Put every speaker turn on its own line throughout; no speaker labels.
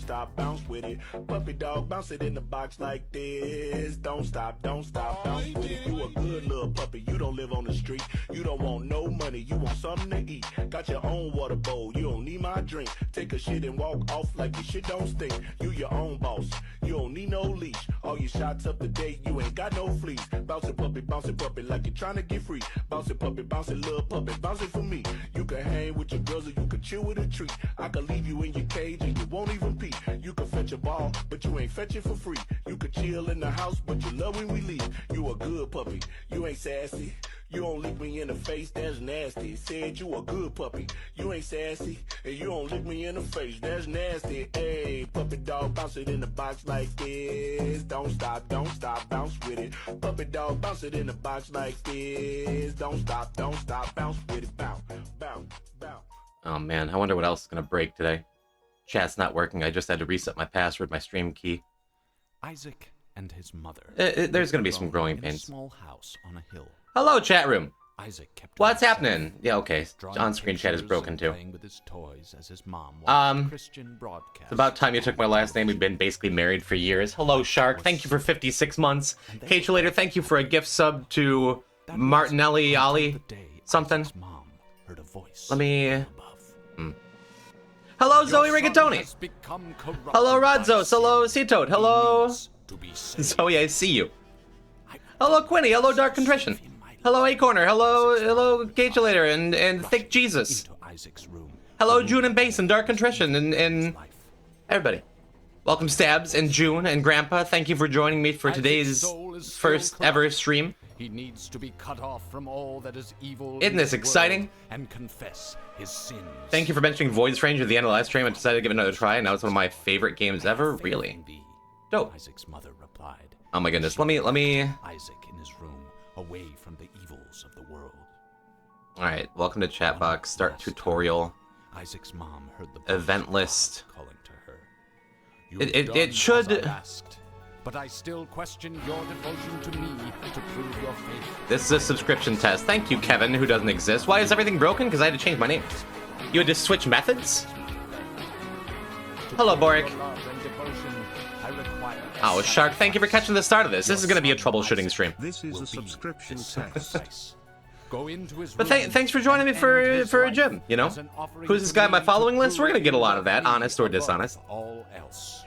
stop, bounce with it. Puppy dog, bounce it in the box like this. Don't stop, bounce with it. You a good little puppy, you don't live on the street. You don't want no money, you want something to eat. Got your own water bowl, you don't need my drink. Take a shit and walk off like your shit don't stink. You your own boss, you don't need no leash. All your shots up to date, you ain't got no fleas. Bounce it puppy like you're trying to get free. Bounce it little puppy, bounce it for me. You can hang with your girls or you can chill with a treat. I can leave you in your cage and you won't even pee. You can fetch a ball, but you ain't fetch it for free. You can chill in the house, but you love when we leave. You a good puppy, you ain't sassy. You don't lick me in the face, that's nasty. Said you a good puppy, you ain't sassy. And you don't lick me in the face, that's nasty. Hey, puppy dog, bounce it in the box like this. Don't stop, bounce with it. Puppy dog, bounce it in the box like this. Don't stop, bounce with it. Bounce.
Oh man, I wonder what else is gonna break today. Chat's not working, I just had to reset my password, my stream key.
Isaac and his mother.
There's gonna be some growing pains.
Small house on a hill.
Hello, chat room.
Isaac kept
What's happening? Yeah, okay. On-screen chat is broken too.
With his toys as his mom watched Christian broadcast.
It's about time you took my last name. We've been basically married for years. Hello, Shark. Thank you for 56 months. Kate Later, thank you for a gift sub to Martinelli Ollie something. Let me... Hello, Zoe Rigatoni. Hello, Rodzos. Hello, Seatoad. Hello, Zoe, I see you. Hello, Quinny. Hello, Dark Contrition. Hello, Acorner. Hello, Gagelator and Thick Jesus. Hello, June and Basin, Dark Contrition, and everybody. Welcome, Stabs and June and Grandpa. Thank you for joining me for today's first ever stream.
He needs to be cut off from all that is evil.
Isn't this exciting?
And confess his sins.
Thank you for mentioning Void Strange at the end of the live stream. I decided to give it another try, and now it's one of my favorite games ever. Really dope.
Isaac's mother replied.
Oh my goodness. Let me.
Isaac in his room, away from the evils of the world.
All right. Welcome to chat box. Start tutorial.
Isaac's mom heard the
event list.
Calling to her.
It should.
But I still question your devotion to me to prove your faith.
This is a subscription test. Thank you, Kevin, who doesn't exist. Why is everything broken? Because I had to change my name. You had to switch methods? Hello, Boric. Oh, Shark, thank you for catching the start of this. This is going to be a troubleshooting stream.
This is a subscription test.
But thanks for joining me for a gym, you know? Who's this guy on my following list? We're going to get a lot of that, honest or dishonest.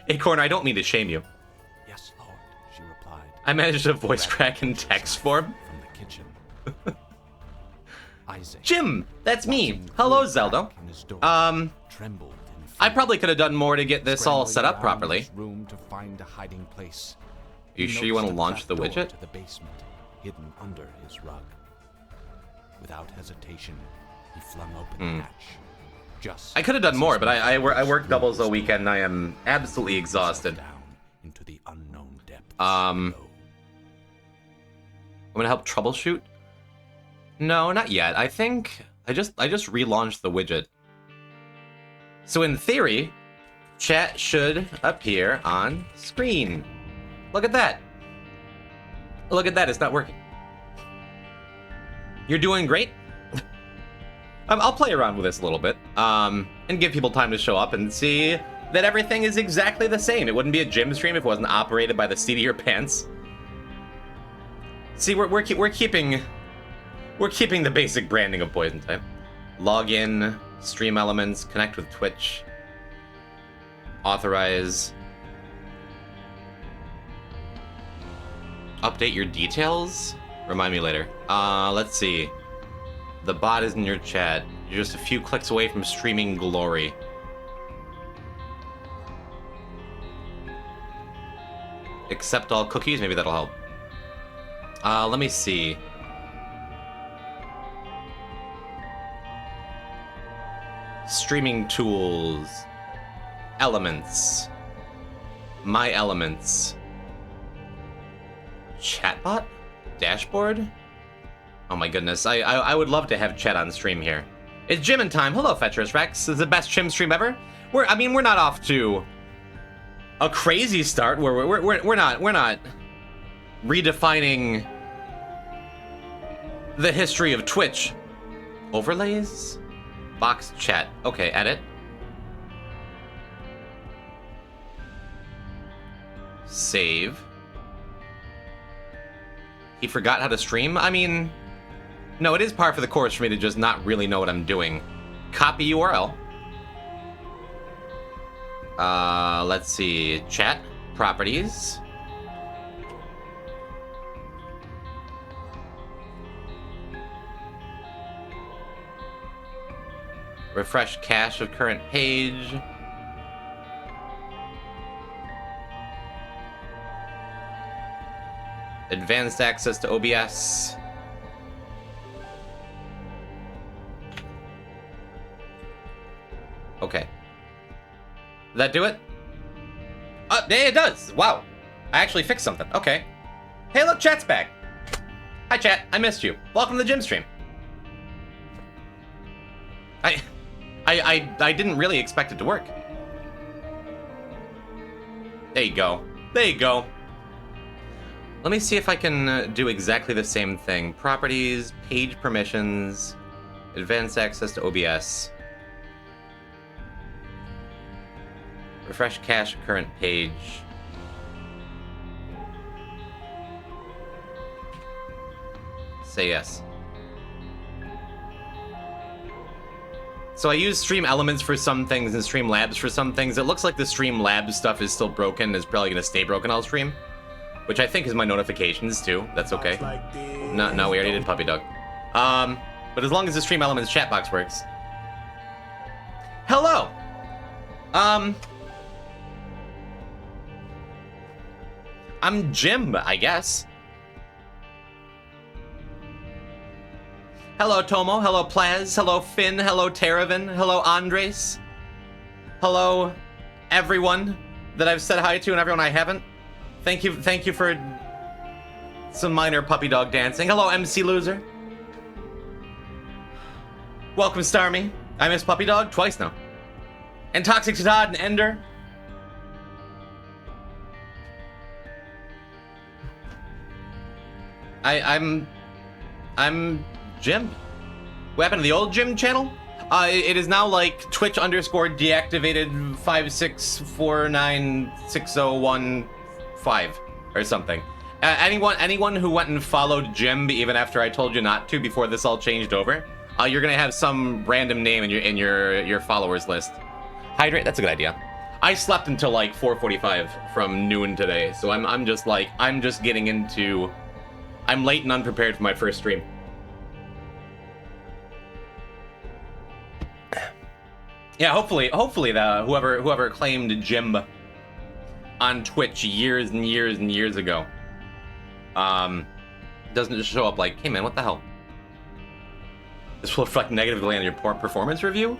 Acorn, I don't mean to shame you. I managed to voice crack in text form. Jim, that's me. Hello, Zelda. I probably could have done more to get this all set up properly. You sure you want to launch the widget?
The basement, hidden under his rug. Without hesitation, he flung open the hatch.
I could have done more, but I worked doubles all weekend and I am absolutely exhausted.
Into the unknown depths.
I'm gonna help troubleshoot? No, not yet. I think I just relaunched the widget. So in theory, chat should appear on screen. Look at that. Look at that, it's not working. You're doing great. I'll play around with this a little bit, and give people time to show up and see that everything is exactly the same. It wouldn't be a gym stream if it wasn't operated by the seat of your pants. See, we're keeping the basic branding of Poison Type. Log in, stream elements, connect with Twitch, authorize, update your details. Remind me later. Let's see. The bot is in your chat. You're just a few clicks away from streaming glory. Accept all cookies. Maybe that'll help. Let me see. Streaming tools. Elements. My elements. Chatbot? Dashboard? Oh my goodness, I would love to have chat on stream here. It's Jim time. Hello, Fetcherous Rex. This is the best Jim stream ever. We're not off to a crazy start. We're not redefining the history of Twitch. Overlays? Box chat. Okay, edit. Save. He forgot how to stream? I mean, no, it is par for the course for me to just not really know what I'm doing. Copy URL. Let's see. Chat. Properties. Refresh cache of current page. Advanced access to OBS. Okay. Did that do it? Yeah, it does. Wow. I actually fixed something. Okay. Hey, look, chat's back. Hi, chat. I missed you. Welcome to the gym stream. I didn't really expect it to work. There you go. There you go. Let me see if I can do exactly the same thing. Properties, page permissions, advanced access to OBS. Refresh cache current page. Say yes. So I use Stream Elements for some things and Stream Labs for some things. It looks like the Stream Labs stuff is still broken. It's probably going to stay broken all stream. Which I think is my notifications too. That's okay. No, we already did Puppy Dog. But as long as the Stream Elements chat box works. Hello! I'm Jim, I guess. Hello, Tomo. Hello, Plaz. Hello, Finn. Hello, Teravan. Hello, Andres. Hello, everyone that I've said hi to and everyone I haven't. Thank you for some minor puppy dog dancing. Hello, MC Loser. Welcome, Starmy. I miss Puppy Dog twice now. And Toxic Todd and Ender. I'm Jim. What happened to the old Jim channel? It is now like Twitch _ deactivated 564960115 or something. Anyone who went and followed Jim even after I told you not to before this all changed over, you're gonna have some random name in your followers list. Hydrate. That's a good idea. I slept until like 4:45 from noon today, so I'm just getting into. I'm late and unprepared for my first stream. Yeah, hopefully the whoever claimed Jim on Twitch years and years and years ago doesn't just show up like, hey man, what the hell? This will reflect negatively on your performance review?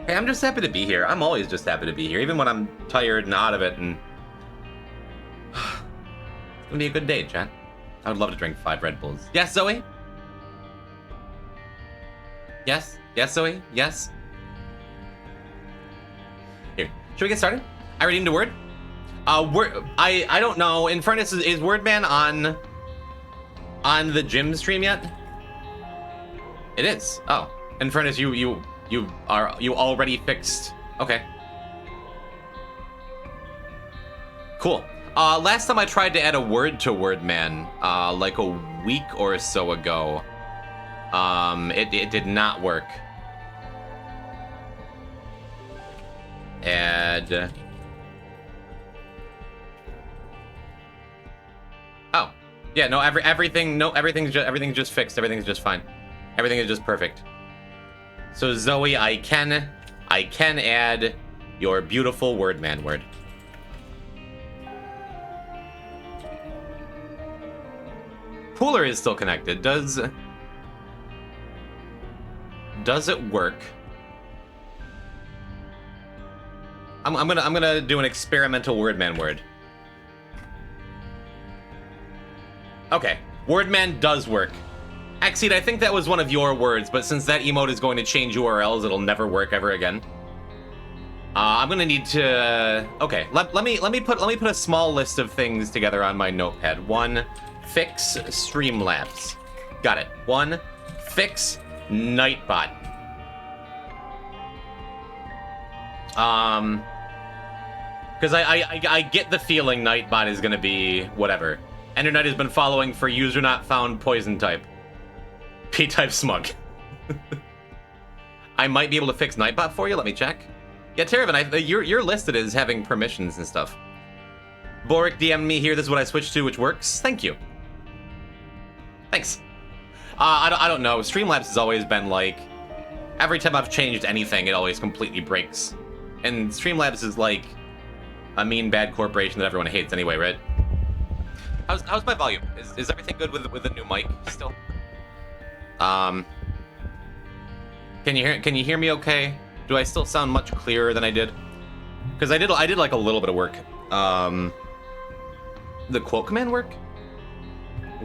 Hey, I'm just happy to be here. I'm always just happy to be here, even when I'm tired and out of it, and it's gonna be a good day, chat. I would love to drink 5 Red Bulls. Yes, Zoe? Yes? Yes, Zoe? Yes? Here. Should we get started? I redeemed a word? I don't know. In fairness, is Wordman on the gym stream yet? It is. Oh. In fairness, you already fixed. Okay. Cool. Last time I tried to add a word to Wordman, like a week or so ago, it did not work. Add. Oh, yeah. No, everything's just fixed. Everything's just fine. Everything is just perfect. So Zoe, I can add your beautiful Wordman word. Pooler is still connected. Does it work? I'm gonna do an experimental Wordman word. Okay, Wordman does work. Exceed, I think that was one of your words, but since that emote is going to change URLs, it'll never work ever again. I'm gonna need to. Okay, let me put a small list of things together on my notepad. 1, fix Streamlabs. Got it. 1, fix Nightbot. 2, Because I get the feeling Nightbot is gonna be whatever. Ender Knight has been following for user not found poison type. P-type smug. I might be able to fix Nightbot for you. Let me check. Yeah, Terravan, you're listed as having permissions and stuff. Boric DM'd me here. This is what I switched to, which works. Thank you. Thanks. I don't know. Streamlabs has always been like, every time I've changed anything, it always completely breaks. And Streamlabs is like a mean, bad corporation that everyone hates anyway, right? How's my volume? Is everything good with the new mic still? Can you hear me okay? Do I still sound much clearer than I did? Because I did like a little bit of work. The quote command work?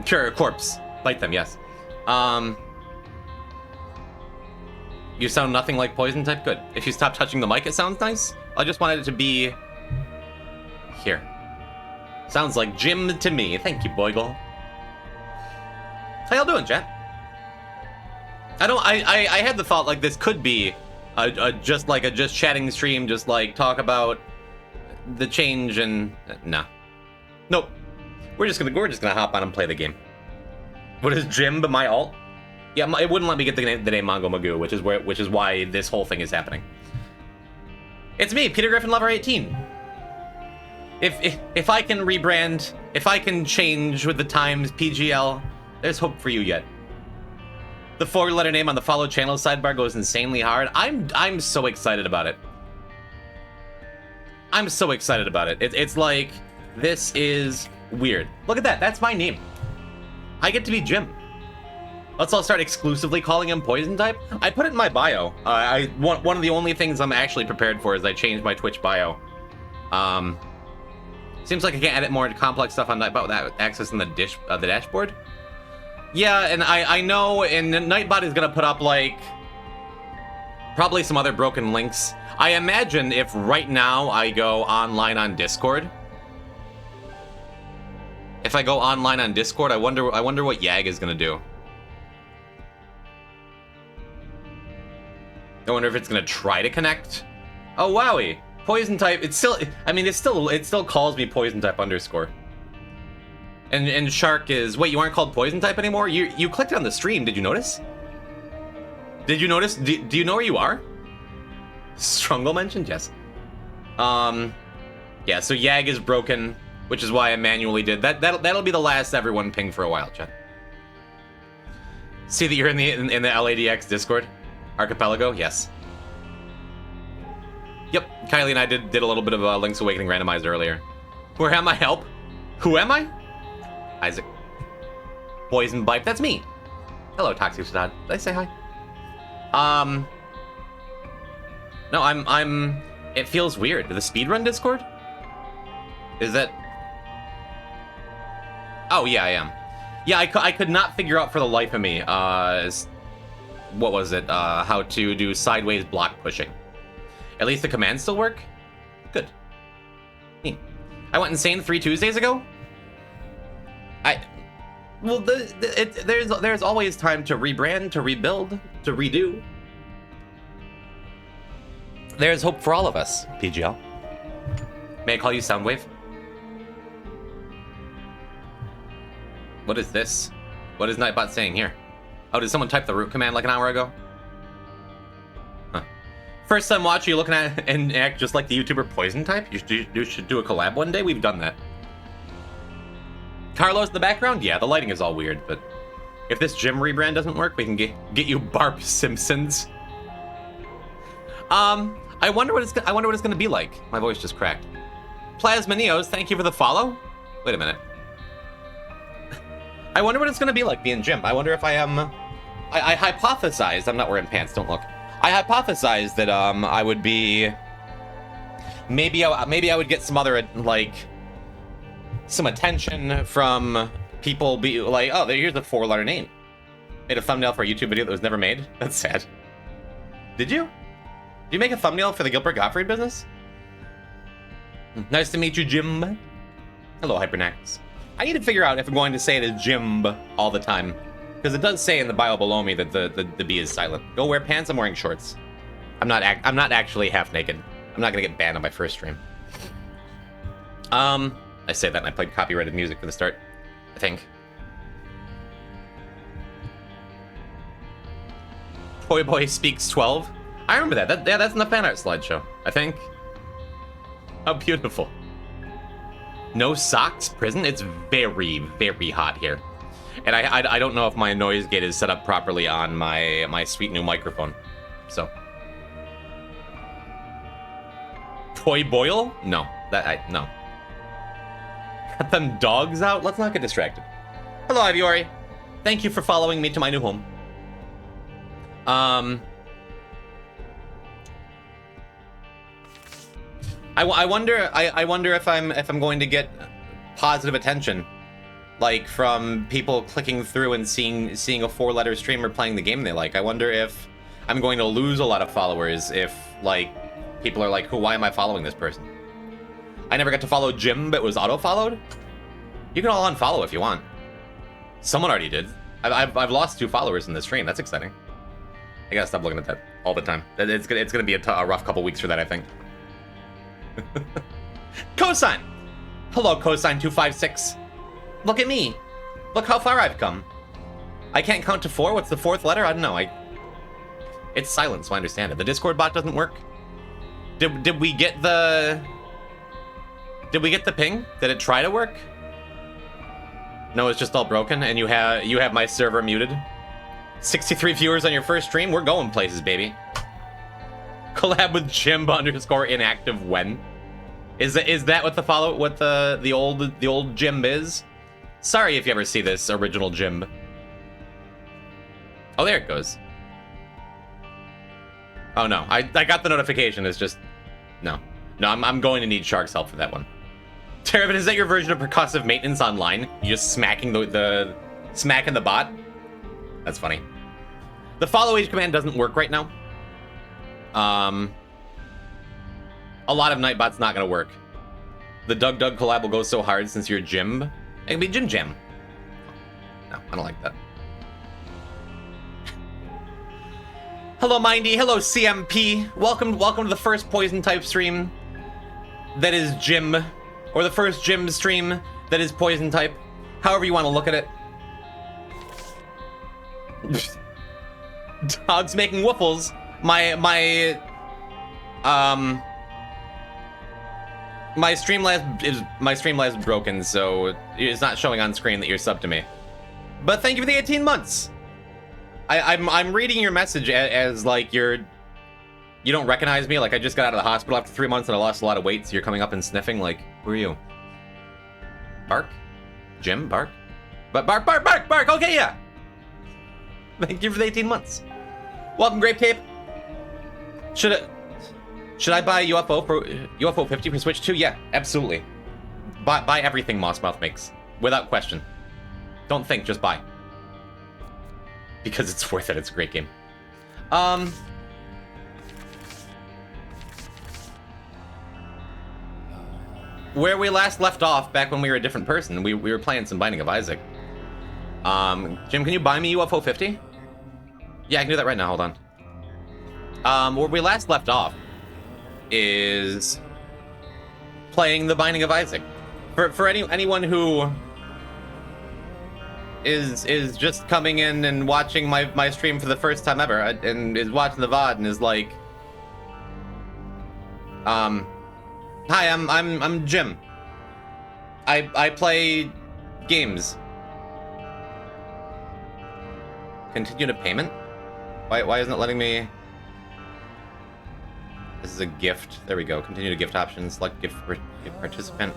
Sure, corpse. Bite them, yes. You sound nothing like poison type? Good. If you stop touching the mic, it sounds nice. I just wanted it to be here. Sounds like Jim to me. Thank you, Boigle. How y'all doing, chat? I had the thought like this could be just chatting stream, just like talk about the change and nah. Nope. We're just gonna hop on and play the game. What is Jim my alt? Yeah, it wouldn't let me get the name Mongo Magoo, which is why this whole thing is happening. It's me, Peter Griffin Lover 18. If I can rebrand, if I can change with the times, PGL, there's hope for you yet. The 4-letter name on the follow channel sidebar goes insanely hard. I'm so excited about it. I'm so excited about it. It's like, this is weird. Look at that, that's my name. I get to be Jim. Let's all start exclusively calling him poison type. I put it in my bio. One of the only things I'm actually prepared for is I changed my Twitch bio. Seems like I can't edit more complex stuff on Nightbot without accessing the dashboard. Yeah, and I know, and Nightbot is gonna put up like probably some other broken links. I imagine if right now I go online on Discord. If I go online on Discord, I wonder what Yag is gonna do. I wonder if it's gonna try to connect. Oh wowie, poison type. It's still. I mean, it still calls me poison type underscore. And Shark is. Wait, you aren't called poison type anymore? You clicked on the stream. Did you notice? Did you notice? Do you know where you are? Strungle mentioned yes. Yeah. So Yag is broken, which is why I manually did that. That'll be the last everyone ping for a while, chat. See that you're in the LADX Discord. Archipelago, yes. Yep, Kylie and I did a little bit of Link's Awakening randomized earlier. Where am I? Help? Who am I? Isaac. Poison Bite, that's me. Hello, Toxic Did I say hi? No, I'm. It feels weird. The speedrun Discord? Is that? Oh yeah, I am. Yeah, I could not figure out for the life of me. What was it? How to do sideways block pushing. At least the commands still work? Good. I went insane 3 Tuesdays ago? Well, there's always time to rebrand, to rebuild, to redo. There's hope for all of us, PGL. May I call you Soundwave? What is this? What is Nightbot saying here? Oh, did someone type the root command like an hour ago? Huh. First time watch, you looking at it and act just like the YouTuber Poison type? You should do a collab one day. We've done that. Carlos in the background? Yeah, the lighting is all weird, but if this gym rebrand doesn't work, we can get you Barb Simpsons. I wonder what it's gonna be like. My voice just cracked. Plasma Neos, thank you for the follow. Wait a minute. I wonder what it's gonna be like being Jim. I wonder if I am. I hypothesized. I'm not wearing pants. Don't look. I hypothesized that I would be. Maybe I would get some other like some attention from people. Be like, oh, here's a 4-letter name. Made a thumbnail for a YouTube video that was never made. That's sad. Did you? Did you make a thumbnail for the Gilbert Gottfried business? Nice to meet you, Jim. Hello, Hypernax. I need to figure out if I'm going to say it as Jimb all the time. Because it does say in the bio below me that the B is silent. Go wear pants, I'm wearing shorts. I'm not actually half naked. I'm not gonna get banned on my first stream. I say that and I played copyrighted music for the start, I think. Toy Boy Speaks 12. I remember that. Yeah, that's in the fan art slideshow, I think. How beautiful. No socks, prison? It's very, very hot here. And I don't know if my noise gate is set up properly on my sweet new microphone. So. Toy Boyle? No. No. Got them dogs out? Let's not get distracted. Hello, Iviori. Thank you for following me to my new home. I wonder if I'm going to get positive attention, like from people clicking through and seeing a 4-letter streamer playing the game they like. I wonder if I'm going to lose a lot of followers if like people are like, why am I following this person? I never got to follow Jim, but was auto-followed. You can all unfollow if you want. Someone already did. I've lost 2 followers in this stream. That's exciting. I gotta stop looking at that all the time. It's gonna be a rough couple weeks for that, I think. Cosine! Hello, Cosine 256. Look at me. Look how far I've come. I can't count to 4. What's the 4th letter? I don't know. It's silent, so I understand it. The Discord bot doesn't work. Did we get the ping? Did it try to work? No, it's just all broken, and you have my server muted. 63 viewers on your first stream. We're going places, baby. Collab with Jimb _ inactive when? Is that what the old JIMB'S? Sorry if you ever see this original Jimb. Oh, there it goes. Oh no, I got the notification. It's just no. I'm going to need Shark's help for that one. Terravin, is that your version of percussive maintenance online? You just smacking smacking the bot? That's funny. The follow age command doesn't work right now. A lot of Nightbot's not gonna work. The Doug collab will go so hard since you're Jimb. It can be Jim Jam. No, I don't like that. Hello, Mindy. Hello, CMP. Welcome to the first poison type stream that is Jim, or the first Jim stream that is poison type. However you want to look at it. Dog's making waffles. My Streamlabs is broken, so it's not showing on screen that you're subbed to me. But thank you for the 18 months. I'm reading your message as like you don't recognize me. Like I just got out of the hospital after 3 months and I lost a lot of weight, so you're coming up and sniffing. Like, who are you? Bark? Jim? Bark? But bark! Okay, yeah. Thank you for the 18 months. Welcome, Grape Cape. Should I buy UFO 50 for Switch 2? Yeah, absolutely. Buy everything Mossmouth makes, without question. Don't think, just buy. Because it's worth it. It's a great game. Where we last left off, back when we were a different person, we were playing some Binding of Isaac. Jim, can you buy me UFO 50? Yeah, I can do that right now. Hold on. Where we last left off is playing the Binding of Isaac. For anyone who is just coming in and watching my stream for the first time ever and is watching the VOD and is like, hi, I'm Jim. I play games. Continue to payment? Why isn't it letting me? This is a gift. There we go. Continue to gift options. Select gift participant.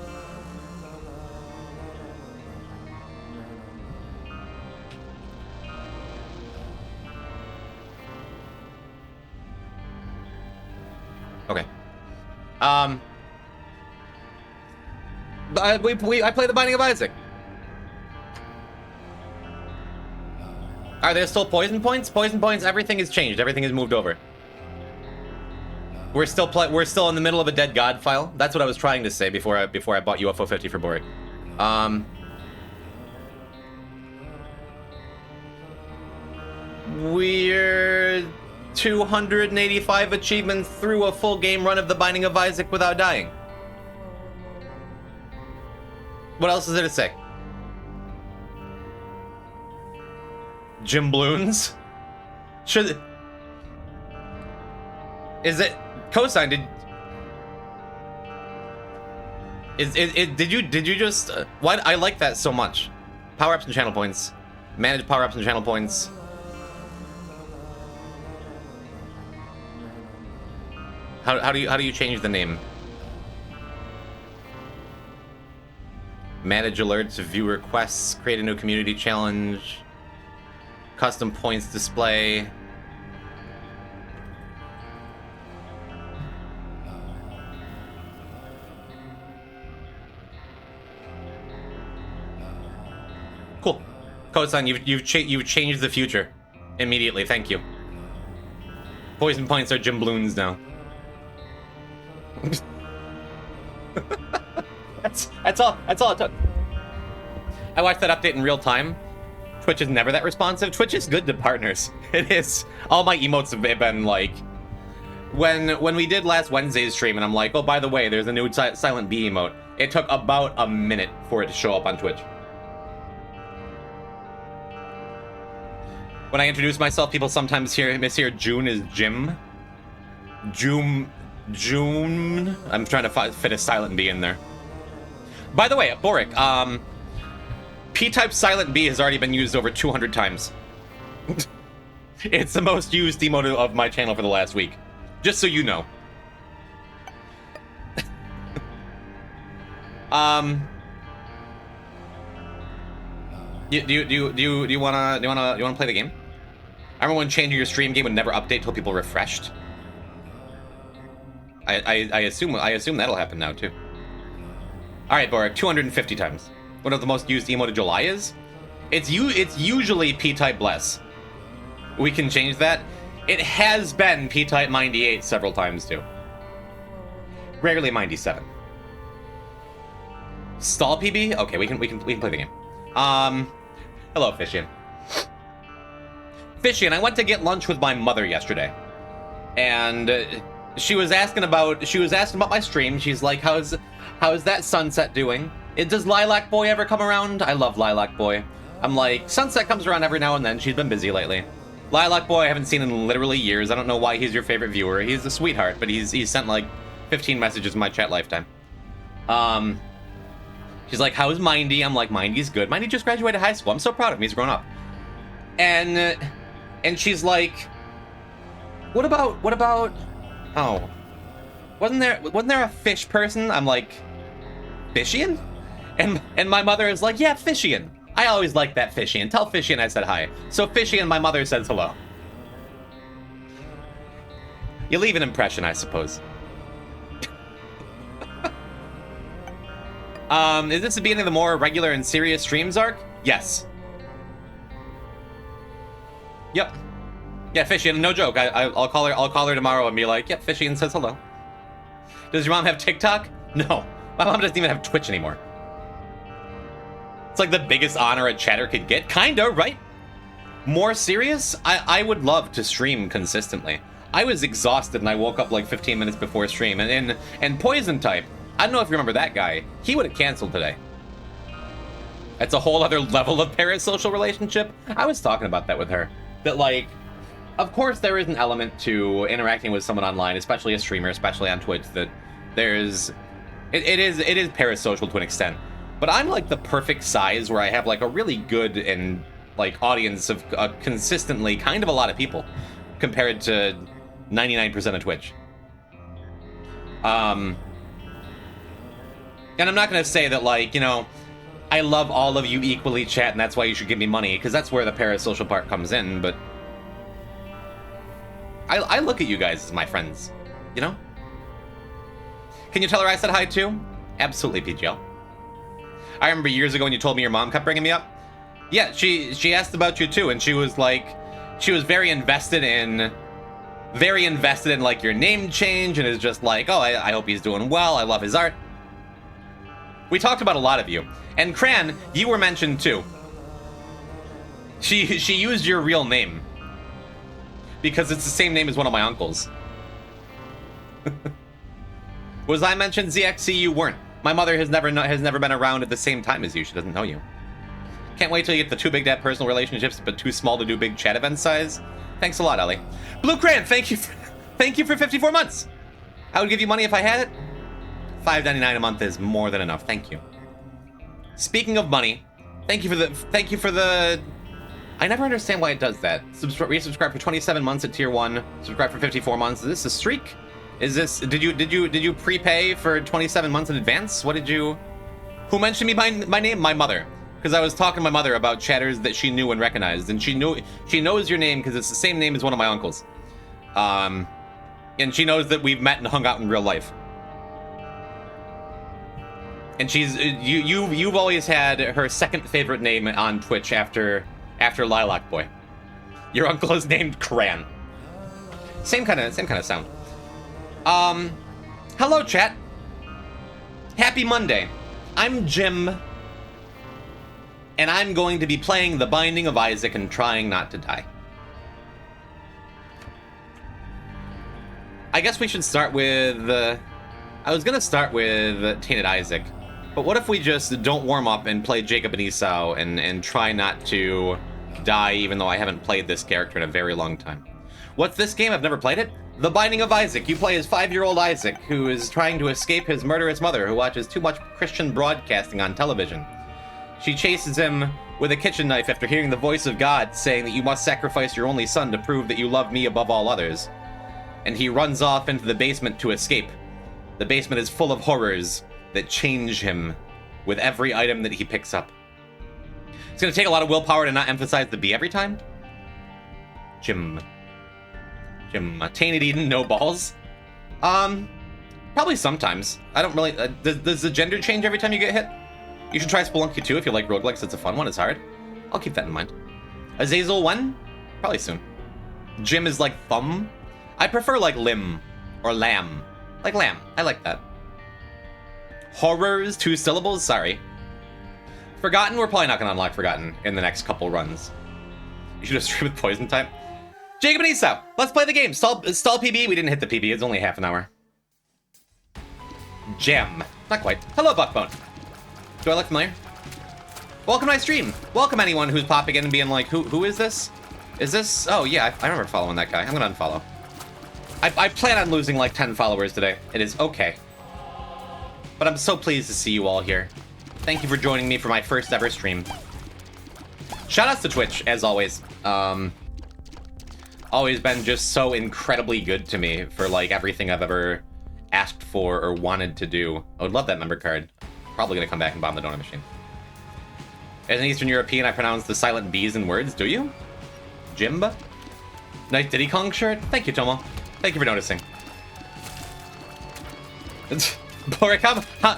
Okay. I play the Binding of Isaac. Are there still poison points? Poison points. Everything has changed. Everything has moved over. We're still in the middle of a Dead God file. That's what I was trying to say before I bought UFO 50 for Bori. We're 285 achievements through a full game run of the Binding of Isaac without dying. What else is there to say? JIMB'S? Should... Is it... Cosine, did you just... why... I like that so much. Power-ups and channel points. Manage power-ups and channel points. How do you change the name? Manage alerts, view requests, create a new community challenge, custom points display. Cool. Cosine, you've changed the future immediately. Thank you. Poison points are JIMB'S now. That's all it took. I watched that update in real time. Twitch is never that responsive. Twitch is good to partners. It is. All my emotes have been like, when we did last Wednesday's stream, and I'm like, oh, by the way, there's a new Silent B emote. It took about a minute for it to show up on Twitch. When I introduce myself, people sometimes mishear June as Jim. June. I'm trying to fit a Silent B in there. By the way, Boric, P-type Silent B has already been used over 200 times. It's the most used emote of my channel for the last week. Just so you know. Do you wanna play the game? I remember when changing your stream game would never update till people refreshed. I assume that'll happen now too. All right, Boric, 250 times. One of the most used emote of July is? It's usually P-type bless. We can change that. It has been P-type Mindy 8 several times too. Rarely Mindy 7. Stall PB? Okay, we can play the game. Hello, Fishian. Fishian, I went to get lunch with my mother yesterday, and she was asking about my stream. She's like, how's that Sunset doing? Does Lilac Boy ever come around? I love Lilac Boy. I'm like, Sunset comes around every now and then. She's been busy lately. Lilac Boy I haven't seen in literally years. I don't know why he's your favorite viewer. He's a sweetheart, but he's sent like 15 messages in my chat lifetime. She's like, how's Mindy? I'm like, Mindy's good. Mindy just graduated high school. I'm so proud of him. He's grown up. And she's like, what about, oh, wasn't there a fish person? I'm like, Fishian? And my mother is like, yeah, Fishian. I always like that Fishian. Tell Fishian I said hi. So Fishian, my mother says hello. You leave an impression, I suppose. Is this the beginning of the more regular and serious streams arc? Yes. Yep. Yeah, Fishian, no joke. I'll call her tomorrow and be like, yep, Fishian says hello. Does your mom have TikTok? No. My mom doesn't even have Twitch anymore. It's like the biggest honor a chatter could get. Kinda, right? More serious? I would love to stream consistently. I was exhausted and I woke up like 15 minutes before stream. And Poison Type, I don't know if you remember that guy. He would have canceled today. That's a whole other level of parasocial relationship. I was talking about that with her. That like, of course there is an element to interacting with someone online, especially a streamer, especially on Twitch, that there's... It is parasocial to an extent. But I'm like the perfect size where I have like a really good and like audience of consistently kind of a lot of people compared to 99% of Twitch. And I'm not going to say that like, you know, I love all of you equally, chat, and that's why you should give me money, because that's where the parasocial part comes in, but I look at you guys as my friends, you know? Can you tell her I said hi too? Absolutely, PGL. I remember years ago when you told me your mom kept bringing me up. Yeah, she asked about you too, and she was like, she was very invested in like your name change, and is just like, oh, I hope he's doing well. I love his art. We talked about a lot of you, and Cran, you were mentioned too. She used your real name because it's the same name as one of my uncles. Was I mentioned, ZXC? You weren't. My mother has never been around at the same time as you. She doesn't know you. Can't wait till you get the too big to have personal relationships, but too small to do big chat event size. Thanks a lot, Ellie. Blue Cran, thank you for 54 months. I would give you money if I had it. $5.99 a month is more than enough. Thank you. Speaking of money, thank you for the. I never understand why it does that. Resubscribe for 27 months at tier 1. Subscribe for 54 months. Is this a streak? Is this? Did you prepay for 27 months in advance? What did you? Who mentioned me by my name? My mother. Because I was talking to my mother about chatters that she knew and recognized, and she knows your name because it's the same name as one of my uncles. And she knows that we've met and hung out in real life. And you've always had her second favorite name on Twitch after Lilac Boy. Your uncle is named Cran. Same kind of sound. Hello chat. Happy Monday. I'm Jim. And I'm going to be playing The Binding of Isaac and trying not to die. I guess we should start with... I was going to start with Tainted Isaac. But what if we just don't warm up and play Jacob and Esau and try not to die, even though I haven't played this character in a very long time? What's this game? I've never played it. The Binding of Isaac. You play as 5-year-old Isaac, who is trying to escape his murderous mother, who watches too much Christian broadcasting on television. She chases him with a kitchen knife after hearing the voice of God saying that you must sacrifice your only son to prove that you love me above all others. And he runs off into the basement to escape. The basement is full of horrors that change him with every item that he picks up. It's going to take a lot of willpower to not emphasize the B every time. Jim. Tainted Eden, no balls. Probably sometimes. I don't really... does the gender change every time you get hit? You should try Spelunky too if you like roguelikes. It's a fun one. It's hard. I'll keep that in mind. Azazel when? Probably soon. Jim is like thumb. I prefer like limb or lamb. Like lamb. I like that. Horrors, 2 syllables? Sorry. Forgotten? We're probably not going to unlock Forgotten in the next couple runs. You should have streamed with Poison type. Jacob and Esau, let's play the game. Stall PB. We didn't hit the PB. It's only half an hour. Gem. Not quite. Hello, Buckbone. Do I look familiar? Welcome to my stream. Welcome anyone who's popping in and being like, who is this? Is this? Oh yeah, I remember following that guy. I'm gonna unfollow. I plan on losing like 10 followers today. It is okay. But I'm so pleased to see you all here. Thank you for joining me for my first ever stream. Shoutouts to Twitch, as always. Always been just so incredibly good to me for like everything I've ever asked for or wanted to do. I would love that member card. Probably gonna come back and bomb the donut machine. As an Eastern European, I pronounce the silent B's in words. Do you? Jimba? Nice Diddy Kong shirt? Thank you, Tomo. Thank you for noticing. Boric,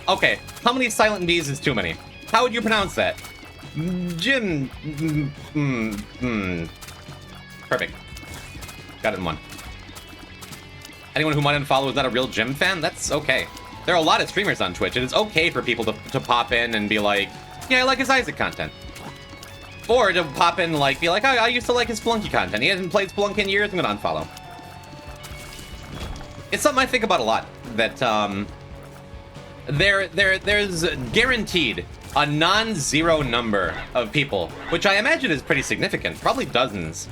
okay, how many silent B's is too many? How would you pronounce that? Jim... Perfect. Got it in one. Anyone who might unfollow is not a real Jim fan? That's okay. There are a lot of streamers on Twitch, and it's okay for people to pop in and be like, yeah, I like his Isaac content. Or to pop in and like, be like, oh, I used to like his Spelunky content. He hasn't played Spelunky in years, I'm gonna unfollow. It's something I think about a lot, that there's guaranteed a non-zero number of people, which I imagine is pretty significant, probably dozens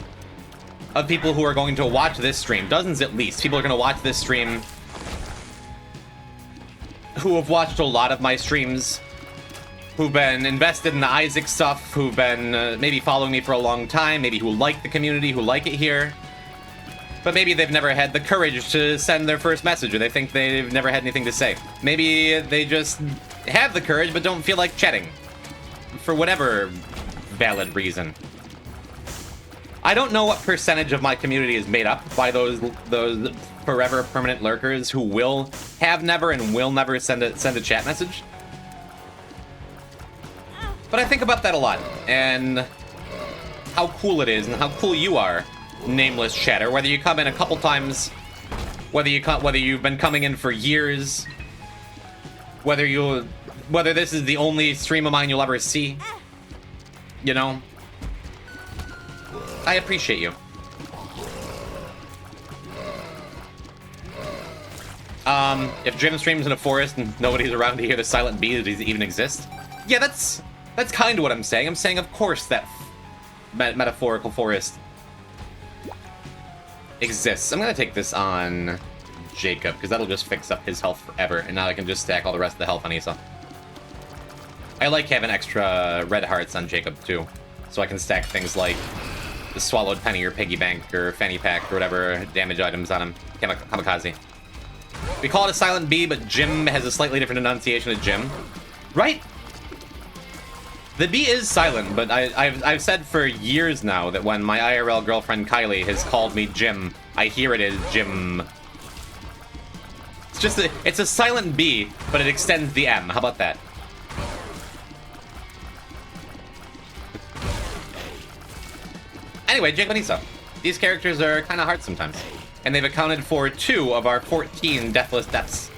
of people who are going to watch this stream, dozens at least. People are going to watch this stream who have watched a lot of my streams, who've been invested in the Isaac stuff, who've been maybe following me for a long time, maybe who like the community, who like it here, but maybe they've never had the courage to send their first message, or they think they've never had anything to say. Maybe they just have the courage but don't feel like chatting, for whatever valid reason. I don't know what percentage of my community is made up by those forever permanent lurkers who will have never and will never send a chat message. But I think about that a lot, and how cool it is, and how cool you are, nameless chatter. Whether you come in a couple times, whether you've been coming in for years, whether this is the only stream of mine you'll ever see, you know, I appreciate you. If Jim streams in a forest and nobody's around to hear the silent bee that even exist. Yeah, that's kind of what I'm saying. I'm saying, of course, that metaphorical forest exists. I'm gonna take this on Jacob, because that'll just fix up his health forever, and now I can just stack all the rest of the health on Issa. I like having extra red hearts on Jacob, too, so I can stack things like the Swallowed Penny or Piggy Bank or Fanny Pack or whatever damage items on him. Kamikaze. We call it a silent B, but Jim has a slightly different enunciation of Jim. Right? The B is silent, but I've said for years now that when my IRL girlfriend Kylie has called me Jim, I hear it as Jim. It's a silent B, but it extends the M. How about that? Anyway, Jacob and Issa. These characters are kind of hard sometimes. And they've accounted for 2 of our 14 deathless deaths.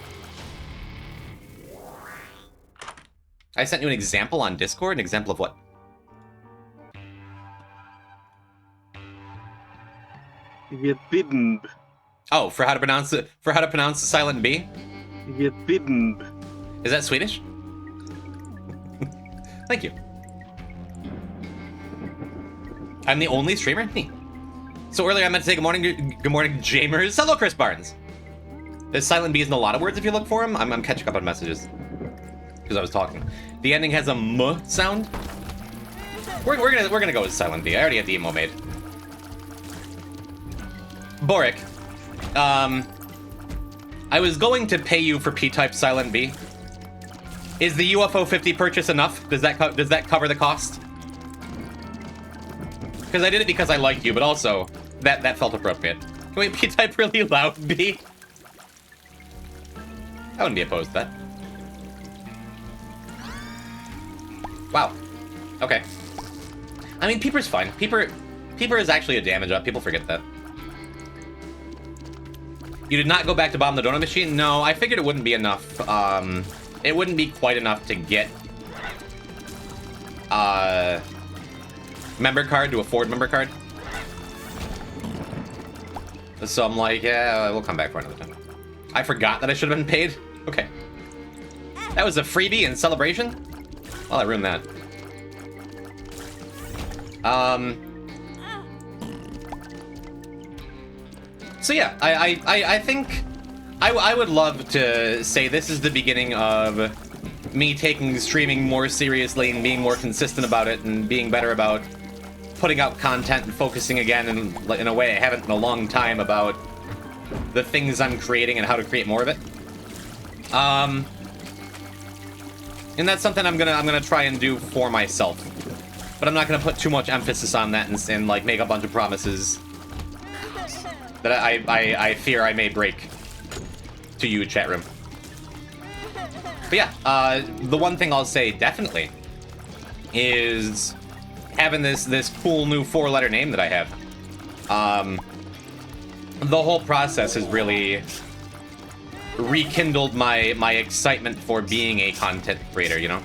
I sent you an example on Discord. An example of what?
JIMB'S.
Oh, for how to pronounce it? For how to pronounce the silent B?
JIMB'S.
Is that Swedish? Thank you. I'm the only streamer? Me. So earlier I meant to say good morning, JIMB'S. Hello, Chris Barnes. There's silent B's in a lot of words if you look for them. I'm catching up on messages. Because I was talking. The ending has a M sound. We're gonna go with silent B. I already have the emo made. Boric. I was going to pay you for P-type silent B. Is the UFO 50 purchase enough? Does that cover the cost? Because I did it because I like you, but also that felt appropriate. Can we P-type really loud B? I wouldn't be opposed to that. Wow. Okay. I mean, Peeper's fine. Peeper is actually a damage up. People forget that. You did not go back to bomb the donut machine? No, I figured it wouldn't be enough. It wouldn't be quite enough to get member card to afford member card. So I'm like, yeah, we'll come back for another time. I forgot that I should have been paid. Okay. That was a freebie in celebration? Well, I ruined that. So yeah, I think I would love to say this is the beginning of me taking streaming more seriously and being more consistent about it and being better about putting out content and focusing again in a way I haven't in a long time about the things I'm creating and how to create more of it. And that's something I'm gonna try and do for myself. But I'm not gonna put too much emphasis on that and like make a bunch of promises that I fear I may break to you, chat room. But yeah, the one thing I'll say definitely is having this cool new 4-letter name that I have. The whole process has really rekindled my excitement for being a content creator, you know?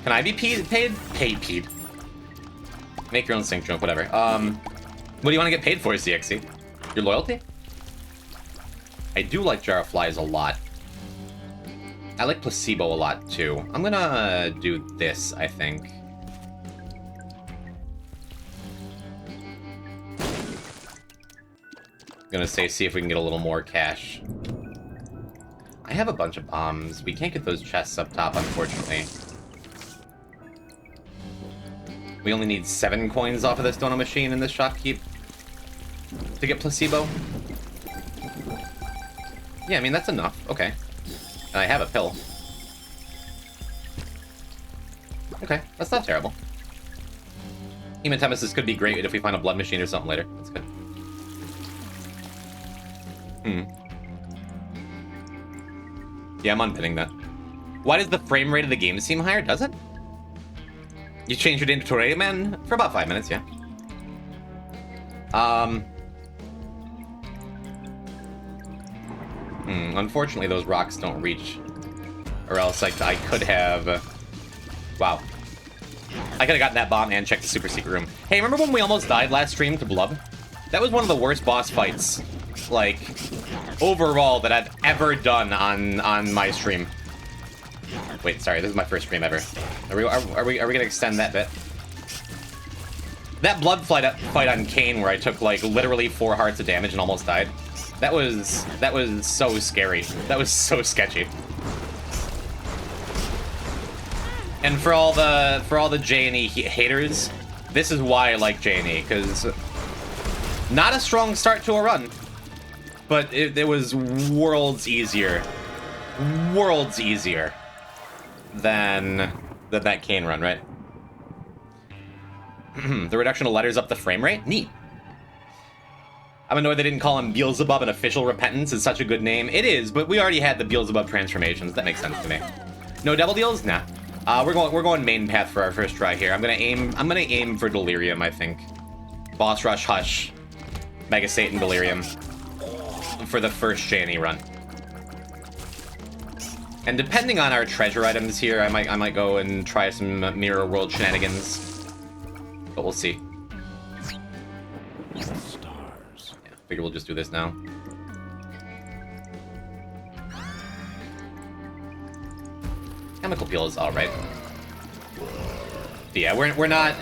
Can I be paid? Paid. Make your own sync joke, whatever. What do you want to get paid for, CXC? Your loyalty? I do like Jar of Flies a lot. I like Placebo a lot, too. I'm gonna do this, I think. Gonna say, see if we can get a little more cash. I have a bunch of bombs. We can't get those chests up top, unfortunately. We only need 7 coins off of this donut machine in this shopkeep to get Placebo. Yeah, I mean, that's enough. Okay. And I have a pill. Okay, that's not terrible. Hematemesis could be great if we find a blood machine or something later. That's good. Yeah, I'm unpinning that. Why does the frame rate of the game seem higher? Does it? You changed your name to Torre Man for about 5 minutes, yeah. Unfortunately, those rocks don't reach. Or else I could have... wow. I could have gotten that bomb and checked the super secret room. Hey, remember when we almost died last stream to Blub? That was one of the worst boss fights, like, overall that I've ever done on my stream. Wait, sorry, this is my first stream ever. Are we gonna extend that bit? That blood fight on Kane where I took like literally 4 hearts of damage and almost died. That was so scary. That was so sketchy. And for all the J&E haters, this is why I like J&E, because not a strong start to a run, but it was worlds easier than that Kane run, right? The reduction of letters up the frame rate? Neat. I'm annoyed they didn't call him Beelzebub an official repentance. It's such a good name. It is, but we already had the Beelzebub transformations. That makes sense to me. No double deals? Nah. We're going main path for our first try here. I'm gonna aim for Delirium, I think. Boss Rush, Hush, Mega Satan, Delirium for the first J&E run. And depending on our treasure items here, I might go and try some Mirror World shenanigans. But we'll see.
Stars.
Yeah, figure we'll just do this now. Chemical Peel is alright. Yeah, we're not...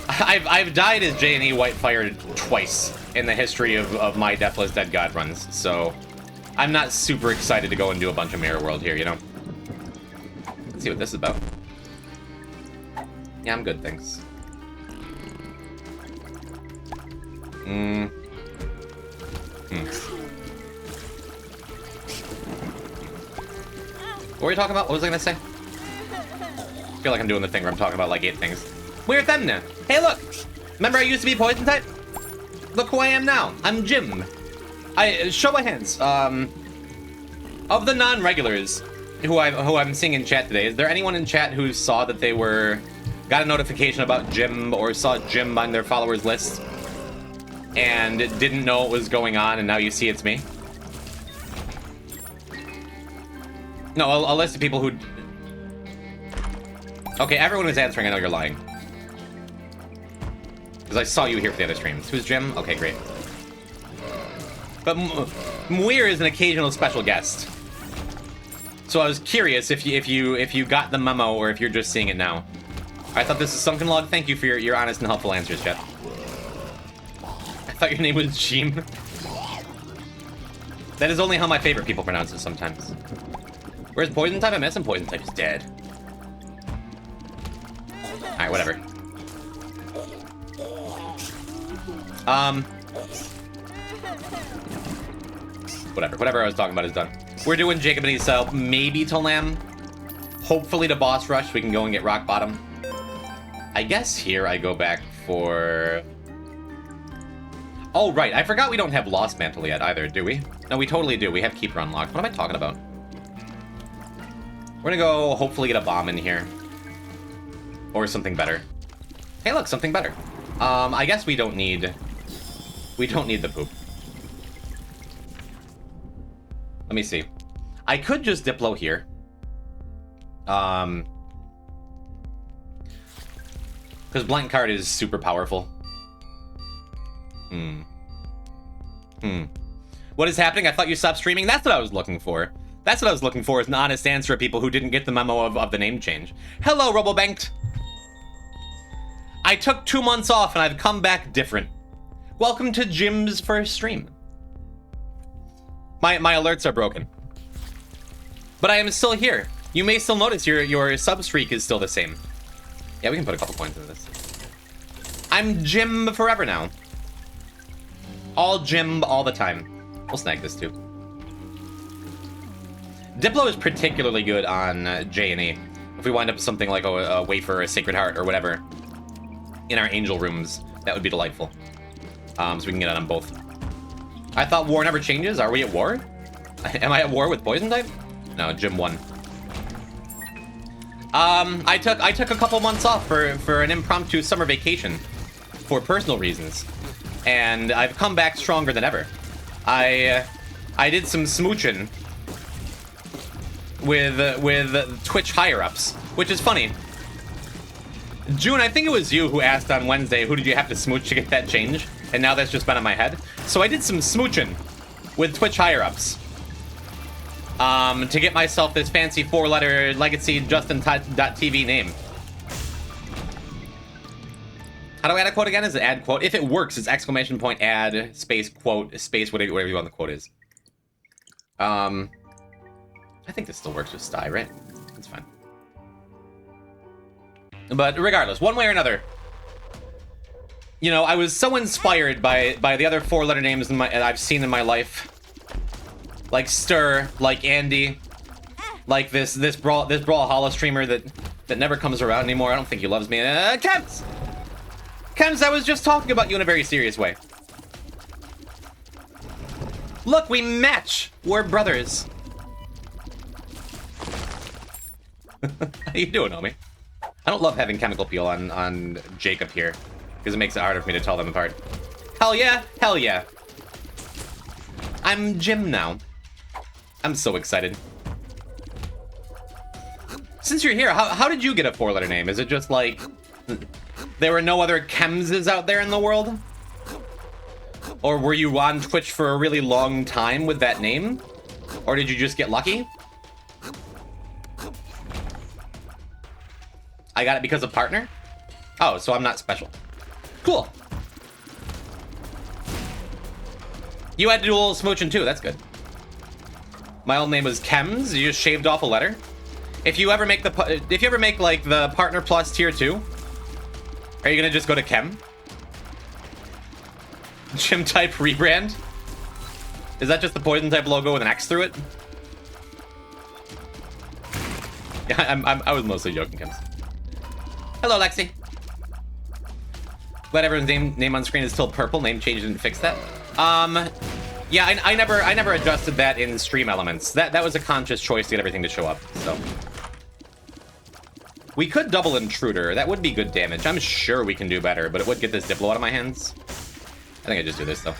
I've died as J&E Whitefire twice in the history of my Deathless Dead God runs, so I'm not super excited to go and do a bunch of Mirror World here, you know? Let's see what this is about. Yeah, I'm good, thanks. What were you talking about? What was I gonna say? I feel like I'm doing the thing where I'm talking about like 8 things. Weird them now. Hey, look! Remember I used to be poison type? Look who I am now. I'm Jim. Show of hands. Of the non-regulars who I'm seeing in chat today, is there anyone in chat who saw that they got a notification about Jim or saw Jim on their followers list and didn't know what was going on and now you see it's me? No, a list of people who... Okay, everyone who's answering, I know you're lying. Because I saw you here for the other streams. Who's Jim? Okay, great. But Muir is an occasional special guest. So I was curious if you got the memo or if you're just seeing it now. I thought this is Sunken Log. Thank you for your honest and helpful answers, Jet. I thought your name was Jim. That is only how my favorite people pronounce it sometimes. Where's Poison Type? I'm missing Poison Type is dead. Alright, whatever. Whatever I was talking about is done. We're doing Jacob and Esau maybe to Lamb. Hopefully to Boss Rush, we can go and get Rock Bottom. I guess here I go back for... Oh, right. I forgot we don't have Lost Mantle yet either, do we? No, we totally do. We have Keeper unlocked. What am I talking about? We're gonna go hopefully get a bomb in here. Or something better. Hey, look, something better. I guess we don't need the poop. Let me see. I could just Diplo here. Because Blank Card is super powerful. What is happening? I thought you stopped streaming? That's what I was looking for. That's what I was looking for, is an honest answer of people who didn't get the memo of the name change. Hello, RoboBanked. I took 2 months off and I've come back different. Welcome to JIMB'S first stream. My alerts are broken. But I am still here. You may still notice your sub streak is still the same. Yeah, we can put a couple points into this. I'm Jim forever now. All Jim, all the time. We'll snag this too. Diplo is particularly good on J&E. If we wind up with something like a wafer or a Sacred Heart or whatever in our angel rooms, that would be delightful. So we can get it on both. I thought war never changes. Are we at war? Am I at war with Poison Type? No, Jim won. I took a couple months off for an impromptu summer vacation for personal reasons, and I've come back stronger than ever. I did some smooching with Twitch higher-ups, which is funny. June, I think it was you who asked on Wednesday, who did you have to smooch to get that change? And now that's just been in my head. So I did some smooching with Twitch higher-ups. To get myself this fancy 4-letter Legacy Justin.tv name. How do I add a quote again? Is it add quote? If it works, it's exclamation point add space quote space whatever you want the quote is. I think this still works with Sty, right? It's fine. But regardless, one way or another, you know, I was so inspired by the other 4-letter names I've seen in my life. Like Stir, like Andy, like this Brawlhalla streamer that never comes around anymore. I don't think he loves me. Kems! Kems, I was just talking about you in a very serious way. Look, we match! We're brothers. How you doing, homie? I don't love having chemical peel on Jacob here, because it makes it harder for me to tell them apart. Hell yeah! Hell yeah! I'm Jim now. I'm so excited. Since you're here, how did you get a 4-letter name? Is it just like there were no other Kemses out there in the world? Or were you on Twitch for a really long time with that name? Or did you just get lucky? I got it because of partner? Oh, so I'm not special. Cool. You had to do a little smooching too, that's good. My old name was Kems, you just shaved off a letter. If you ever make like the partner plus tier 2, are you gonna just go to Kem? Gym type rebrand? Is that just the poison type logo with an X through it? Yeah, I was mostly joking, Kems. Hello, Lexi. Glad everyone's name on screen is still purple. Name change didn't fix that. Yeah, I never adjusted that in stream elements. That was a conscious choice to get everything to show up. So we could double intruder. That would be good damage. I'm sure we can do better, but it would get this Diplo out of my hands. I think I just do this though.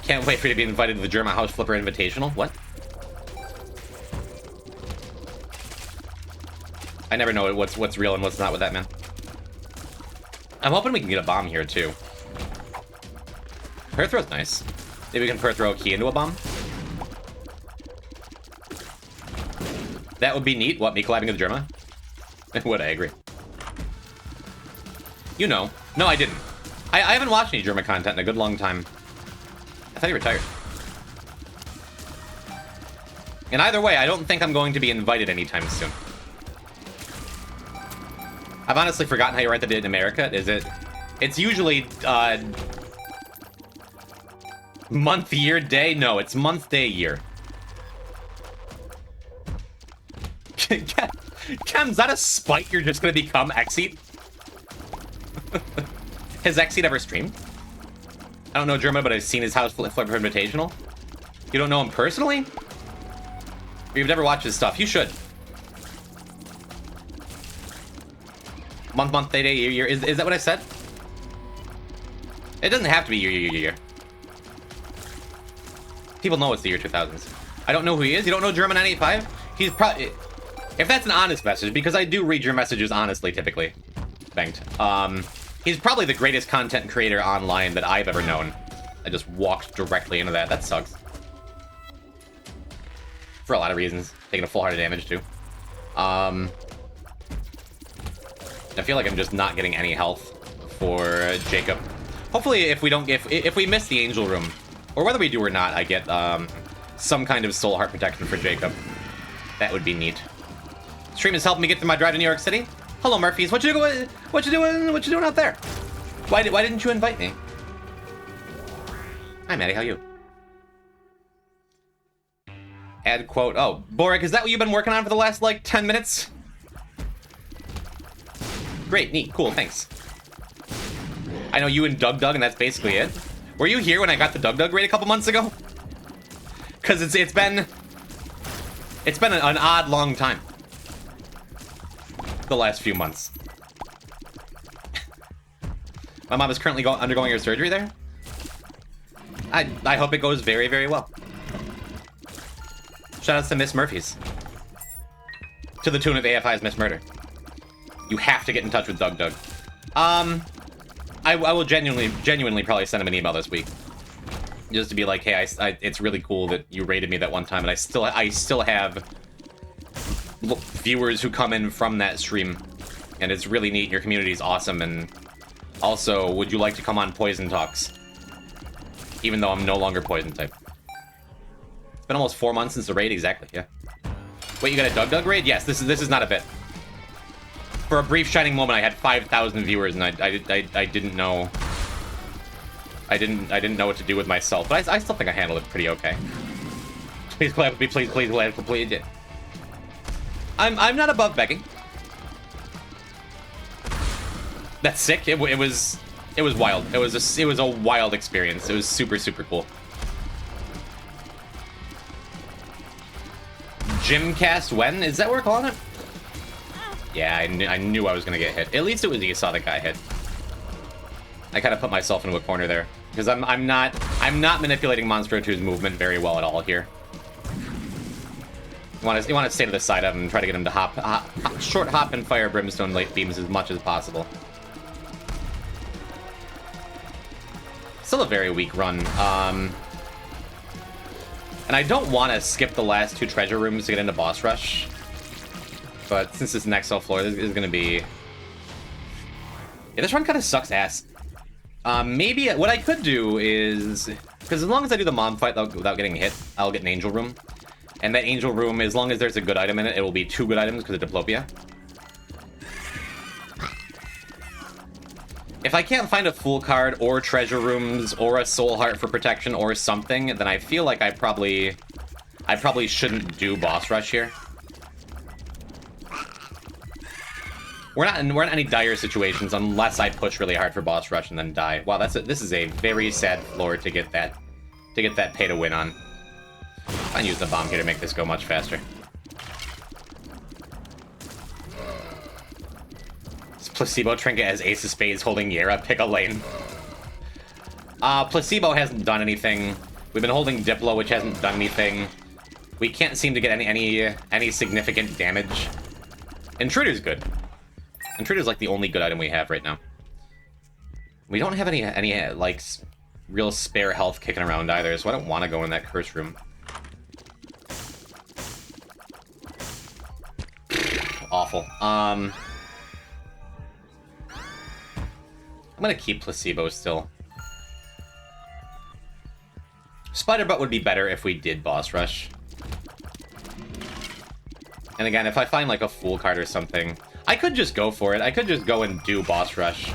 Can't wait for you to be invited to the German House Flipper Invitational. What? I never know what's real and what's not with that, man. I'm hoping we can get a bomb here too. Per throw's nice. Maybe we can per throw a key into a bomb. That would be neat. What, me collabing with Germa? Would, I agree. You know. No, I didn't. I haven't watched any Germa content in a good long time. I thought he retired. And either way, I don't think I'm going to be invited anytime soon. I've honestly forgotten how you write the date in America. Is it? It's usually, month, year, day? No, it's month, day, year. Cam, is that a spite you're just gonna become Xseed? Has Xseed ever streamed? I don't know German, but I've seen his House Flipper Invitational. You don't know him personally? Or you've never watched his stuff. You should. Month, day, day, year. Is that what I said? It doesn't have to be year. People know it's the year 2000s. I don't know who he is. You don't know German 985? He's probably... If that's an honest message, because I do read your messages honestly, typically. Banked. He's probably the greatest content creator online that I've ever known. I just walked directly into that. That sucks. For a lot of reasons. Taking a full heart of damage, too. I feel like I'm just not getting any health for Jacob. Hopefully, if we miss the Angel Room, or whether we do or not, I get some kind of soul heart protection for Jacob. That would be neat. Stream is helping me get through my drive to New York City. Hello, Murphys. What you doing out there? Why didn't you invite me? Hi, Maddie. How you? Add quote. Oh, Boric, is that what you've been working on for the last like 10 minutes? Great, neat, cool, thanks. I know you and Doug, and that's basically it. Were you here when I got the Doug raid a couple months ago? Because it's been an odd long time. The last few months. My mom is currently undergoing her surgery there. I hope it goes very, very well. Shoutouts to Miss Murphy's. To the tune of AFI's Miss Murder. You have to get in touch with Doug. I will genuinely probably send him an email this week. just to be like, hey, it's really cool that you rated me that one time, and I still have viewers who come in from that stream, and it's really neat. Your community is awesome, and also, would you like to come on Poison Talks? Even though I'm no longer Poison type. It's been almost 4 months since the raid, exactly, yeah. Wait, you got a Doug raid? Yes, this is not a bit. For a brief shining moment, I had 5,000 viewers, and I didn't know. I didn't know what to do with myself, but I still think I handled it pretty okay. Please play with me, please, please. I'm not above begging. That's sick. It was wild. It was a wild experience. It was super cool. Gymcast when? Is that what we're calling it? Yeah, I knew I was gonna get hit. At least it was Esau that got hit. I kind of put myself into a corner there because I'm not manipulating Monstro 2's movement very well at all here. You want to stay to the side of him and try to get him to short hop and fire brimstone late beams as much as possible. Still a very weak run. And I don't want to skip the last 2 treasure rooms to get into boss rush. But since it's an XL floor, this is going to be... Yeah, this run kind of sucks ass. Maybe what I could do is... Because as long as I do the mom fight without getting hit, I'll get an angel room. And that angel room, as long as there's a good item in it, it will be 2 good items because of Diplopia. If I can't find a full card or treasure rooms or a soul heart for protection or something, then I feel like I probably shouldn't do boss rush here. We're not in any dire situations unless I push really hard for boss rush and then die. Wow, this is a very sad floor to get that pay to win on. I use the bomb here to make this go much faster. Placebo Trinket as Ace of Spades holding Yera. Pick a lane. Placebo hasn't done anything. We've been holding Diplo, which hasn't done anything. We can't seem to get any significant damage. Intruder's good. Intruder's like the only good item we have right now. We don't have any like real spare health kicking around either, so I don't want to go in that curse room. Awful. I'm gonna keep Placebo still. Spider Butt would be better if we did boss rush. And again, if I find like a fool card or something, I could just go for it. I could just go and do boss rush.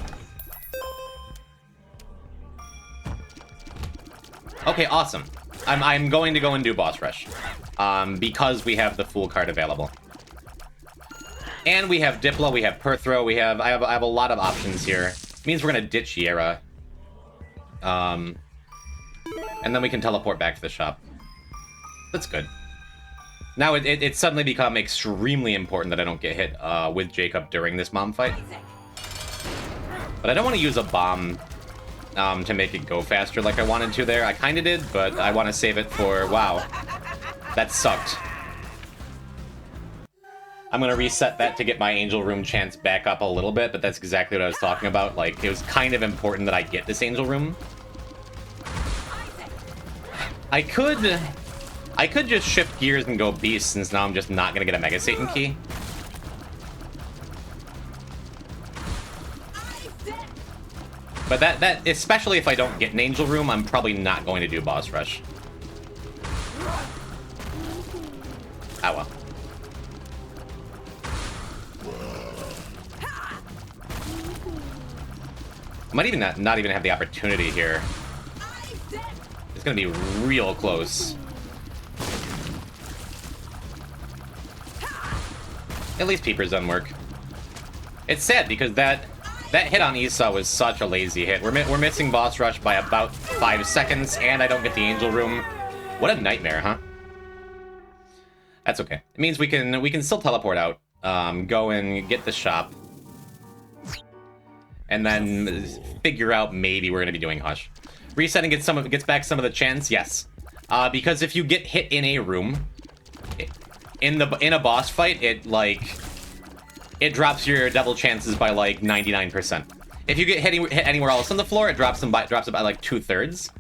Okay, awesome. I'm going to go and do boss rush. Because we have the fool card available. And we have Diplo, we have Perthro, I have a lot of options here. It means we're gonna ditch Yera. And then we can teleport back to the shop. That's good. Now it's suddenly become extremely important that I don't get hit with Jacob during this mom fight. But I don't want to use a bomb to make it go faster like I wanted to there. I kind of did, but I want to save it for... Wow. That sucked. I'm going to reset that to get my Angel Room chance back up a little bit, but that's exactly what I was talking about. Like, it was kind of important that I get this Angel Room. I could just shift gears and go Beast, since now I'm just not going to get a Mega Satan key. But that, especially if I don't get an Angel Room, I'm probably not going to do Boss Rush. Ah, well. I might even not even have the opportunity here. It's gonna be real close. At least Peeper's done work. It's sad because that hit on Esau was such a lazy hit. We're missing boss rush by about 5 seconds, and I don't get the Angel Room. What a nightmare, huh? That's okay. It means we can still teleport out, go and get the shop, and then figure out maybe we're gonna be doing Hush. Resetting gets back some of the chance, yes. Because if you get hit in a room, in a boss fight, it drops your devil chances by like 99%. If you get hit anywhere else on the floor, it drops it by like 2/3.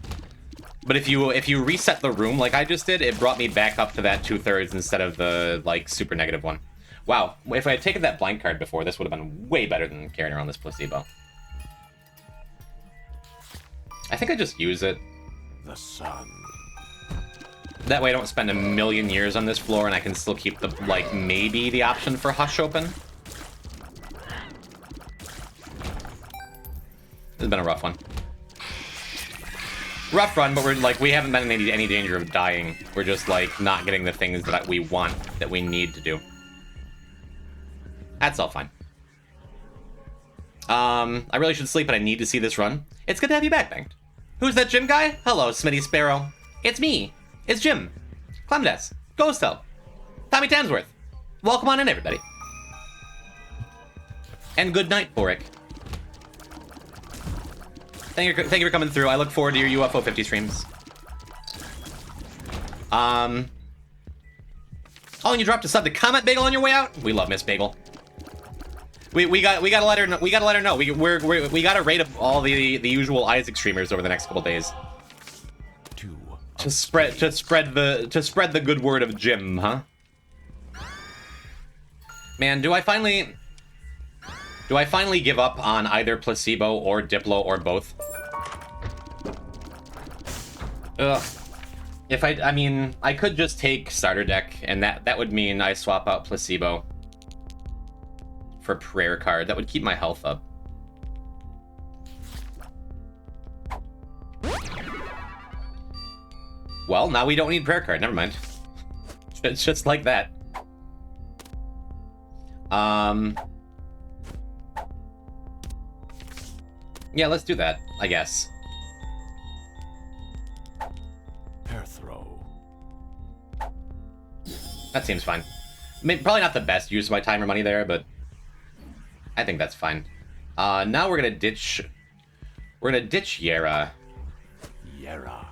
But if you reset the room like I just did, it brought me back up to that 2/3 instead of the, like, super negative one. Wow, if I had taken that blank card before, this would have been way better than carrying around this placebo. I think I just use it.
The sun.
That way I don't spend a million years on this floor and I can still keep the, like, maybe the option for Hush open. This has been a rough one. Rough run, but we haven't been in any danger of dying. We're just, like, not getting the things that we want, that we need to do. That's all fine. I really should sleep, but I need to see this run. It's good to have you back, Banked. Who's that Jim guy? Hello, Smitty Sparrow. It's me. It's Jim. Clemdes. Ghosto. Tommy Tamsworth. Welcome on in, everybody. And good night, Boric. Thank you for coming through. I look forward to your UFO 50 streams. Oh, and you dropped a sub to Comment Bagel on your way out? We love Miss Bagel. We gotta let her know. We gotta let her know. We gotta rate up all the usual Isaac streamers over the next couple days. To spread the good word of Jim, huh? Man, do I finally give up on either placebo or Diplo or both? Ugh. I mean, I could just take starter deck, and that would mean I swap out placebo for prayer card. That would keep my health up. Well, now we don't need prayer card. Never mind. It's just like that. Yeah, let's do that, I guess.
Hair throw.
That seems fine. Probably not the best use of my time or money there, but I think that's fine. Now we're gonna ditch Yera.
Yera.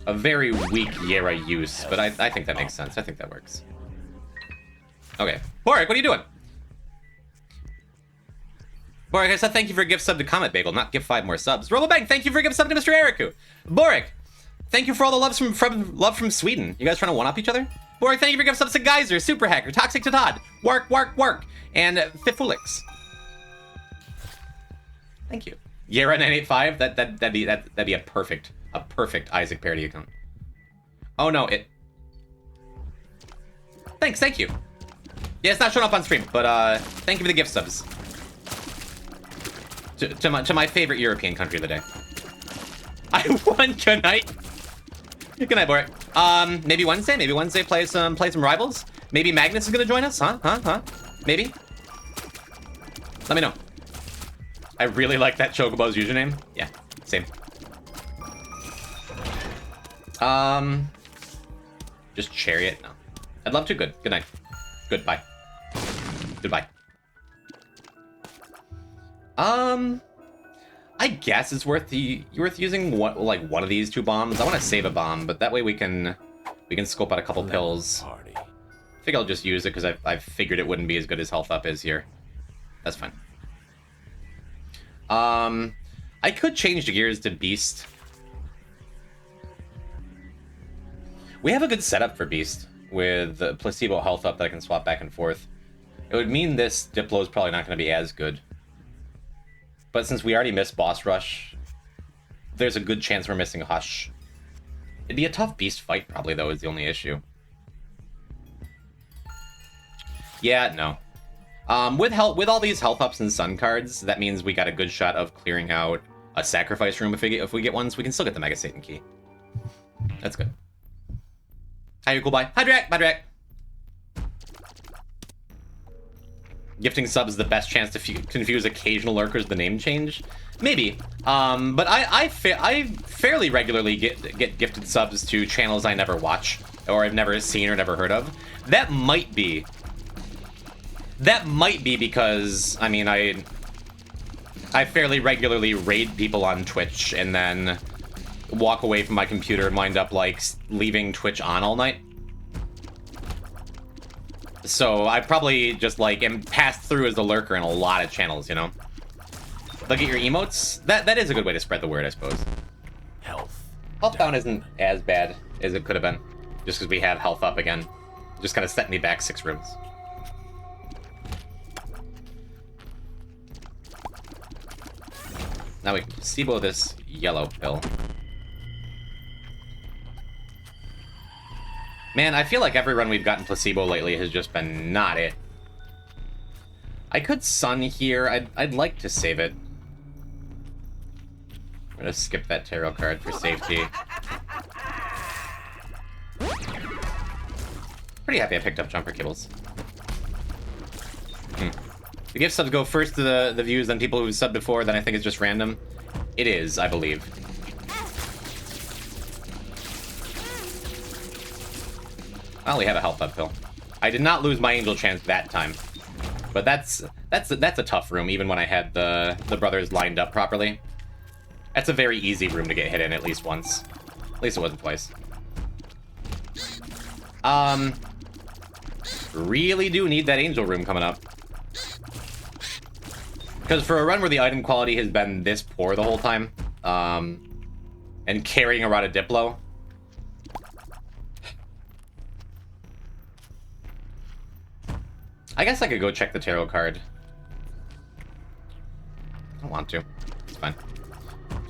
A very weak Yera use, but I think that makes sense. I think that works. Okay. Boric, what are you doing? Boric, I said thank you for a gift sub to Comet Bagel, not give 5 more subs. Robobank, thank you for a gift sub to Mr. Eriku. Boric, thank you for all the love from Sweden. You guys trying to one-up each other? Boric, thank you for gift subs to Geyser, Super Hacker, Toxic to Todd, Work, and Fifulix. Thank you. Yera 985, that'd be a perfect Isaac parody account. Oh no, thank you. Yeah, it's not showing up on stream, but thank you for the gift subs. To my favorite European country of the day. I won. Good night. Good night, Boric. Maybe Wednesday play some rivals. Maybe Magnus is gonna join us, huh? Maybe. Let me know. I really like that Chocobo's username. Yeah, same. Just Chariot? No. I'd love to. Good night. Goodbye. Goodbye. I guess it's worth using one of these 2 bombs. I want to save a bomb, but that way we can scope out a couple pills. I think I'll just use it because I figured it wouldn't be as good as health up is here. That's fine. I could change the gears to Beast. We have a good setup for Beast with the placebo health up that I can swap back and forth. It would mean this Diplo is probably not going to be as good. But since we already missed Boss Rush, there's a good chance we're missing Hush. It'd be a tough Beast fight probably, though, is the only issue. Yeah, no. With all these health ups and Sun cards, that means we got a good shot of clearing out a Sacrifice Room if we get one, so we can still get the Mega Satan Key. That's good. Hi, you cool bye. Hi, Drac. Gifting subs is the best chance to confuse occasional lurkers with the name change? Maybe. But I fairly regularly get gifted subs to channels I never watch, or I've never seen or never heard of. That might be because, I mean, I fairly regularly raid people on Twitch and then walk away from my computer and wind up, like, leaving Twitch on all night. So I probably just, like, am passed through as a lurker in a lot of channels, you know? Look at your emotes. That is a good way to spread the word, I suppose.
Health
Down isn't as bad as it could have been, just because we have health up again. Just kind of set me back 6 rooms. Now we can placebo this yellow pill. Man, I feel like every run we've gotten placebo lately has just been not it. I could sun here. I'd like to save it. I'm gonna skip that tarot card for safety. Pretty happy I picked up jumper cables. The gift subs go first to the views, then people who subbed before, then I think it's just random. It is, I believe. I only have a health up pill. I did not lose my angel chance that time. But that's a tough room, even when I had the brothers lined up properly. That's a very easy room to get hit in at least once. At least it wasn't twice. Really do need that angel room coming up. Because for a run where the item quality has been this poor the whole time, and carrying a rod of Diplo, I guess I could go check the tarot card. I don't want to. It's fine.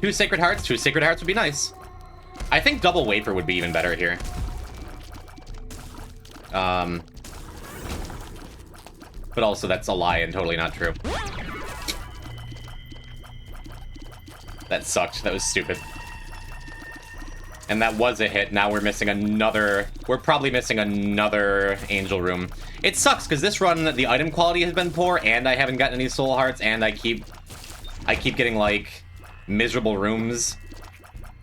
2 Sacred Hearts? 2 Sacred Hearts would be nice. I think double Wafer would be even better here. But also that's a lie and totally not true. That sucked. That was stupid. And that was a hit. Now we're missing another... We're probably missing another angel room. It sucks, because this run, the item quality has been poor, and I haven't gotten any soul hearts, and I keep getting, like, miserable rooms.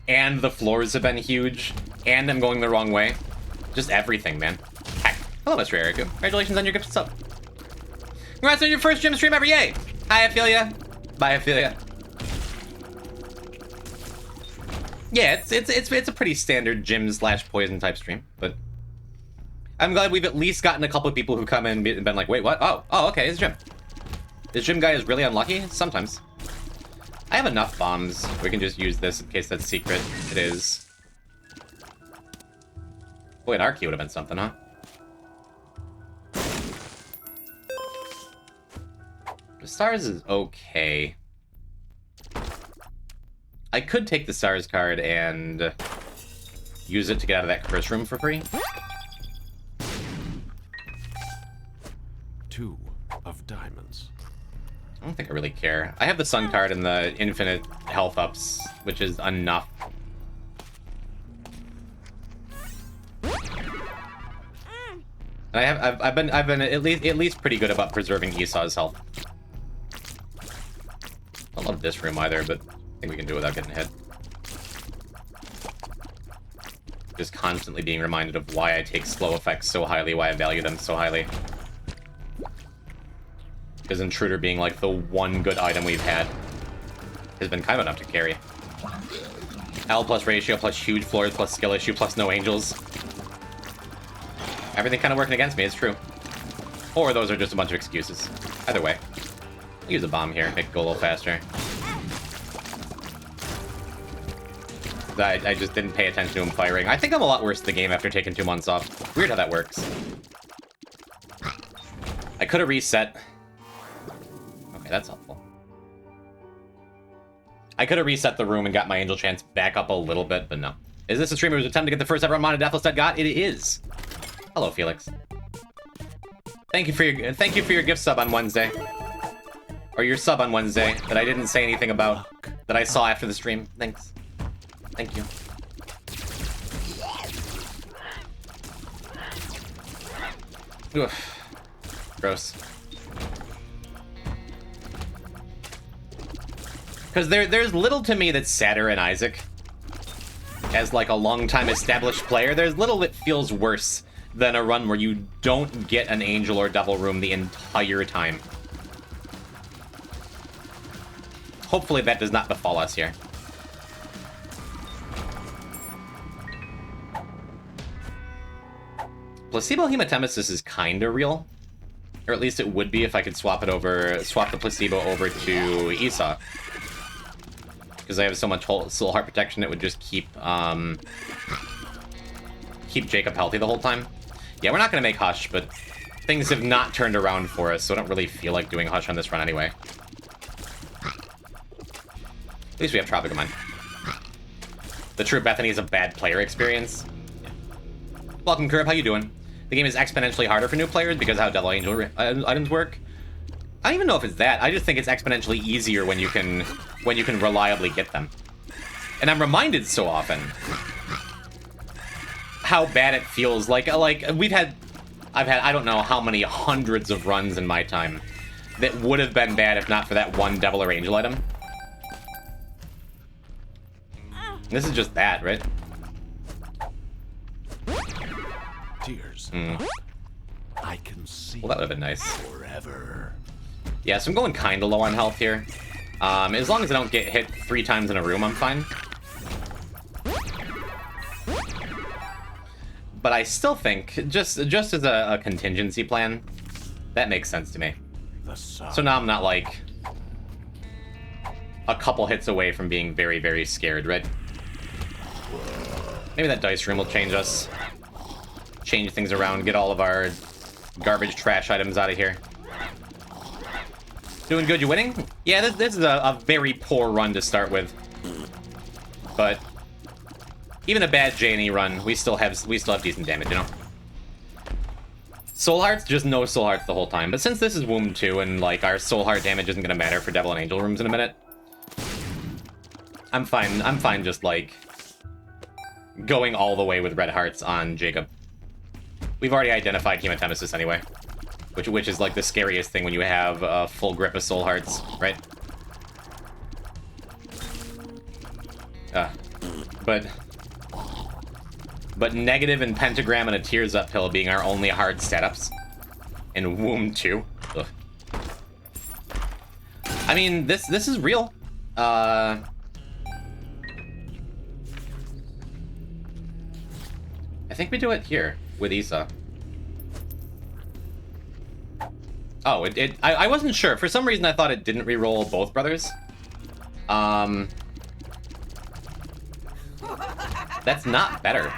And the floors have been huge. And I'm going the wrong way. Just everything, man. Heck. Hello, Mr. Eric. Congratulations on your gift sub. Congrats on your first gym stream ever, yay! Hi, Ophelia. Bye, Ophelia. Yeah, it's a pretty standard gym/poison type stream, but I'm glad we've at least gotten a couple of people who come in and been like, wait, what? Oh, okay, it's Jim. This Jim guy is really unlucky? Sometimes. I have enough bombs. We can just use this in case that's secret. It is. Boy, an Archie would have been something, huh? The stars is okay. I could take the stars card and use it to get out of that curse room for free.
2 of diamonds.
I don't think I really care. I have the sun card and the infinite health ups, which is enough. And I've been at least pretty good about preserving Esau's health. I don't love this room either, but I think we can do it without getting hit. Just constantly being reminded of why I take slow effects so highly, why I value them so highly. Because Intruder being like the one good item we've had has been kind of enough to carry. L plus ratio plus huge floors plus skill issue plus no angels. Everything kind of working against me, it's true. Or those are just a bunch of excuses. Either way. I'll use a bomb here, make it go a little faster. I just didn't pay attention to him firing. I think I'm a lot worse at the game after taking 2 months off. Weird how that works. I could have reset. Okay, that's helpful. I could have reset the room and got my angel chance back up a little bit, but no. Is this a streamer's attempt to get the first ever unmodded Deathless that got? It is. Hello, Felix. Thank you for your gift sub on Wednesday. Or your sub on Wednesday that I didn't say anything about that I saw after the stream. Thanks. Thank you. Oof. Gross. Because there's little to me that's sadder in Isaac. As like a long-time established player, there's little that feels worse than a run where you don't get an angel or devil room the entire time. Hopefully that does not befall us here. Placebo hematemesis is kinda real. Or at least it would be if I could swap the placebo over to Esau. Because I have so much soul heart protection, it would just keep Jacob healthy the whole time. Yeah, we're not going to make Hush, but things have not turned around for us, so I don't really feel like doing Hush on this run anyway. At least we have Tropic of Mine. The True Bethany is a bad player experience. Yeah. Welcome, Curb. How you doing? The game is exponentially harder for new players because of how Devil Angel items work. I don't even know if it's that. I just think it's exponentially easier when you can reliably get them. And I'm reminded so often how bad it feels. Like I've had I don't know how many hundreds of runs in my time that would have been bad if not for that one Devil or Angel item. This is just that, right?
Tears. I can see.
Well, that would have been nice.
Forever.
Yeah, so I'm going kind of low on health here. As long as I don't get hit 3 times in a room, I'm fine. But I still think, just as a contingency plan, that makes sense to me. So now I'm not, like, a couple hits away from being very, very scared, right? Maybe that dice room will change us. Change things around, get all of our garbage trash items out of here. Doing good, you winning? Yeah, this is a very poor run to start with. But even a bad J&E run, we still have decent damage, you know? Soul Hearts, just no Soul Hearts the whole time. But since this is Womb 2 and like our Soul Heart damage isn't gonna matter for Devil and Angel rooms in a minute, I'm fine just like going all the way with red hearts on Jacob. We've already identified hematemesis anyway, which is like the scariest thing when you have a full grip of soul hearts, right? But negative and pentagram and a tears uphill being our only hard setups, and Womb 2. Ugh. I mean, this is real. I think we do it here with Esau. Oh, I wasn't sure. For some reason, I thought it didn't re-roll both brothers. That's not better,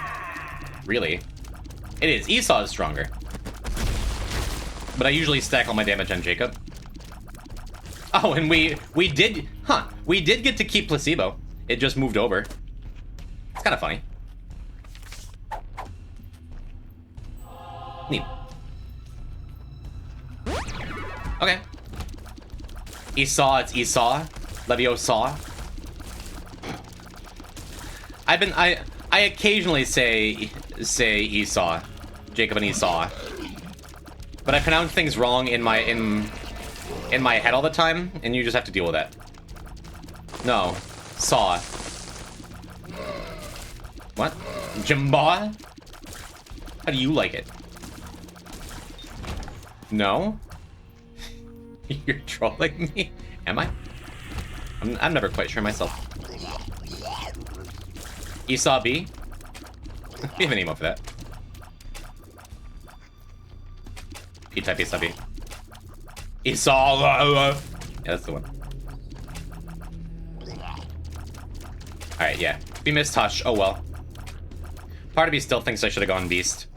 really. It is. Esau is stronger. But I usually stack all my damage on Jacob. Oh, and we did get to keep placebo. It just moved over. It's kind of funny. Neat. Okay. Esau, it's Esau. Leviosa. I occasionally say Esau. Jacob and Esau. But I pronounce things wrong in my head all the time, and you just have to deal with that. No. Saw. What? Jimba? How do you like it? No? You're trolling me? Am I? I'm never quite sure myself. Esau B? We have an emo for that. P-type Esau B. Esau! Yeah, that's the one. Alright, yeah. We missed Hush. Oh well. Part of me still thinks I should have gone Beast.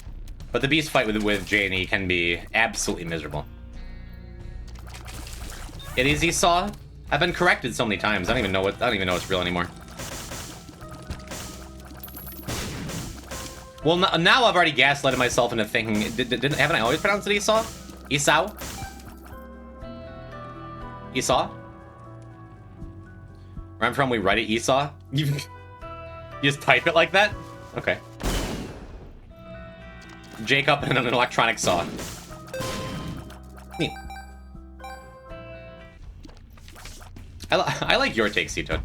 But the Beast fight with J&E can be absolutely miserable. It is Esau. I've been corrected so many times. I don't even know it's real anymore. Well, now I've already gaslighted myself into thinking. Haven't I always pronounced it Esau? Esau? Esau? Where I'm from, we write it Esau. You just type it like that? Okay. Jacob and an electronic saw. Neat. I like your take, C-Toad.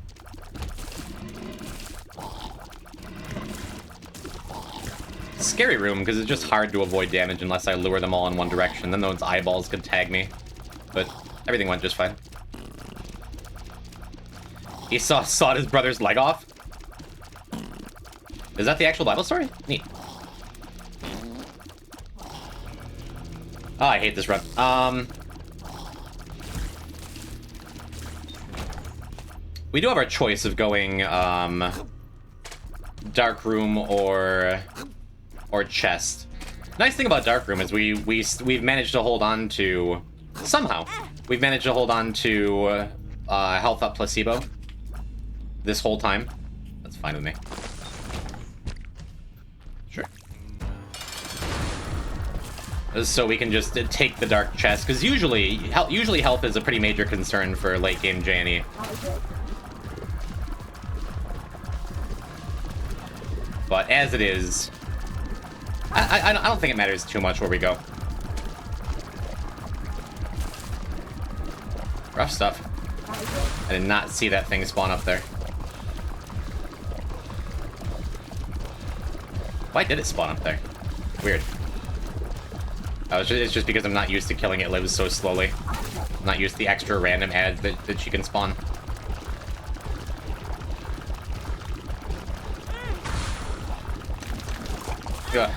Scary room, because it's just hard to avoid damage unless I lure them all in one direction. Then those eyeballs could tag me. But everything went just fine. Esau sawed his brother's leg off? Is that the actual Bible story? Neat. Oh, I hate this run. We do have our choice of going, Dark Room or Chest. Nice thing about Dark Room is we've managed to hold on to... Somehow, we've managed to hold on to, health up placebo this whole time. That's fine with me. Sure. So we can just take the Dark Chest, because usually health is a pretty major concern for late game J&E. But as it is, I don't think it matters too much where we go. Rough stuff. I did not see that thing spawn up there. Why did it spawn up there? Weird. Oh, it's just because I'm not used to killing it lives so slowly. I'm not used to the extra random ads that she can spawn. Ugh.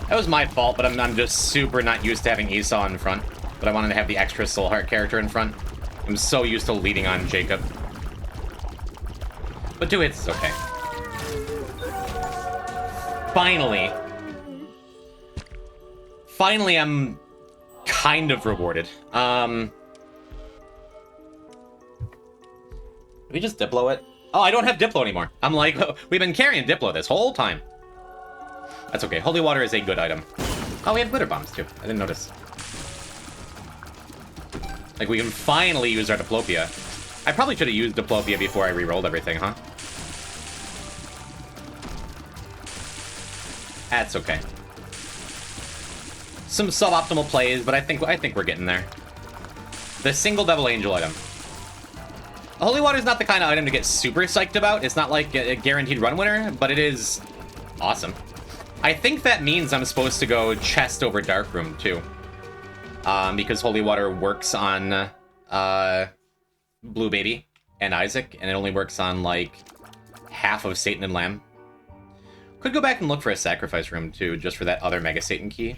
That was my fault, but I'm just super not used to having Esau in front. But I wanted to have the extra Soul Heart character in front. I'm so used to leading on Jacob. But 2 hits is okay. Finally. Finally, I'm kind of rewarded. Did we just Diplo it? Oh, I don't have Diplo anymore. I'm like, we've been carrying Diplo this whole time. That's okay. Holy Water is a good item. Oh, we have Glitter Bombs, too. I didn't notice. Like, we can finally use our Diplopia. I probably should have used Diplopia before I re-rolled everything, huh? That's okay. Some suboptimal plays, but I think we're getting there. The single Devil Angel item. Holy Water is not the kind of item to get super psyched about. It's not like a guaranteed run winner, but it is awesome. I think that means I'm supposed to go Chest over Dark Room, too. Because Holy Water works on Blue Baby and Isaac, and it only works on, like, half of Satan and Lamb. Could go back and look for a Sacrifice Room, too, just for that other Mega Satan key.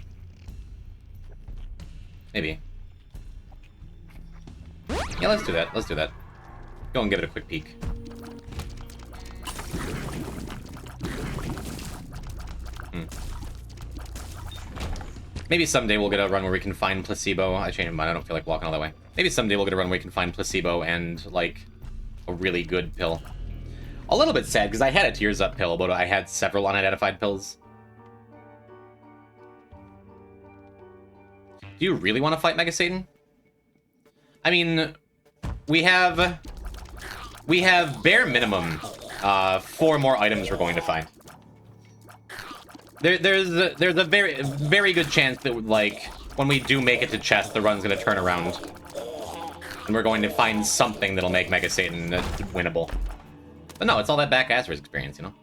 Maybe. Yeah, let's do that. Let's do that. Go and give it a quick peek. Maybe someday we'll get a run where we can find Placebo. I changed my mind. I don't feel like walking all that way. Maybe someday we'll get a run where we can find Placebo and, like, a really good pill. A little bit sad, because I had a Tears Up pill, but I had several unidentified pills. Do you really want to fight Mega Satan? I mean, we have bare minimum 4 more items we're going to find. There's a very good chance that, like, when we do make it to Chest, the run's going to turn around. And we're going to find something that'll make Mega Satan winnable. But no, it's all that back Azra's experience, you know?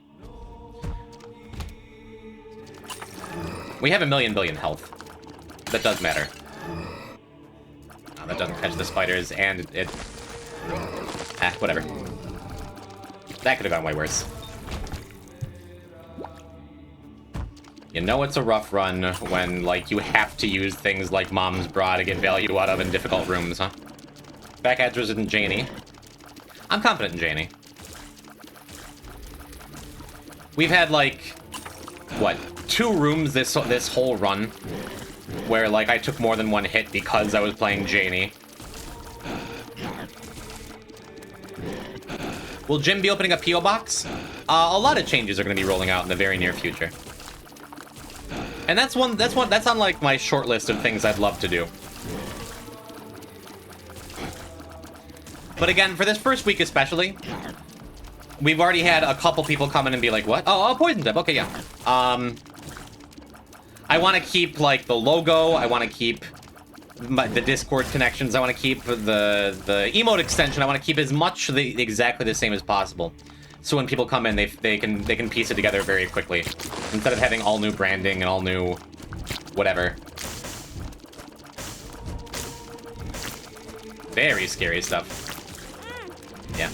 We have 1,000,000 billion health. That does matter. No, that doesn't catch the spiders, and it... whatever. That could have gone way worse. You know it's a rough run when, like, you have to use things like Mom's Bra to get value out of in difficult rooms, huh? Back Azra's in J&E. I'm confident in J&E. We've had, like, what, 2 rooms this whole run where, like, I took more than 1 hit because I was playing J&E. Will Jim be opening a P.O. box? A lot of changes are going to be rolling out in the very near future. And that's on, like, my short list of things I'd love to do. But again, for this first week especially, we've already had a couple people come in and be like, what? Oh, Poison Tip. Okay, yeah. I want to keep, like, the logo. I want to keep the Discord connections. I want to keep the emote extension. I want to keep as much exactly the same as possible. So when people come in, they can piece it together very quickly. Instead of having all new branding and all new whatever. Very scary stuff. Yeah.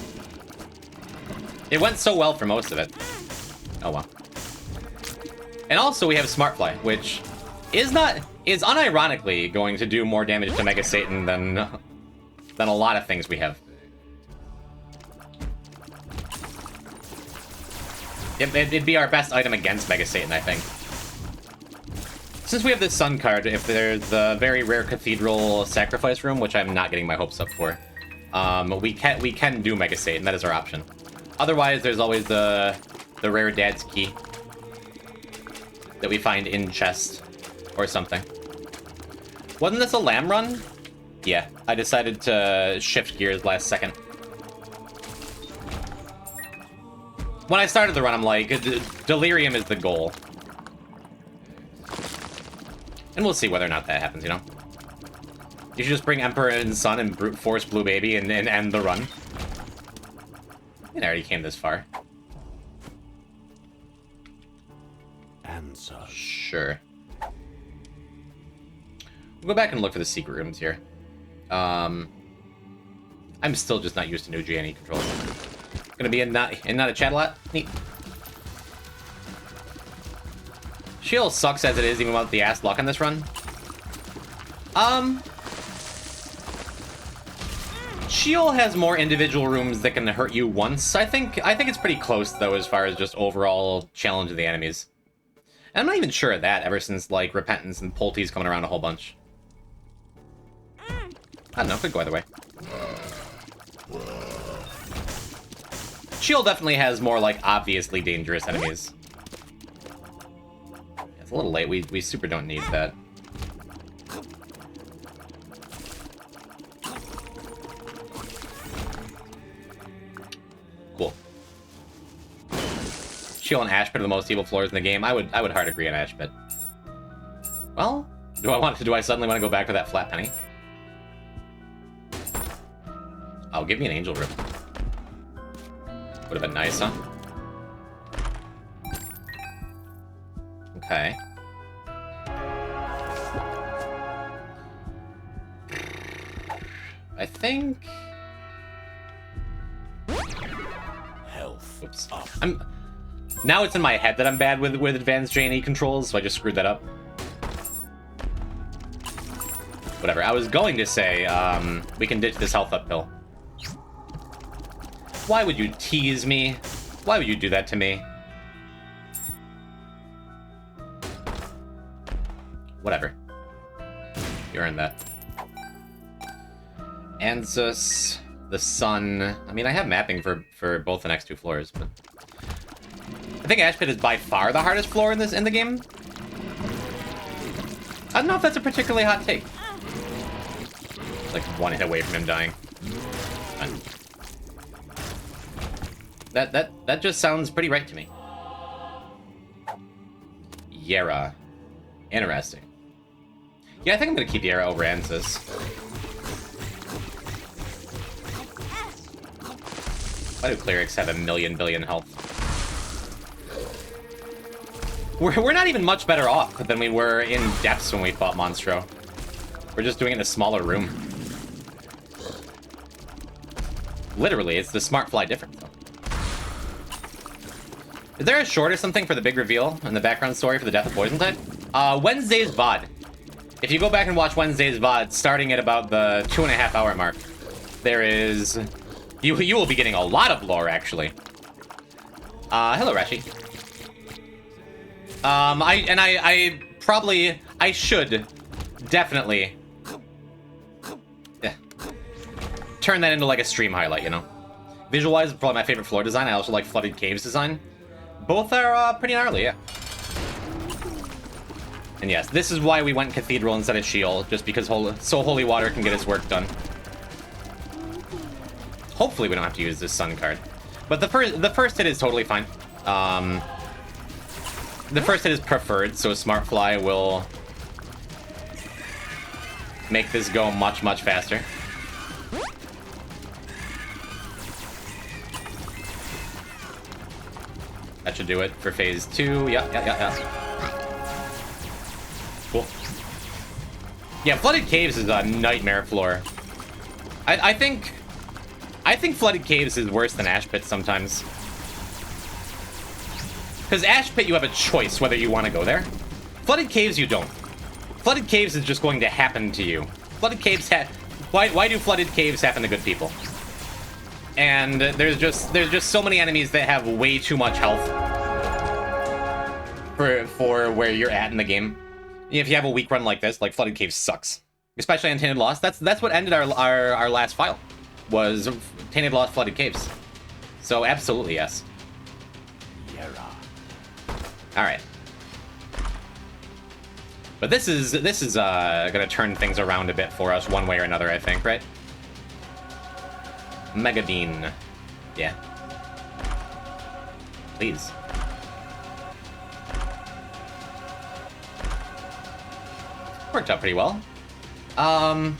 It went so well for most of it. Oh well. And also we have Smartfly, which is not is unironically going to do more damage to Mega Satan than a lot of things we have. It'd be our best item against Mega Satan, I think. Since we have this Sun card, if there's the very rare Cathedral Sacrifice Room, which I'm not getting my hopes up for, we can do Mega Satan. That is our option. Otherwise, there's always the rare Dad's Key that we find in chest or something. Wasn't this a lamb run? Yeah, I decided to shift gears last second. When I started the run, I'm like, Delirium is the goal. And we'll see whether or not that happens, you know? You should just bring Emperor and Sun and brute force Blue Baby and end the run. It already came this far.
Answer.
Sure. We'll go back and look for the secret rooms here. I'm still just not used to new GNE controls. Gonna be in not a chat a lot? Neat. Shield sucks as it is, even without the ass luck on this run. Shield has more individual rooms that can hurt you once. I think it's pretty close though, as far as just overall challenge of the enemies. And I'm not even sure of that ever since like Repentance and Polte's coming around a whole bunch. I don't know, could go either way. Shield definitely has more like obviously dangerous enemies. It's a little late. We super don't need that. Cool. Shield and Ash Pit are the most evil floors in the game. I would hard agree on Ash Pit. Well, do I suddenly want to go back to that flat penny? Oh, give me an angel rip. Would have been nice, huh? Okay. I think...
Health.
Oops. Now it's in my head that I'm bad with advanced JNE controls, so I just screwed that up. Whatever. I was going to say, we can ditch this health uphill. Why would you tease me? Why would you do that to me? Whatever. You earned that. Anzus, the Sun. I mean, I have mapping for both the next two floors, but I think Ash Pit is by far the hardest floor in the game. I don't know if that's a particularly hot take. Like one hit away from him dying. Fine. That just sounds pretty right to me. Yera. Interesting. Yeah, I think I'm gonna keep Yera over Anzus. Why do clerics have 1,000,000 billion health? We're not even much better off than we were in depths when we fought Monstro. We're just doing it in a smaller room. Literally, it's the smart fly difference, though. Is there a short or something for the big reveal in the background story for the death of Poison type? Wednesday's VOD. If you go back and watch Wednesday's VOD, starting at about the 2.5 hour mark, there is... You will be getting a lot of lore, actually. Hello, Rashi. I should definitely turn that into like a stream highlight, you know? Visual-wise, probably my favorite floor design. I also like Flooded Caves design. Both are pretty gnarly, yeah. And yes, this is why we went Cathedral instead of Shield, just because so Holy Water can get its work done. Hopefully we don't have to use this Sun card. But the first hit is totally fine. The first hit is preferred, so Smart Fly will make this go much, much faster. That should do it for phase 2. Yeah. Cool. Yeah, Flooded Caves is a nightmare floor. I think Flooded Caves is worse than Ash Pit sometimes. Because Ash Pit, you have a choice whether you want to go there. Flooded Caves, you don't. Flooded caves is just going to happen to you. Flooded caves why do flooded caves happen to good people? And there's just so many enemies that have way too much health for where you're at in the game. If you have a weak run like this, like Flooded Caves sucks. Especially on Tainted Lost. That's what ended our last file. Was Tainted Lost Flooded Caves. So absolutely yes. Alright. But this is gonna turn things around a bit for us one way or another, I think, right? Mega Bean. Yeah. Please. Worked out pretty well. I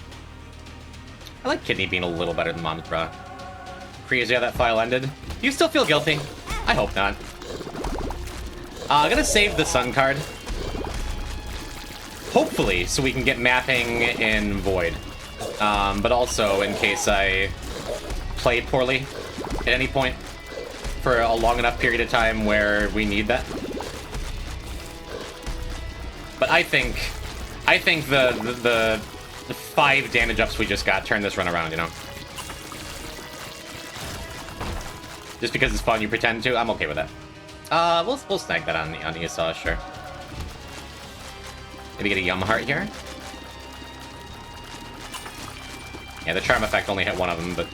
like Kidney Bean a little better than Mom's Bra. Crazy how that file ended. Do you still feel guilty? I hope not. I'm gonna save the Sun card. Hopefully, so we can get mapping in Void. But also in case I play poorly at any point for a long enough period of time where we need that. But I think the 5 damage ups we just got turn this run around, you know? Just because it's fun, you pretend to? I'm okay with that. We'll snag that on ESA, sure. Maybe get a Yum Heart here. Yeah, the Charm Effect only hit one of them, but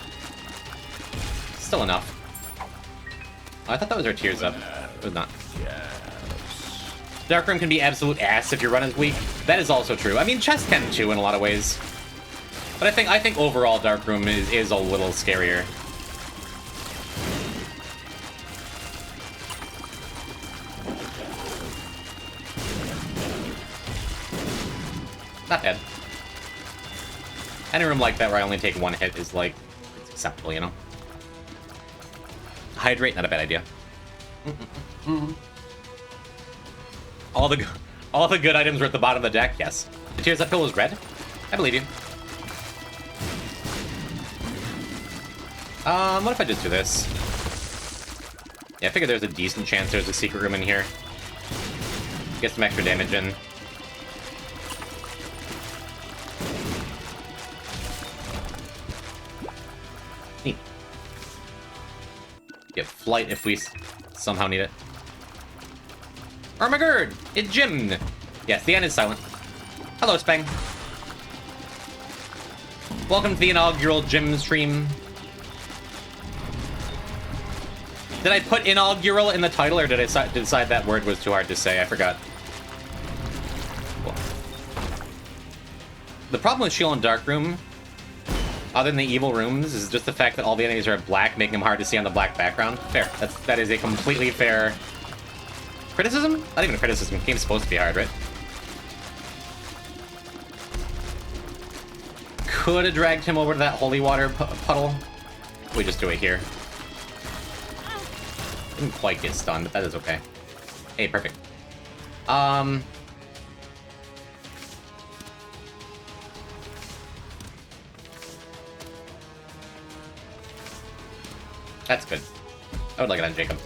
still enough. Oh, I thought that was our Tears Up. It was not. Dark Room can be absolute ass if your run is weak. That is also true. I mean, Chest can too in a lot of ways. But I think overall Dark Room is a little scarier. Not bad. Any room like that where I only take 1 hit is like, it's acceptable, you know? Hydrate, not a bad idea. All the good items are at the bottom of the deck, yes. The Tears Up Pill is red? I believe you. What if I just do this? Yeah, I figure there's a decent chance there's a secret room in here. Get some extra damage in. Neat. Get flight if we somehow need it. Armagerd! It's Jim! Yes, the end is silent. Hello, Spang. Welcome to the inaugural Jim stream. Did I put inaugural in the title, or did I decide that word was too hard to say? I forgot. Cool. The problem with Shield and Dark Room, other than the evil rooms, is just the fact that all the enemies are black, making them hard to see on the black background. Fair. That is a completely fair criticism? Not even a criticism. The game's supposed to be hard, right? Could have dragged him over to that holy water puddle. We just do it here. Didn't quite get stunned, but that is okay. Hey, perfect. That's good. I would like it on Jacob.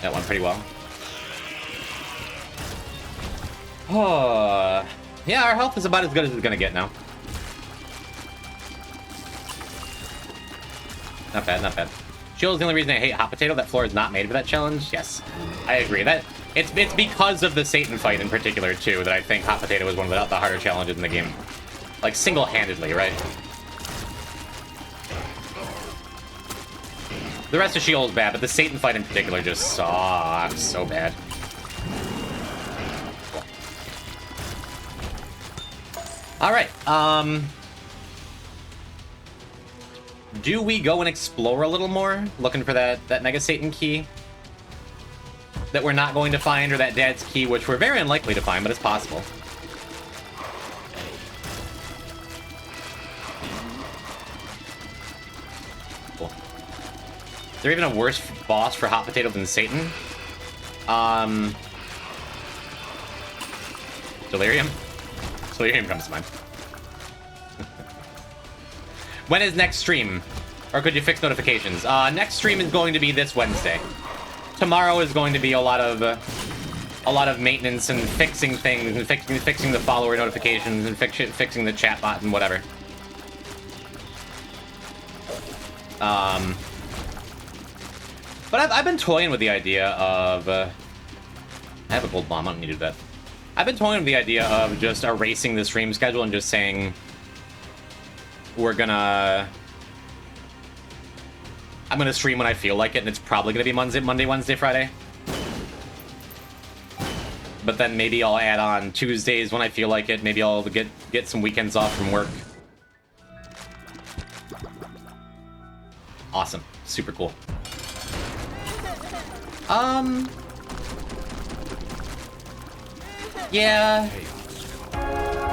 That went pretty well. Oh, yeah, our health is about as good as it's gonna get now. Not bad, not bad. Shield's the only reason I hate Hot Potato. That floor is not made for that challenge. Yes, I agree. That it's because of the Satan fight in particular too that I think Hot Potato is one of the harder challenges in the game. Like single-handedly, right? The rest of Shield's bad, but the Satan fight in particular just sucks so bad. Cool. All right. Do we go and explore a little more, looking for that Mega Satan key that we're not going to find, or that Dad's key, which we're very unlikely to find, but it's possible. Cool. Is there even a worse boss for Hot Potato than Satan? Delirium? Delirium comes to mind. When is next stream? Or could you fix notifications? Next stream is going to be this Wednesday. Tomorrow is going to be a lot of maintenance and fixing things and fixing the follower notifications and fixing the chat bot and whatever. But I've been toying with the idea of... I have a gold bomb, I don't need to do that. I've been toying with the idea of just erasing the stream schedule and just saying... I'm gonna stream when I feel like it, and it's probably gonna be Monday, Wednesday, Friday. But then maybe I'll add on Tuesdays when I feel like it. Maybe I'll get some weekends off from work. Awesome. Super cool. Yeah.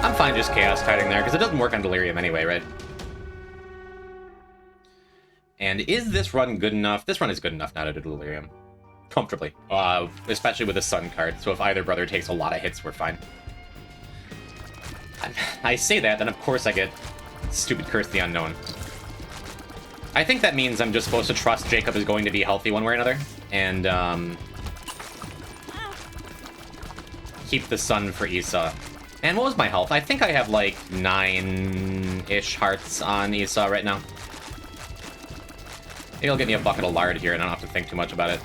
I'm fine just chaos kiting there, because it doesn't work on Delirium anyway, right? And is this run good enough? This run is good enough now to do Delirium. Comfortably. Especially with the Sun card, so if either brother takes a lot of hits, we're fine. I say that, then of course I get stupid Curse the Unknown. I think that means I'm just supposed to trust Jacob is going to be healthy one way or another, and keep the Sun for Esau. And what was my health? I think I have like 9-ish hearts on Esau right now. Maybe I'll get me a bucket of lard here and I don't have to think too much about it.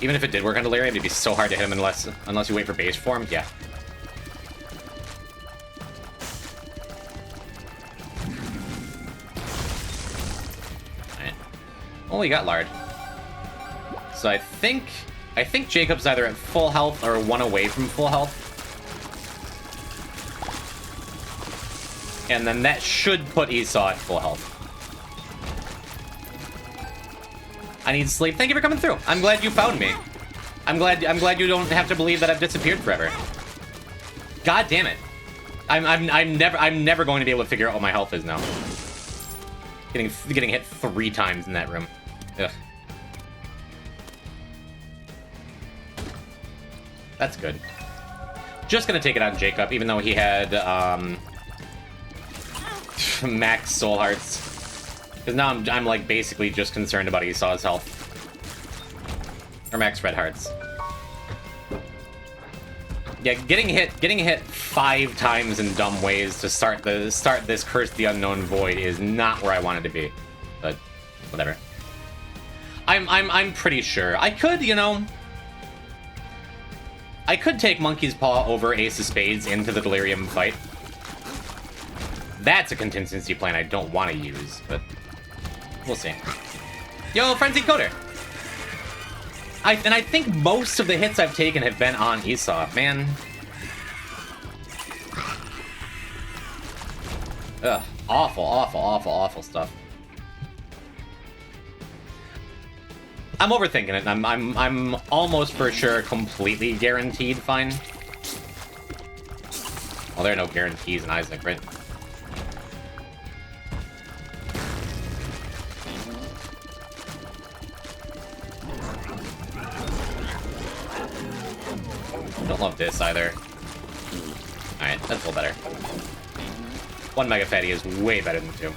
Even if it did work on Delirium, it'd be so hard to hit him unless you wait for base form. Yeah. Alright. Well, we got lard. So I think Jacob's either at full health or one away from full health. And then that should put Esau at full health. I need sleep. Thank you for coming through. I'm glad you found me. I'm glad you don't have to believe that I've disappeared forever. God damn it. I'm never going to be able to figure out what my health is now. Getting hit 3 times in that room. Ugh. That's good. Just gonna take it on Jacob, even though he had max soul hearts. Because now I'm like basically just concerned about Esau's health. Or max red hearts. Yeah, getting hit 5 times in dumb ways to start this Curse the Unknown Void is not where I wanted to be. But whatever. I'm pretty sure. I could, you know, I could take Monkey's Paw over Ace of Spades into the Delirium fight. That's a contingency plan I don't want to use, but we'll see. Yo, Frenzy Coder! I think most of the hits I've taken have been on Esau, man. Ugh, awful, awful, awful, awful stuff. I'm overthinking it. I'm almost for sure completely guaranteed fine. Well, there are no guarantees in Isaac, right? Don't love this either. Alright, that's a little better. 1 Mega Fatty is way better than 2.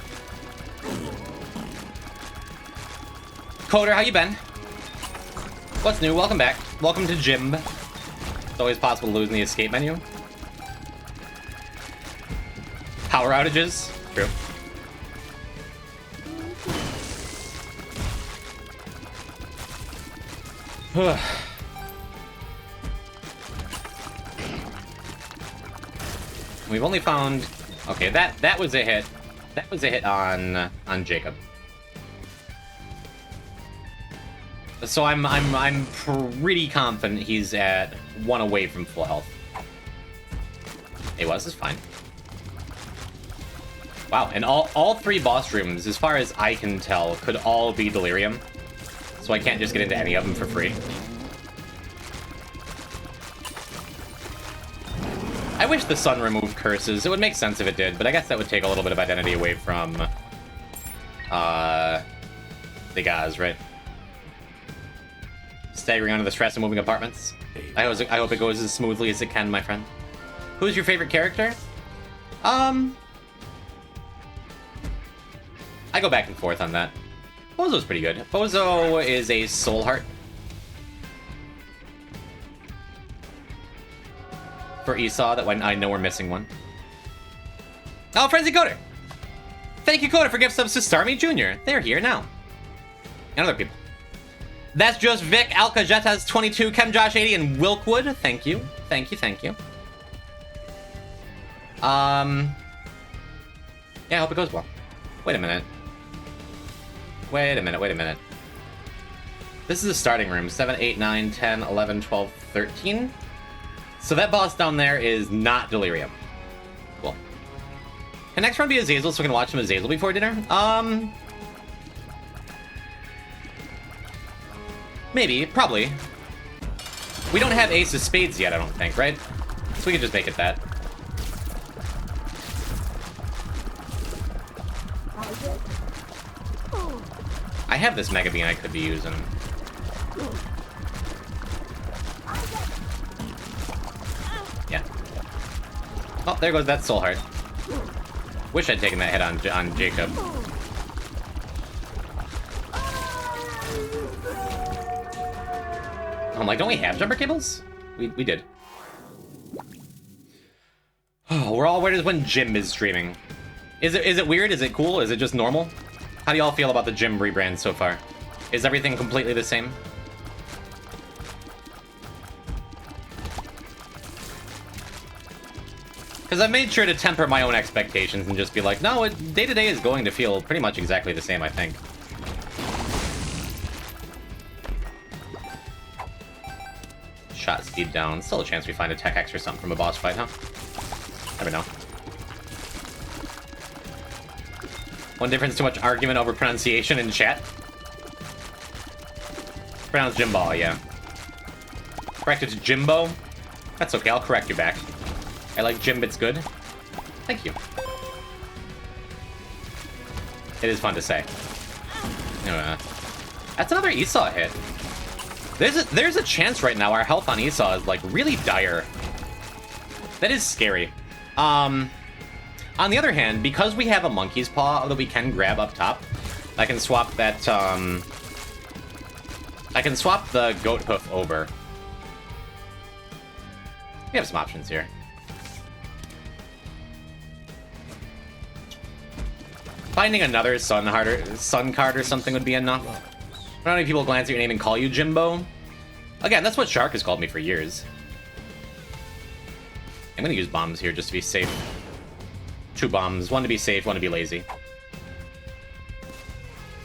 Coder, how you been? What's new? Welcome back. Welcome to Jimb. It's always possible to lose in the escape menu. Power outages. True. We've only found... Okay, that was a hit. That was a hit on Jacob. So I'm pretty confident he's at 1 away from full health. Hey, well, this is fine. Wow, and all 3 boss rooms, as far as I can tell, could all be Delirium. So I can't just get into any of them for free. I wish the sun removed curses. It would make sense if it did, but I guess that would take a little bit of identity away from the guys, right? Staggering under the stress of moving apartments. I hope it goes as smoothly as it can, my friend. Who's your favorite character? I go back and forth on that. Bozo's pretty good. Bozo is a soul heart. For Esau, that when I know we're missing one. Oh, Frenzy Coder! Thank you, Coder, for gift subs to Starmie Jr. They're here now. And other people. That's just Vic, Alcajetas 22, Chemjosh 80, and Wilkwood. Thank you. Thank you, thank you. Yeah, I hope it goes well. Wait a minute. Wait a minute. This is the starting room. 7, 8, 9, 10, 11, 12, 13. So that boss down there is not Delirium. Cool. Can next round be Azazel so we can watch some Azazel before dinner? Maybe. Probably. We don't have Ace of Spades yet, I don't think, right? So we can just make it that. I have this Mega Bean I could be using. Yeah. Oh, there goes that Soul Heart. Wish I'd taken that hit on Jacob. I'm like, don't we have jumper cables? We did. Oh, we're all where is when Jim is streaming. Is it weird? Is it cool? Is it just normal? How do y'all feel about the Jim rebrand so far? Is everything completely the same? Because I've made sure to temper my own expectations and just be like, no, day-to-day is going to feel pretty much exactly the same, I think. Shot speed down. Still a chance we find a Tech X or something from a boss fight, huh? Never know. One difference, too much argument over pronunciation in chat. Pronounced Jimbo, yeah. Corrected to Jimbo? That's okay, I'll correct you back. I like Jimb'S good. Thank you. It is fun to say. That's another Esau hit. There's a chance right now our health on Esau is, like, really dire. That is scary. On the other hand, because we have a monkey's paw that we can grab up top, I can swap that, I can swap the goat hoof over. We have some options here. Finding another sun card or something would be enough. Not many people glance at your name and call you Jimbo. Again, that's what Shark has called me for years. I'm gonna use bombs here just to be safe. 2 bombs, one to be safe, one to be lazy.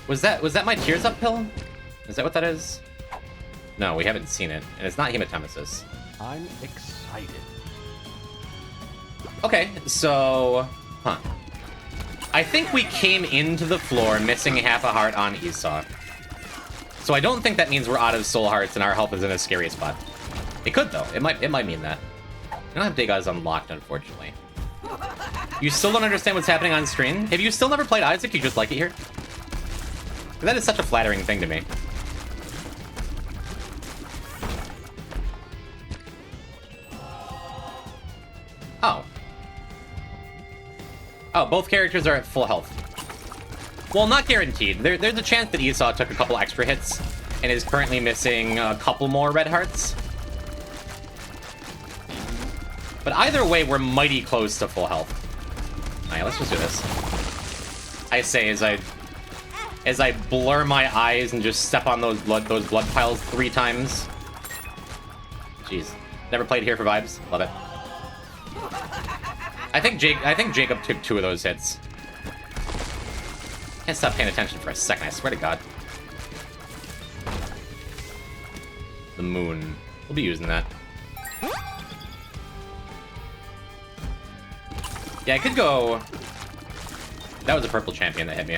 Was that my Tears Up pill? Is that what that is? No, we haven't seen it, and it's not hematemesis.
I'm excited.
Okay, so... Huh. I think we came into the floor missing half a heart on Esau. So I don't think that means we're out of soul hearts and our health is in a scary spot. It could, though. It might mean that. I don't have Degas unlocked, unfortunately. You still don't understand what's happening on screen? Have you still never played Isaac? You just like it here? That is such a flattering thing to me. Oh. Oh, both characters are at full health. Well, not guaranteed. There's a chance that Esau took a couple extra hits and is currently missing a couple more red hearts. But either way, we're mighty close to full health. Alright, let's just do this. I say as I blur my eyes and just step on those blood piles 3 times. Jeez. Never played here for vibes. Love it. I think Jacob took 2 of those hits. Can't stop paying attention for a second, I swear to God. The moon. We'll be using that. Yeah, I could go... That was a purple champion that hit me.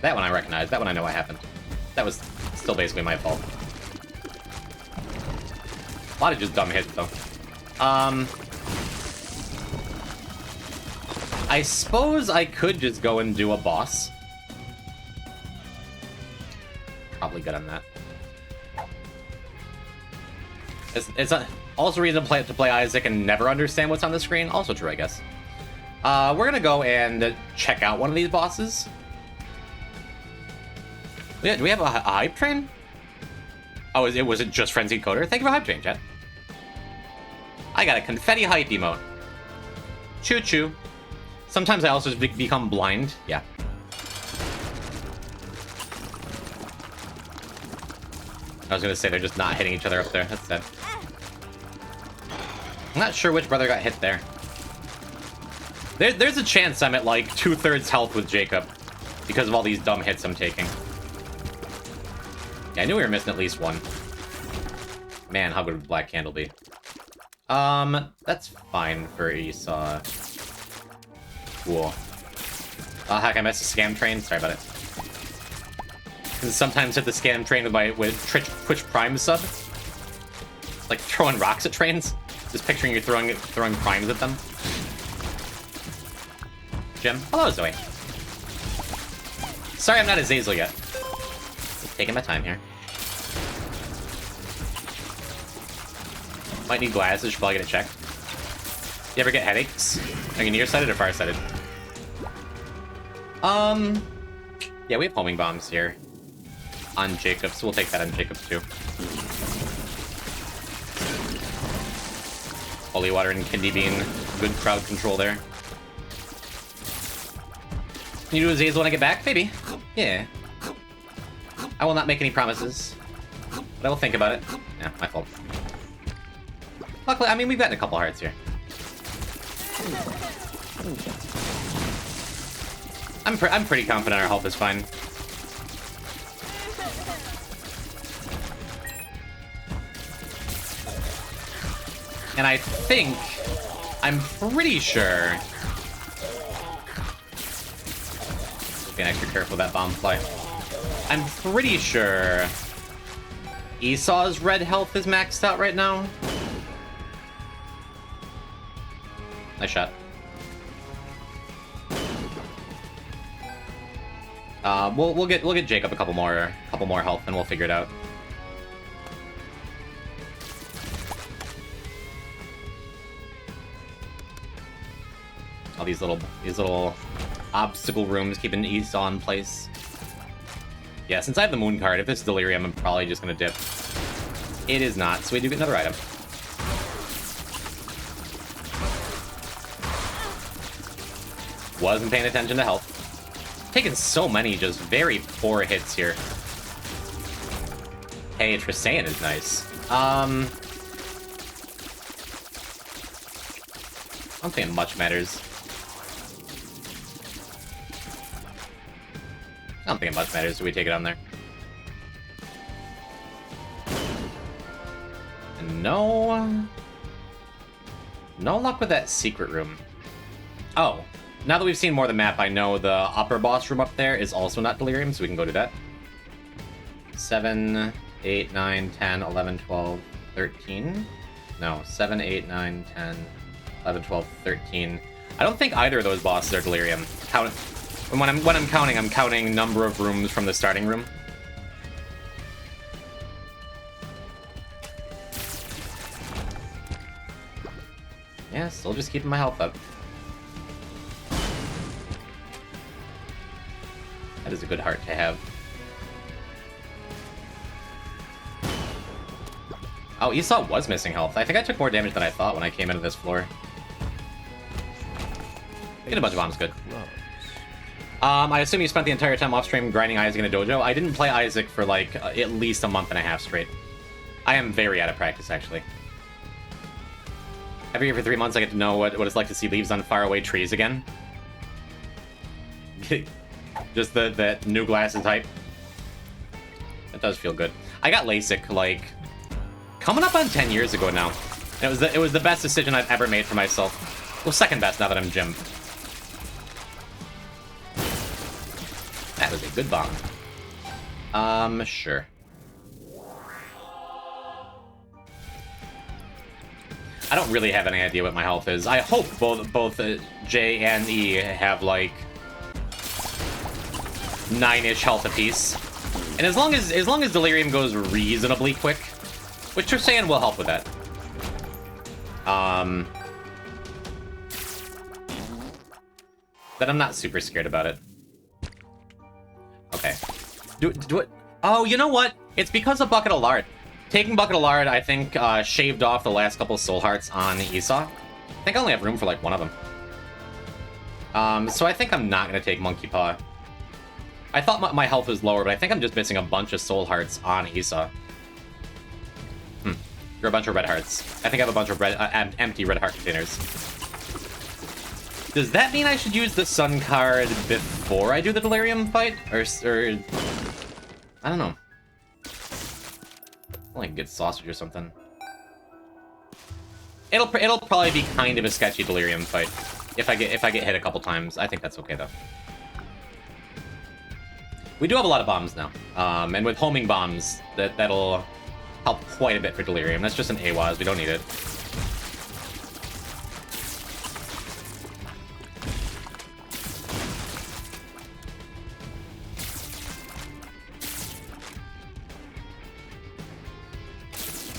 That one I recognize. That one I know what happened. That was still basically my fault. A lot of just dumb hits, though. I suppose I could just go and do a boss. Probably good on that. It's also a reason to play Isaac and never understand what's on the screen. Also true, I guess. We're gonna go and check out one of these bosses. Yeah, do we have a hype train? Oh, was it just Frenzied Coder? Thank you for hype train, chat. I got a confetti hype emote. Choo-choo. Sometimes I also just become blind. Yeah. I was gonna say they're just not hitting each other up there. That's sad. I'm not sure which brother got hit there. There's a chance I'm at like 2/3 health with Jacob because of all these dumb hits I'm taking. Yeah, I knew we were missing at least one. Man, how good would Black Candle be? That's fine for Esau. Cool. Oh, heck, I missed a scam train. Sorry about it. Sometimes hit the scam train with Twitch Prime sub. Like throwing rocks at trains. Just picturing you throwing primes at them. Jim, hello Zoe. Sorry I'm not a Zazel yet. Just taking my time here. Might need glasses, should probably get it checked. You ever get headaches? Are you nearsighted or farsighted? Yeah, we have homing bombs here. On Jacob, so we'll take that on Jacob too. Holy Water and Kindy Bean. Good crowd control there. Can you do a Zazel when I get back? Maybe. Yeah. I will not make any promises. But I will think about it. Yeah, my fault. Luckily, I mean, we've gotten a couple hearts here. I'm pretty confident our health is fine. And I think, I'm pretty sure. Being extra careful with that bomb fly. I'm pretty sure Esau's red health is maxed out right now. Nice shot. We'll get Jacob a couple more health and we'll figure it out. All these little obstacle rooms keeping Esau in place. Yeah, since I have the moon card, if this is delirium, I'm probably just gonna dip. It is not, so we do get another item. Wasn't paying attention to health. Taking so many just very poor hits here. Hey, Trisayan is nice. I don't think much matters. I don't think much matters, so we take it on there. And no luck with that secret room. Oh, now that we've seen more of the map, I know the upper boss room up there is also not delirium, so we can go to that. 7, 8, 9, 10, 11, 12, 13. No, 7, 8, 9, 10, 11, 12, 13. I don't think either of those bosses are delirium. When I'm counting, I'm counting number of rooms from the starting room. Yeah, still just keeping my health up. That is a good heart to have. Oh, Esau was missing health. I think I took more damage than I thought when I came into this floor. Get a bunch of bombs, good. I assume you spent the entire time off stream grinding Isaac in a dojo. I didn't play Isaac for like at least a month and a half straight. I am very out of practice, actually. Every 3 months I get to know what it's like to see leaves on faraway trees again. Just the new glasses hype. That does feel good. I got LASIK like coming up on 10 years ago now. And it was the best decision I've ever made for myself. Well, second best now that I'm Jim. That was a good bomb. Sure. I don't really have any idea what my health is. I hope both J and E have like 9-ish health apiece. And as long as delirium goes reasonably quick, which Trisayan will help with that. Then I'm not super scared about it. Okay. Do it. Oh, you know what? It's because of Bucket of Lard. Taking Bucket of Lard, I think, shaved off the last couple soul hearts on Esau. I think I only have room for, like, one of them. So I think I'm not going to take Monkey Paw. I thought my health was lower, but I think I'm just missing a bunch of soul hearts on Esau. You're a bunch of red hearts. I think I have a bunch of red, empty red heart containers. Does that mean I should use the sun card before I do the delirium fight? Or I don't know. I can get sausage or something. It'll probably be kind of a sketchy delirium fight. If I get hit a couple times, I think that's okay though. We do have a lot of bombs now, and with homing bombs, that'll help quite a bit for delirium. That's just an AWAS. We don't need it.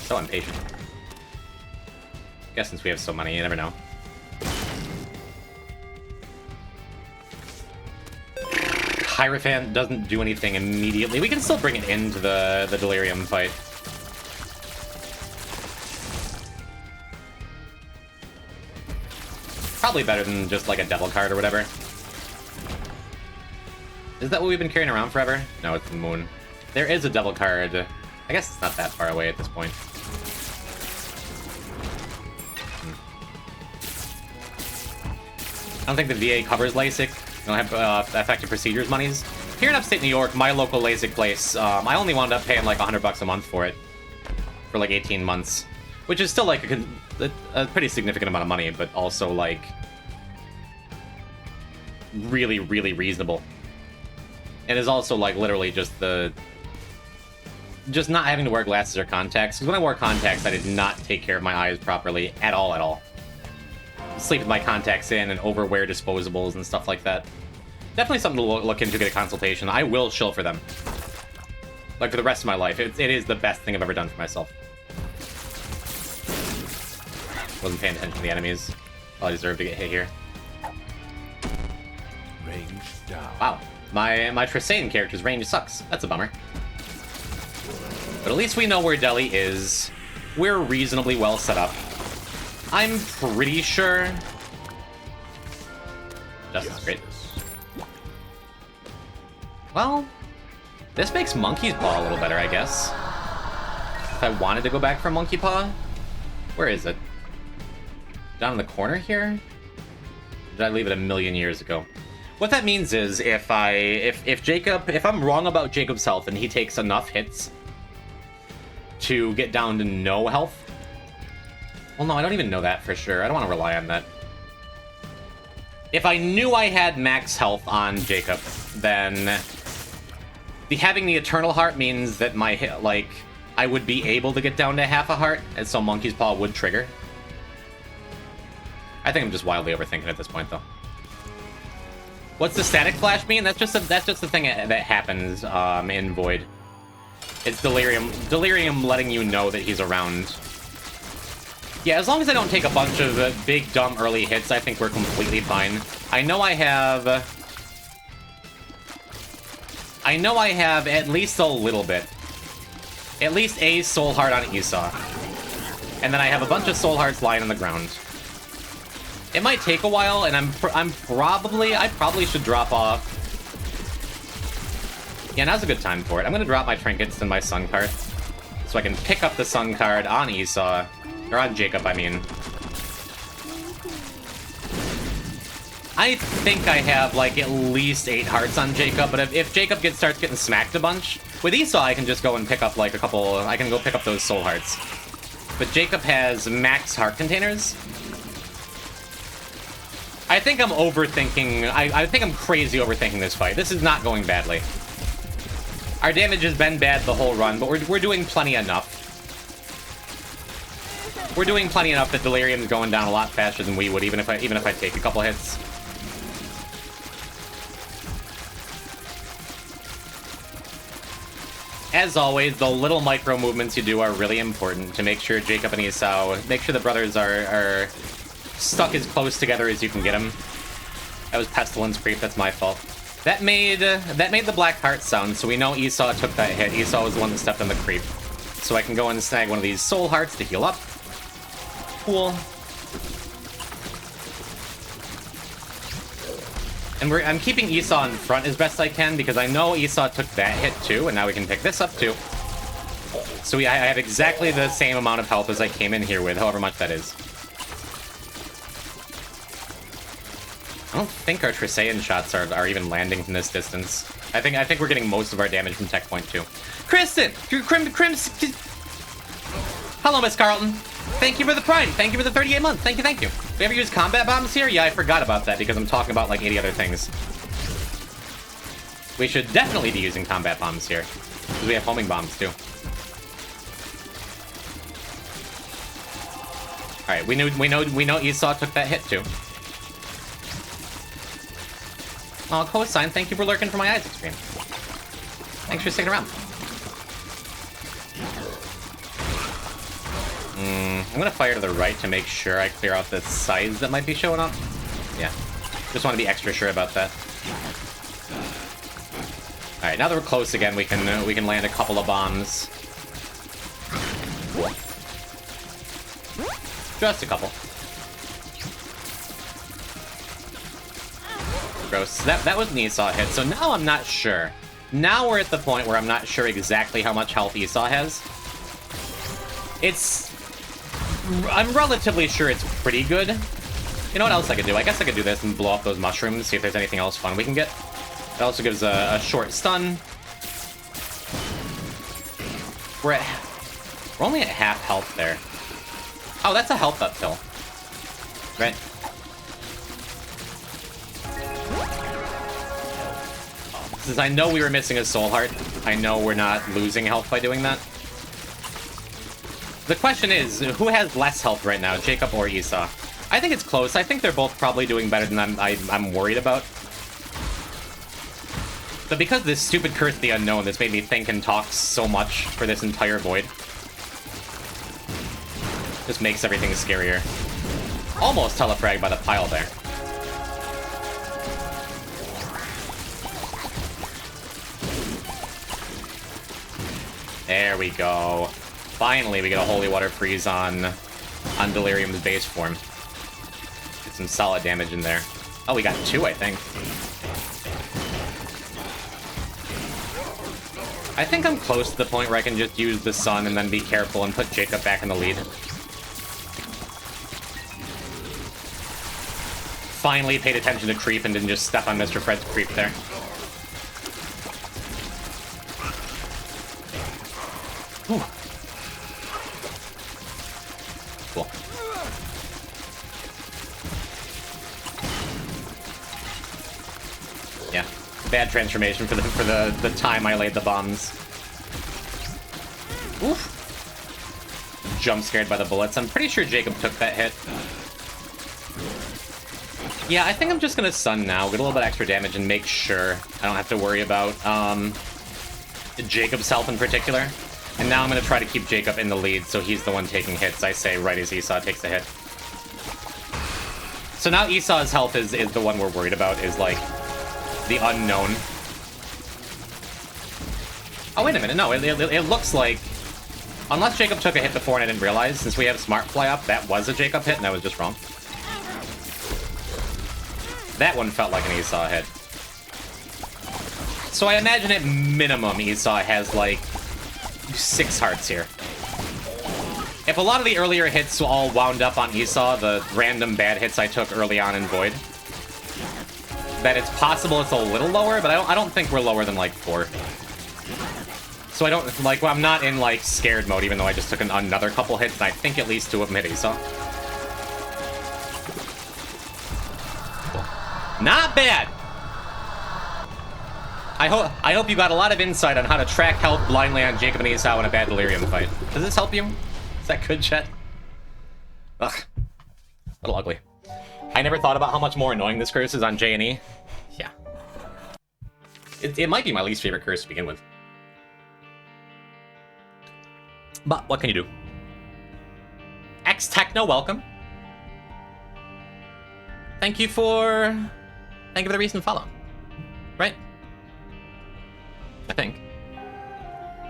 So impatient. Guess since we have so many, you never know. Hierophant doesn't do anything immediately. We can still bring it into the delirium fight. Probably better than just like a devil card or whatever. Is that what we've been carrying around forever? No, it's the moon. There is a devil card. I guess it's not that far away at this point. I don't think the VA covers LASIK. They don't have effective procedures monies. Here in upstate New York, my local LASIK place, I only wound up paying like $100 a month for it. For like 18 months. Which is still like a pretty significant amount of money, but also like really, really reasonable. It is also like literally just not having to wear glasses or contacts. Because when I wore contacts, I did not take care of my eyes properly at all. Sleep with my contacts in and overwear disposables and stuff like that. Definitely something to look into, get a consultation. I will shill for them. Like for the rest of my life. It is the best thing I've ever done for myself. Wasn't paying attention to the enemies. I deserve to get hit here.
Range down.
Wow. My Trisane character's range sucks. That's a bummer. But at least we know where Deli is. We're reasonably well set up. I'm pretty sure... Justice, great. Well, this makes Monkey's Paw a little better, I guess. If I wanted to go back for Monkey Paw. Where is it? Down in the corner here? Or did I leave it a million years ago? What that means is if I'm wrong about Jacob's health and he takes enough hits to get down to no health. Well, no, I don't even know that for sure. I don't want to rely on that. If I knew I had max health on Jacob, then having the Eternal Heart means that my hit, like, I would be able to get down to half a heart, and so Monkey's Paw would trigger. I think I'm just wildly overthinking at this point, though. What's the static flash mean? That's just the thing that happens in Void. It's delirium letting you know that he's around. Yeah, as long as I don't take a bunch of big dumb early hits, I think we're completely fine. I know I have at least a little bit. At least a soul heart on Esau. And then I have a bunch of soul hearts lying on the ground. It might take a while, and I probably should drop off. Yeah, now's a good time for it. I'm gonna drop my trinkets and my sun card, so I can pick up the sun card on Esau, or on Jacob, I mean. I think I have like at least 8 hearts on Jacob, but if Jacob starts getting smacked a bunch, with Esau I can just go and pick up like a couple. I can go pick up those soul hearts. But Jacob has max heart containers. I think I'm overthinking. I think I'm crazy overthinking this fight. This is not going badly. Our damage has been bad the whole run, but we're doing plenty enough. We're doing plenty enough that Delirium's going down a lot faster than we would, even if I take a couple hits. As always, the little micro movements you do are really important to make sure Jacob and Esau, make sure the brothers are stuck as close together as you can get them. That was Pestilence Creep, that's my fault. That made the black heart sound, so we know Esau took that hit. Esau was the one that stepped on the creep. So I can go and snag one of these soul hearts to heal up. Cool. And I'm keeping Esau in front as best I can because I know Esau took that hit too, and now we can pick this up too. So I have exactly the same amount of health as I came in here with, however much that is. I don't think our Trisaean shots are even landing from this distance. I think we're getting most of our damage from Tech Point too. Kristen! Hello, Miss Carlton. Thank you for the Prime. Thank you for the 38 months. Thank you, thank you. Do we ever use combat bombs here? Yeah, I forgot about that because I'm talking about like 80 other things. We should definitely be using combat bombs here. Because we have homing bombs too. Alright, we know Esau took that hit too. Oh, Cosine, thank you for lurking for my Isaac stream. Thanks for sticking around. I'm gonna fire to the right to make sure I clear out the sides that might be showing up. Yeah, just want to be extra sure about that. All right, now that we're close again, we can land a couple of bombs. Just a couple. Gross. That was an Esau hit. So now I'm not sure. Now we're at the point where I'm not sure exactly how much health Esau has. I'm relatively sure it's pretty good. You know what else I could do? I guess I could do this and blow up those mushrooms, see if there's anything else fun we can get. It also gives a short stun. We're only at half health there. Oh, that's a health up pill. Right. Since I know we were missing a soul heart, I know we're not losing health by doing that. The question is, who has less health right now, Jacob or Esau? I think it's close. I think they're both probably doing better than I'm worried about. But because of this stupid Curse of the Unknown, this made me think and talk so much for this entire void. Just makes everything scarier. Almost telefragged by the pile there. There we go. Finally, we get a Holy Water Freeze on Delirium's base form. Get some solid damage in there. Oh, we got 2, I think. I think I'm close to the point where I can just use the sun and then be careful and put Jacob back in the lead. Finally paid attention to creep and didn't just step on Mr. Fred's creep there. Whew. Cool. Yeah, bad transformation for the time I laid the bombs. Oof. Jump scared by the bullets. I'm pretty sure Jacob took that hit. Yeah, I think I'm just gonna sun now, get a little bit extra damage, and make sure I don't have to worry about Jacob's health in particular. And now I'm gonna try to keep Jacob in the lead, so he's the one taking hits, I say, right as Esau takes a hit. So now Esau's health is the one we're worried about, is like the unknown. Oh, wait a minute, no, it looks like, unless Jacob took a hit before and I didn't realize, since we have Smart Fly up, that was a Jacob hit and I was just wrong. That one felt like an Esau hit. So I imagine at minimum Esau has like 6 hearts here. If a lot of the earlier hits all wound up on Esau, the random bad hits I took early on in Void, then it's possible it's a little lower, but I don't think we're lower than like 4. So I don't, like, well, I'm not in like scared mode, even though I just took another couple hits, and I think at least 2 of them hit Esau. Not bad! I hope you got a lot of insight on how to track health blindly on Jacob and Esau in a bad Delirium fight. Does this help you? Is that good, chat? Ugh. A little ugly. I never thought about how much more annoying this curse is on J&E. Yeah. It might be my least favorite curse to begin with. But what can you do? X-Techno, welcome. Thank you for the recent follow. Right? I think.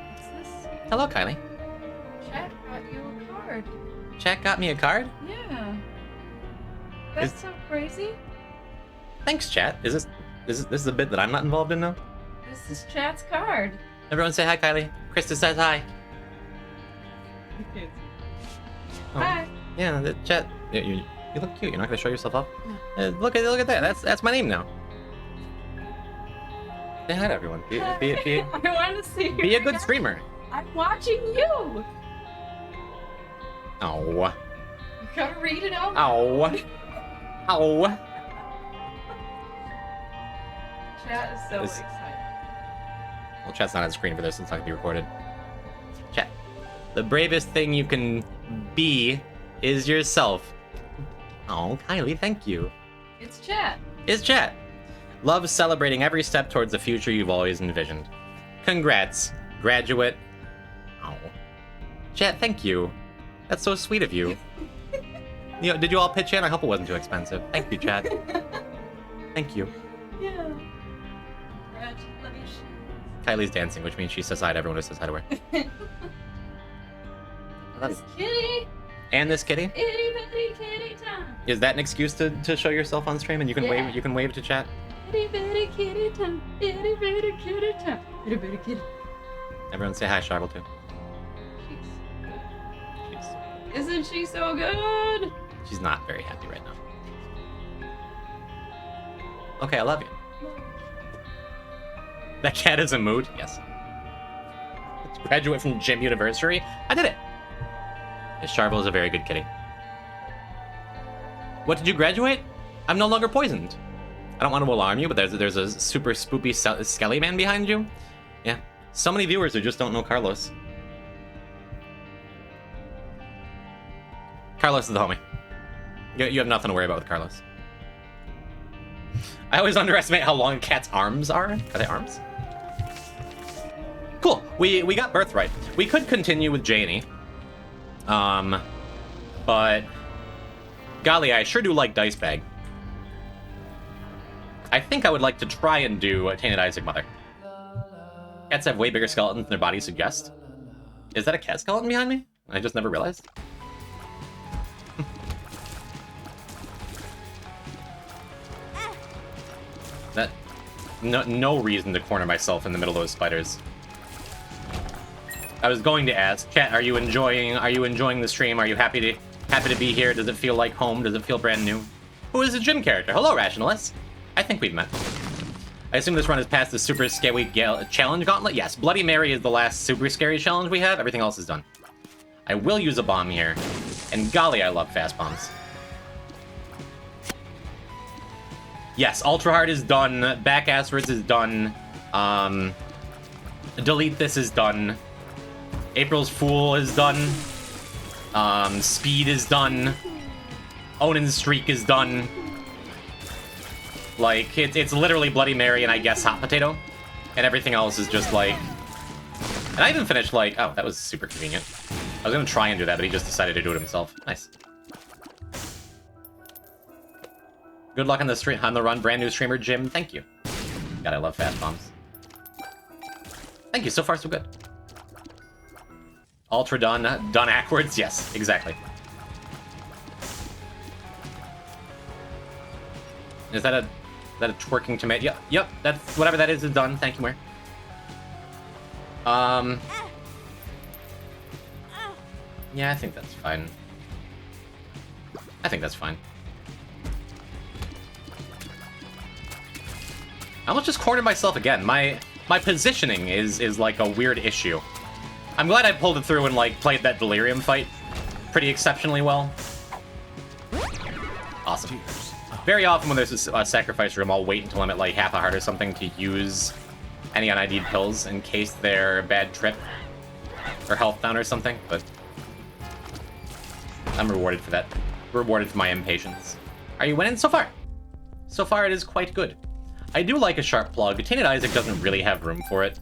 What's this?
Hello, Kylie.
Chat got you a card.
Chat got me a card?
Yeah. That's so crazy.
Thanks, chat. Is this a bit that I'm not involved in now?
This is Chat's card.
Everyone say hi, Kylie. Krista says hi. Oh.
Hi.
Yeah, the chat. You look cute. You're not gonna show yourself off. Look at that. That's my name now. Say hi to everyone. Be
I want to see you.
a good streamer.
I'm watching you.
Oh.
You gotta read it out.
Ow. Ow.
Chat is so
This-
excited.
Well, chat's not on screen for this. It's not gonna be recorded. Chat. The bravest thing you can be is yourself. Oh, Kylie, thank you.
It's Chat.
It's chat. Love celebrating every step towards the future you've always envisioned. Congrats, graduate. Oh. Chat, thank you. That's so sweet of you. Did you all pitch in? I hope it wasn't too expensive. Thank you, chat. Thank you.
Yeah. Congratulations.
Kylie's dancing, which means she says hi to everyone who says hi to her.
This kitty.
And this kitty?
Itty bitty kitty time.
Is that an excuse to show yourself on stream and you can
Yeah.
wave to chat?
Itty bitty kitty time. Itty bitty kitty time. Itty bitty kitty.
Everyone say hi, Charvel, too.
Isn't she so good?
She's not very happy right now. Okay, I love you. That cat is a mood? Yes. Graduate from Gym University? I did it! Charvel is a very good kitty. What, did you graduate? I'm no longer poisoned. I don't want to alarm you, but there's a super spoopy skelly man behind you. Yeah. So many viewers who just don't know Carlos. Carlos is the homie. You have nothing to worry about with Carlos. I always underestimate how long cats' arms are. Are they arms? Cool. We got Birthright. We could continue with Janie. But golly, I sure do like Dice Bag. I think I would like to try and do a Tainted Isaac Mother. Cats have way bigger skeletons than their bodies suggest. Is that a cat skeleton behind me? I just never realized. That no reason to corner myself in the middle of those spiders. I was going to ask, chat, are you enjoying the stream? Are you happy to be here? Does it feel like home? Does it feel brand new? Who is the gym character? Hello, Rationalist. I think we've met. I assume this run is past the super scary challenge gauntlet. Yes, Bloody Mary is the last super scary challenge we have. Everything else is done. I will use a bomb here. And golly, I love fast bombs. Yes, Ultra Hard is done. Back Asswards is done. Delete This is done. April's Fool is done. Speed is done. Onin's Streak is done. Like, it's literally Bloody Mary and I guess Hot Potato. And everything else is just like... And I even finished like... Oh, that was super convenient. I was gonna try and do that, but he just decided to do it himself. Nice. Good luck on the stream, on the run, brand new streamer Jim. Thank you. God, I love fast bombs. Thank you. So far, so good. Ultra done backwards. Yes, exactly. Is that a twerking tomato? Yep. That's whatever that is done. Thank you, Mare. Yeah, I think that's fine. I think that's fine. I almost just cornered myself again. My positioning is like a weird issue. I'm glad I pulled it through and like played that Delirium fight pretty exceptionally well. Awesome. Very often when there's a sacrifice room, I'll wait until I'm at like half a heart or something to use any unID'd pills in case they're a bad trip or health down or something, but I'm rewarded for that. Rewarded for my impatience. Are you winning so far? So far it is quite good. I do like a sharp plug. Tainted Isaac doesn't really have room for it.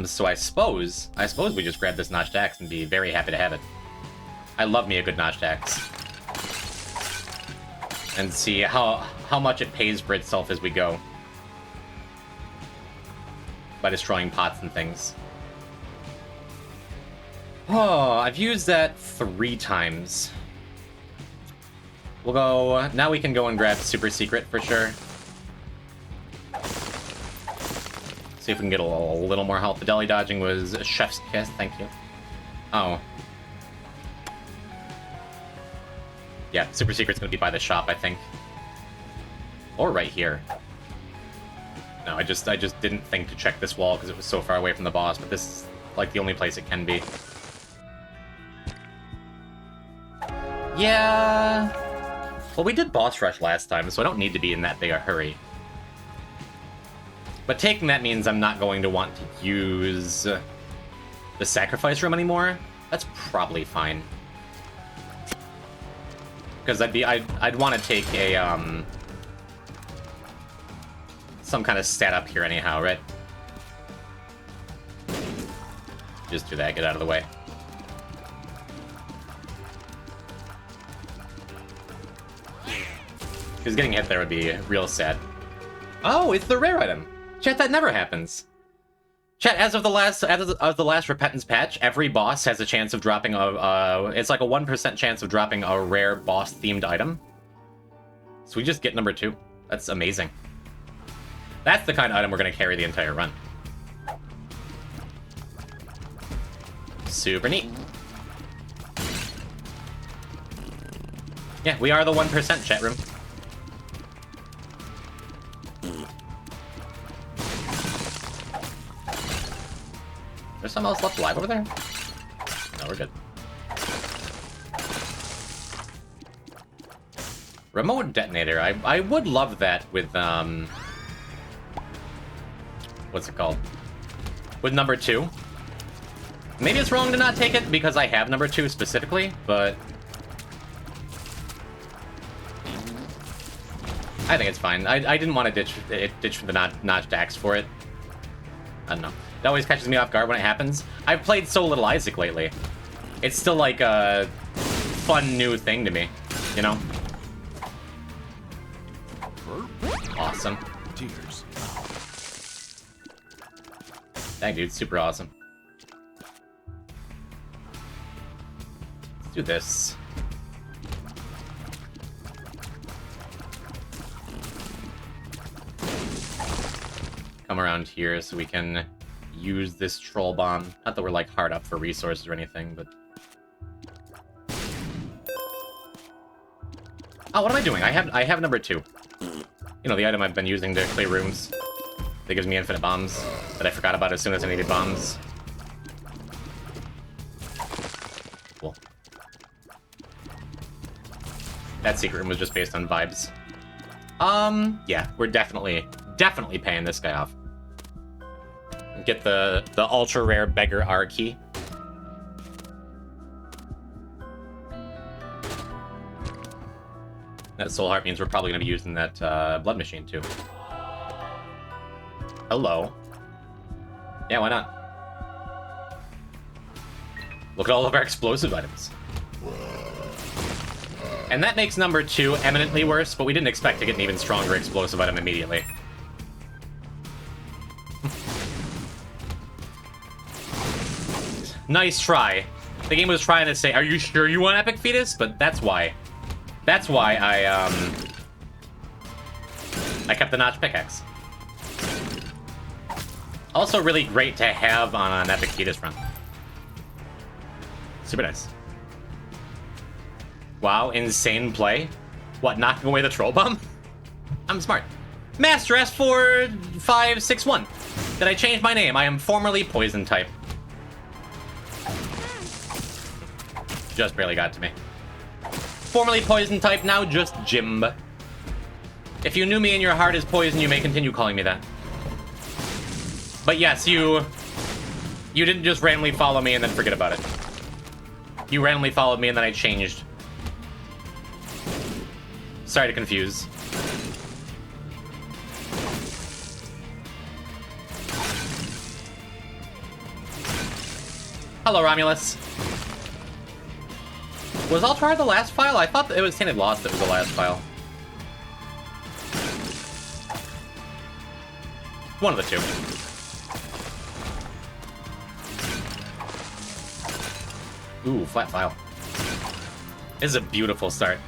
So I suppose we just grab this notched axe and be very happy to have it. I love me a good notched axe. And see how how much it pays for itself as we go. By destroying pots and things. Oh, I've used that 3 times. We'll go... Now we can go and grab Super Secret for sure. See if we can get a little more health. The deli dodging was chef's kiss, thank you. Oh. Yeah, Super Secret's gonna be by the shop, I think. Or right here. No, I just didn't think to check this wall because it was so far away from the boss, but this is like the only place it can be. Yeah. Well, we did boss rush last time, so I don't need to be in that big a hurry. But taking that means I'm not going to want to use the sacrifice room anymore. That's probably fine. Because I'd want to take a some kind of stat up here anyhow, right? Just do that, get out of the way. Because getting hit there would be real sad. Oh, it's the rare item. Chat, that never happens. Chat, as of the last Repentance patch, every boss has a chance of dropping it's like a 1% chance of dropping a rare boss-themed item. So we just get number 2. That's amazing. That's the kind of item we're going to carry the entire run. Super neat. Yeah, we are the 1% chat room. There's someone else left alive over there? No, we're good. Remote detonator. I would love that with, what's it called? With number 2. Maybe it's wrong to not take it because I have number 2 specifically, but I think it's fine. I didn't want to ditch the notched axe for it. I don't know. It always catches me off guard when it happens. I've played so little Isaac lately. It's still like a fun new thing to me, you know? Awesome.
Tears.
Dang, dude, super awesome. Let's do this. Come around here so we can use this troll bomb. Not that we're like hard up for resources or anything, but... Oh, what am I doing? I have number 2. You know, the item I've been using to clear rooms. That gives me infinite bombs that I forgot about as soon as I needed bombs. Cool. That secret room was just based on vibes. Yeah, we're definitely paying this guy off. Get the ultra rare beggar R key. That soul heart means we're probably going to be using that blood machine too. Hello. Yeah, why not? Look at all of our explosive items. And that makes number 2 eminently worse, but we didn't expect to get an even stronger explosive item immediately. Nice try. The game was trying to say, are you sure you want Epic Fetus? But that's why. That's why I kept the notch pickaxe. Also really great to have on an Epic Fetus run. Super nice. Wow, insane play. What, knocking away the troll bomb? I'm smart. Master S4561. Did I change my name? I am formerly poison type. Just barely got to me. Formerly poison type, now just Jimb. If you knew me and your heart is poison, you may continue calling me that. But yes, you didn't just randomly follow me and then forget about it. You randomly followed me and then I changed. Sorry to confuse. Hello, Romulus. Was Altrar the last file? I thought it was Tainted Lost that was the last file. One of the two. Ooh, flat file. This is a beautiful start.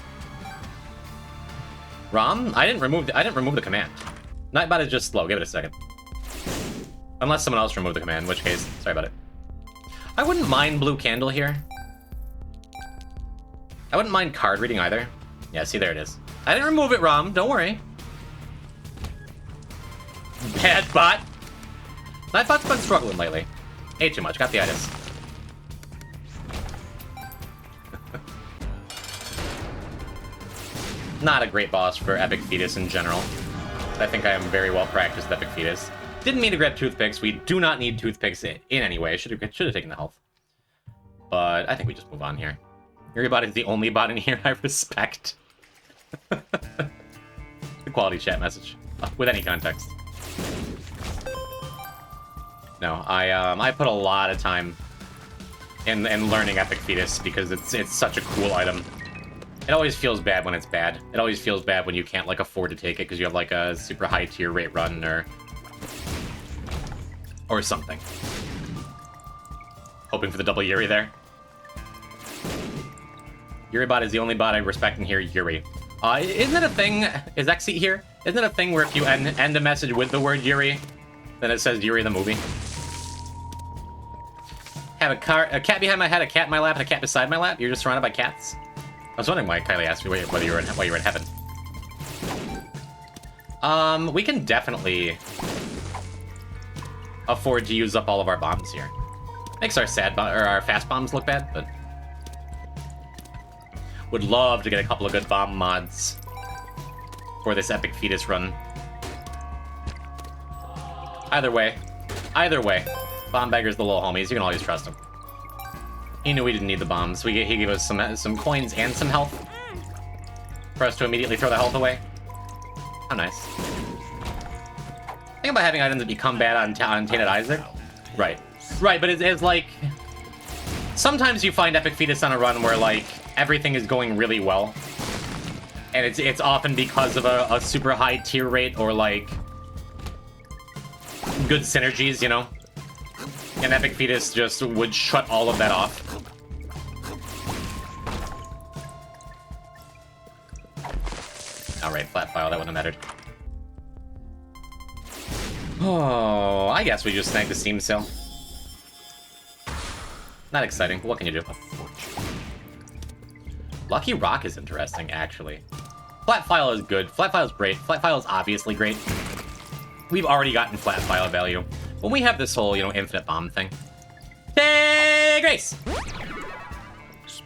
ROM? I didn't remove the command. Nightbot is just slow. Give it a second. Unless someone else removed the command, in which case, sorry about it. I wouldn't mind blue candle here. I wouldn't mind card reading either. Yeah, see, there it is. I didn't remove it, ROM. Don't worry. Bad bot. Nightbot's been struggling lately. Ate too much. Got the itis. Not a great boss for Epic Fetus in general. I think I am very well practiced with Epic Fetus. Didn't mean to grab toothpicks. We do not need toothpicks in any way. Should have taken the health. But I think we just move on here. Your bot is the only bot in here I respect. The quality chat message. With any context. No, I put a lot of time in learning Epic Fetus because it's such a cool item. It always feels bad when it's bad. It always feels bad when you can't, like, afford to take it because you have, like, a super high tier rate run or something. Hoping for the double Yuri there. Yuri bot is the only bot I respect in here, Yuri. Isn't it a thing? Is Exit here? Isn't it a thing where if you end a message with the word Yuri, then it says Yuri the movie? Have a cat behind my head, a cat in my lap, and a cat beside my lap? You're just surrounded by cats? I was wondering why Kylie asked me whether you were in heaven. We can definitely afford to use up all of our bombs here. Makes our our fast bombs look bad, but would love to get a couple of good bomb mods for this Epic Fetus run. Either way, Bomb Bagger's the little homies. You can always trust him. He knew we didn't need the bombs. He gave us some coins and some health for us to immediately throw the health away. How nice. Think about having items that become bad on Tainted Isaac. Right, but it's like sometimes you find Epic Fetus on a run where like everything is going really well, and it's often because of a super high tier rate or like good synergies, you know. And Epic Fetus just would shut all of that off. Alright, flat file, that wouldn't have mattered. Oh, I guess we just snagged the Steam sale. Not exciting, what can you do? Lucky Rock is interesting, actually. Flat file is good, flat file is great, flat file is obviously great. We've already gotten flat file value. When we have this whole, you know, infinite bomb thing. Tay Grace!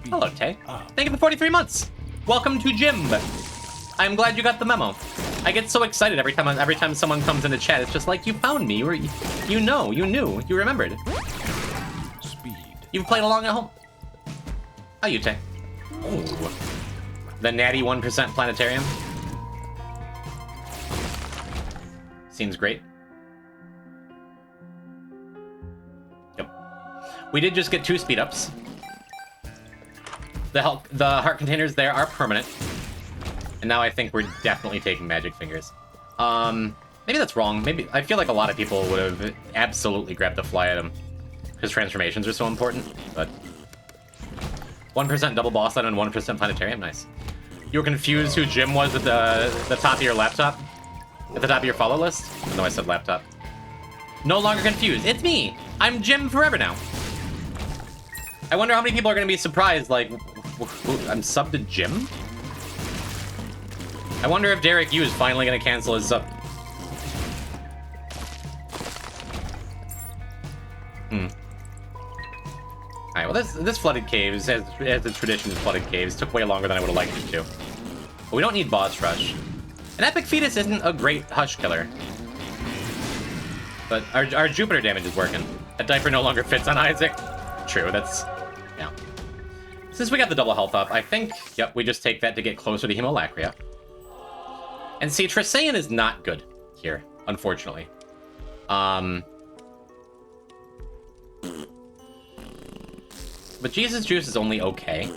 Hello, Tay. Thank you for 43 months! Welcome to Jimb! I'm glad you got the memo. I get so excited every time someone comes into chat. It's just like, you found me, or you knew, you remembered.
Speed.
You've played along at home. How you, Tay? Ooh. The natty 1% planetarium. Seems great. We did just get 2 speed ups. The heart containers there are permanent. And now I think we're definitely taking magic fingers. Maybe that's wrong. Maybe I feel like a lot of people would have absolutely grabbed the fly item because transformations are so important. But 1% double boss item and 1% planetarium, nice. You were confused who Jim was at the top of your laptop? At the top of your follow list? No, I said laptop. No longer confused. It's me. I'm Jim forever now. I wonder how many people are going to be surprised, like, I'm subbed to Jim? I wonder if Derek Yu is finally going to cancel his sub. Alright, well this Flooded Caves, as the tradition of Flooded Caves, took way longer than I would have liked it to. But we don't need Boss Rush. An Epic Fetus isn't a great Hush killer. But our Jupiter damage is working. That diaper no longer fits on Isaac. True, that's... yeah. Since we got the double health up, I think, yep, we just take that to get closer to Hemolacria. And see, Trisaean is not good here, unfortunately. But Jesus Juice is only okay.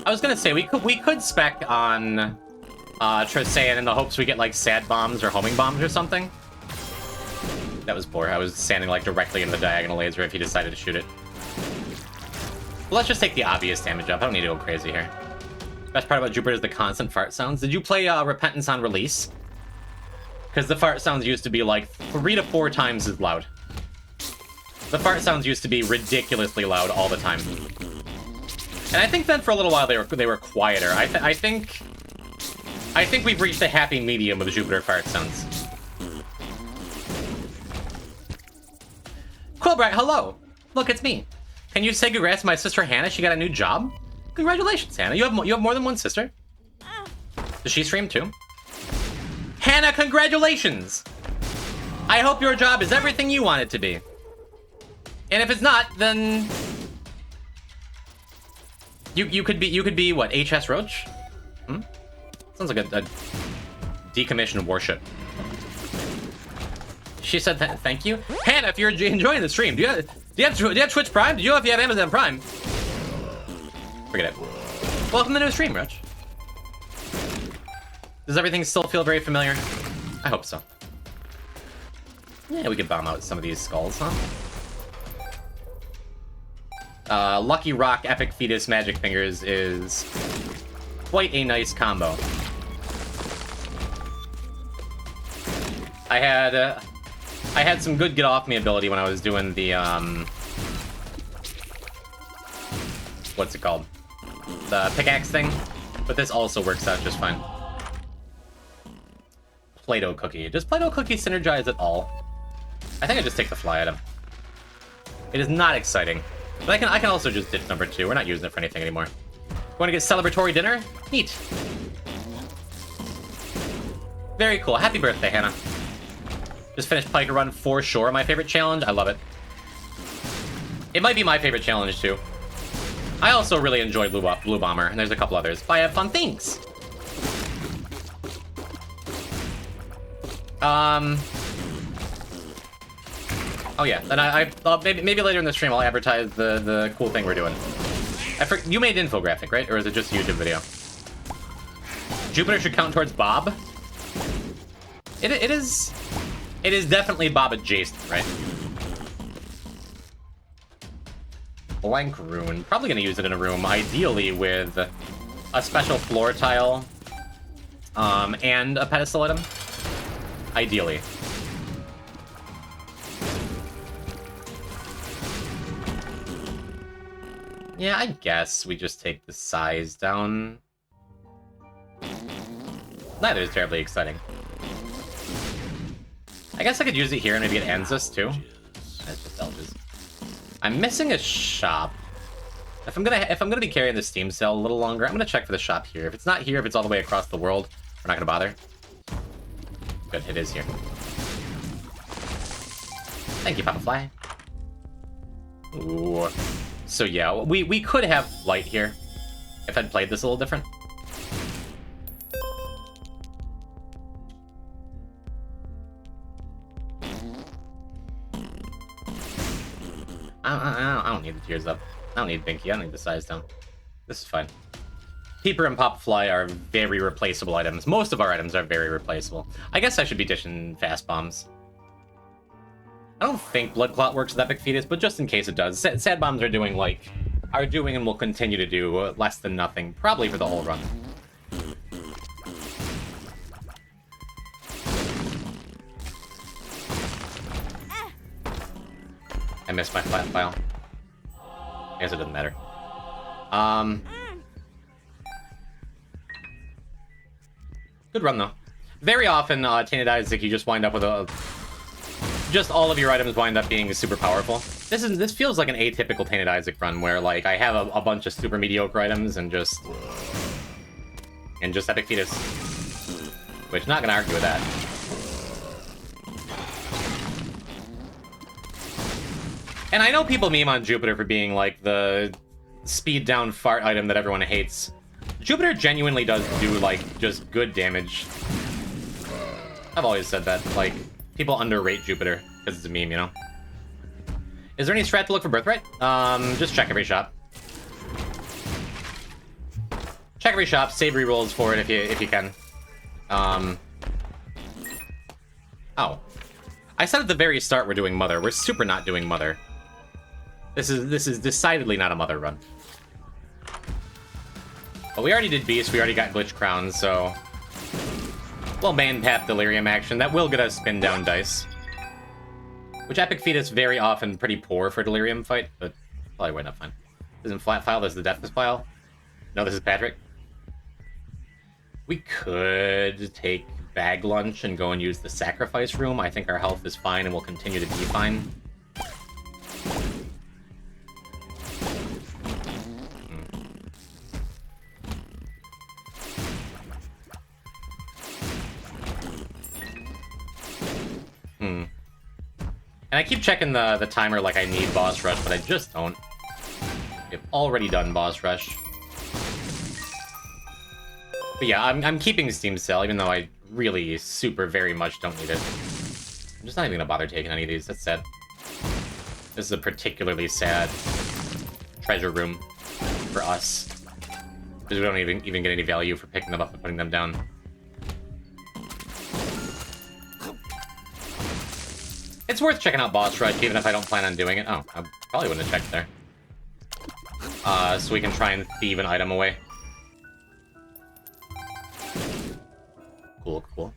I was gonna say, we could spec on Trisaean in the hopes we get, like, sad bombs or homing bombs or something. That was poor. I was standing like directly in the diagonal laser if he decided to shoot it. Well, let's just take the obvious damage up. I don't need to go crazy here. Best part about Jupiter is the constant fart sounds. Did you play Repentance on release? Because the fart sounds used to be like 3 to 4 times as loud. The fart sounds used to be ridiculously loud all the time. And I think then for a little while they were quieter. I think we've reached a happy medium with Jupiter fart sounds. Quillbright, hello! Look, it's me. Can you say congrats to my sister Hannah? She got a new job? Congratulations, Hannah. You have more than one sister? Does she stream too? Hannah, congratulations! I hope your job is everything you want it to be. And if it's not, then you could be what, HS Roach? Sounds like a decommissioned warship. She said thank you. Hannah, if you're enjoying the stream, do you have Twitch Prime? Do you know if you have Amazon Prime? Forget it. Welcome to the new stream, Roach. Does everything still feel very familiar? I hope so. Yeah, we could bomb out some of these skulls, huh? Lucky Rock Epic Fetus Magic Fingers is quite a nice combo. I had some good get off me ability when I was doing the what's it called? The pickaxe thing, but this also works out just fine. Play-Doh cookie. Does Play-Doh cookie synergize at all? I think I just take the fly item. It is not exciting. But I can also just ditch number 2. We're not using it for anything anymore. Want to get celebratory dinner? Neat. Very cool. Happy birthday, Hannah. Just finished Piker Run for sure. My favorite challenge. I love it. It might be my favorite challenge too. I also really enjoy Blue Bomber, and there's a couple others. But I have fun things. Oh yeah, and maybe later in the stream I'll advertise the cool thing we're doing. You made an infographic, right? Or is it just a YouTube video? Jupiter should count towards Bob. It is definitely Bob adjacent, right? Blank rune. Probably gonna use it in a room, ideally with a special floor tile, and a pedestal item. Ideally. Yeah, I guess we just take the size down. Neither is terribly exciting. I guess I could use it here and maybe it ends us too. That's just Elges. I'm missing a shop. If I'm gonna be carrying the Steam Cell a little longer, I'm gonna check for the shop here. If it's not here, if it's all the way across the world, we're not gonna bother. Good, it is here. Thank you, Papa Fly. Ooh. So yeah, we could have light here if I'd played this a little different. I don't need the tears up. I don't need Binky. I don't need the size down. This is fine. Peeper and Pop Fly are very replaceable items. Most of our items are very replaceable. I guess I should be dishing fast bombs. I don't think Blood Clot works with Epic Fetus, but just in case it does. Sad bombs are doing and will continue to do less than nothing, probably for the whole run. I missed my flat file. I guess it doesn't matter. Good run, though. Very often, Tainted Isaac, you just wind up with just all of your items wind up being super powerful. This feels like an atypical Tainted Isaac run, where, like, I have a bunch of super mediocre items and just Epic Fetus. Which, not gonna argue with that. And I know people meme on Jupiter for being, like, the speed-down fart item that everyone hates. Jupiter genuinely does do, like, just good damage. I've always said that, like, people underrate Jupiter, because it's a meme, you know? Is there any strat to look for Birthright? Just check every shop. Check every shop, save rerolls for it if you can. Oh. I said at the very start we're doing Mother. We're super not doing Mother. This is decidedly not a Mother run. But we already did Beast, we already got Glitch Crown, so... Well, Main Path Delirium action, that will get us spin down dice. Which Epic Fetus very often pretty poor for Delirium fight, but probably wind up fine. This isn't Flat File, this is the Deathless File. No, this is Patrick. We could take Bag Lunch and go and use the Sacrifice Room. I think our health is fine and will continue to be fine. And I keep checking the timer like I need Boss Rush, but I just don't. We've already done Boss Rush. But yeah, I'm keeping Steam Cell, even though I really super very much don't need it. I'm just not even gonna bother taking any of these, that's sad. This is a particularly sad treasure room for us. Because we don't even get any value for picking them up and putting them down. It's worth checking out Boss Rush, even if I don't plan on doing it. Oh, I probably wouldn't have checked there. So we can try and thieve an item away. Cool, cool.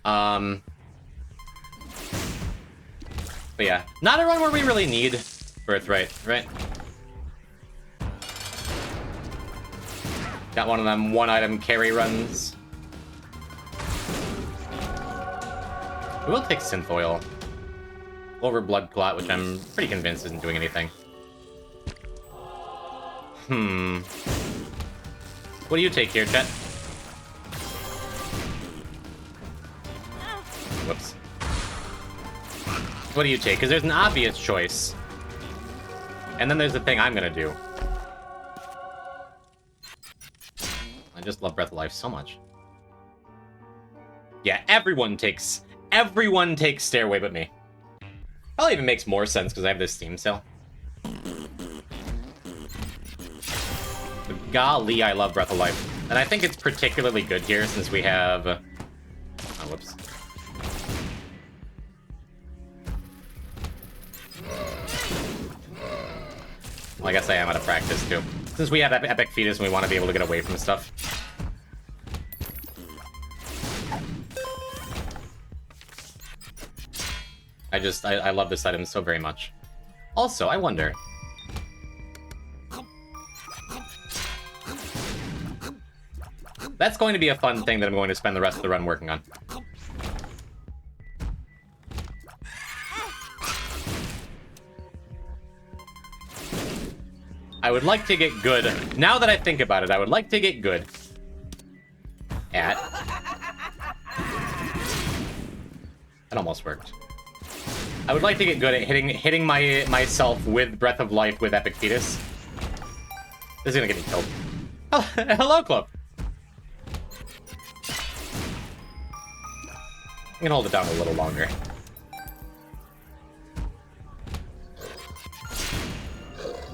But yeah, not a run where we really need Birthright, right? Got one of them one-item carry runs. We will take Synth Oil. Over Blood Clot, which I'm pretty convinced isn't doing anything. What do you take here, Chet? Whoops. What do you take? Because there's an obvious choice. And then there's the thing I'm gonna do. I just love Breath of Life so much. Yeah, everyone takes Stairway but me. Probably even makes more sense because I have this Steam Cell. But golly, I love Breath of Life. And I think it's particularly good here since we have... Oh, whoops. Well, I guess I am out of practice, too. Since we have Epic Fetus and we want to be able to get away from stuff. I love this item so very much. Also, I wonder... That's going to be a fun thing that I'm going to spend the rest of the run working on. I would like to get good... Now that I think about it, I would like to get good at... That almost worked. I would like to get good at hitting myself with Breath of Life with Epic Fetus. This is gonna get me killed. Oh, hello, Club. I'm gonna hold it down a little longer.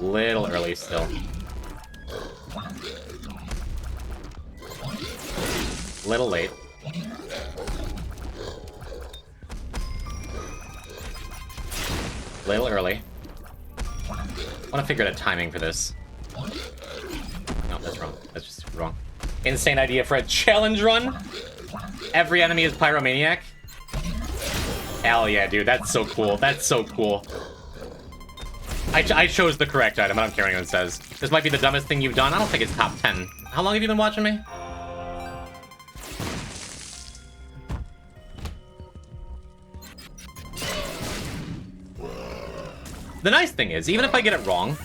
Little early still. Little late. Little early. I want to figure out a timing for this. No, that's wrong. That's just wrong. Insane idea for a challenge run? Every enemy is Pyromaniac? Hell yeah, dude. That's so cool. That's so cool. I chose the correct item. I don't care what anyone says. This might be the dumbest thing you've done. I don't think it's top 10. How long have you been watching me? The nice thing is, even if I get it wrong,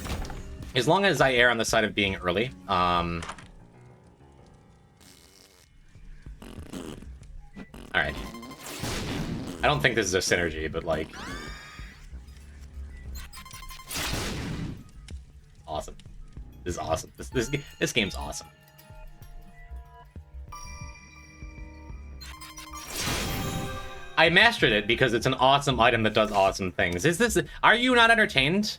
as long as I err on the side of being early, alright. I don't think this is a synergy, but like... Awesome. This is awesome. This game's awesome. I mastered it because it's an awesome item that does awesome things. Is this... Are you not entertained?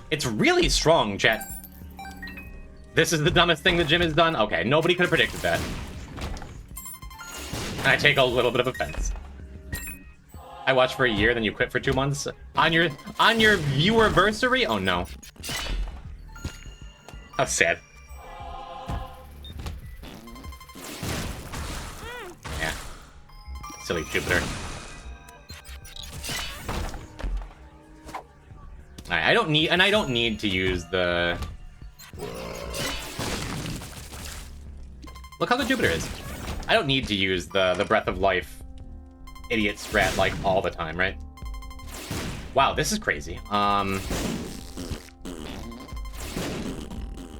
It's really strong, chat. This is the dumbest thing the gym has done? Okay, nobody could have predicted that. I take a little bit of offense. I watched for a year, then you quit for 2 months? On your viewerversary? Oh no. How sad. Yeah. Silly Jupiter. Alright, I don't need to use the... Look how good Jupiter is. I don't need to use the Breath of Life idiot strat like all the time, right? Wow, this is crazy.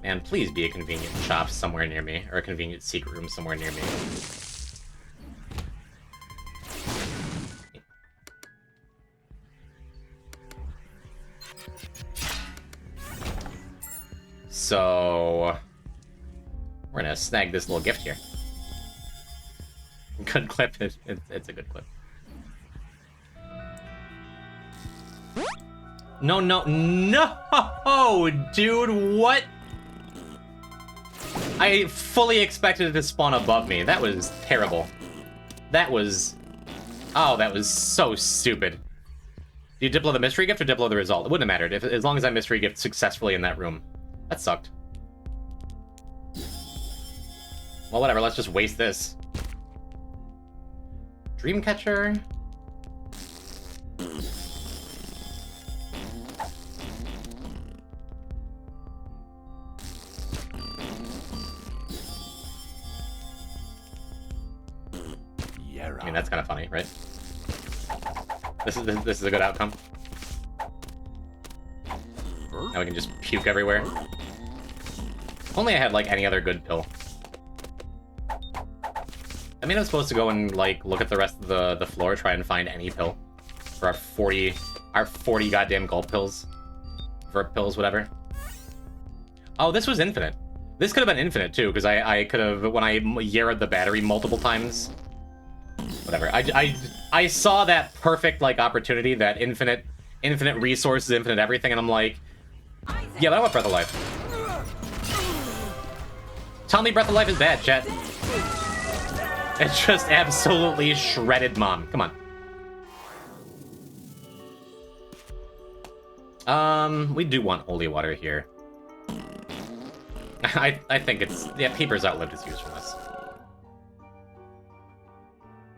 Man, please be a convenient shop somewhere near me, or a convenient secret room somewhere near me. So we're gonna snag this little gift here. Good clip. It's a good clip. No, dude, what? I fully expected it to spawn above me. That was terrible. That was... Oh, that was so stupid. Do you Diplo the mystery gift or Diplo the result? It wouldn't have mattered, as long as I mystery gift successfully in that room. That sucked. Well, whatever, let's just waste this. Dreamcatcher? I mean, that's kind of funny, right? This is a good outcome. Now we can just puke everywhere. If only I had, like, any other good pill. I mean, I'm supposed to go and, like, look at the rest of the floor, try and find any pill. For our 40 goddamn gold pills. Vert pills, whatever. Oh, this was infinite. This could have been infinite, too, because I could have, when I Yera'd the battery multiple times... Whatever. I saw that perfect, like, opportunity, that infinite resources, infinite everything, and I'm like... Yeah, but I want Breath of Life. Tell me Breath of Life is bad, chat. It's just absolutely shredded mom. Come on. We do want holy water here. I think it's... Yeah, Peeper's outlived its usefulness.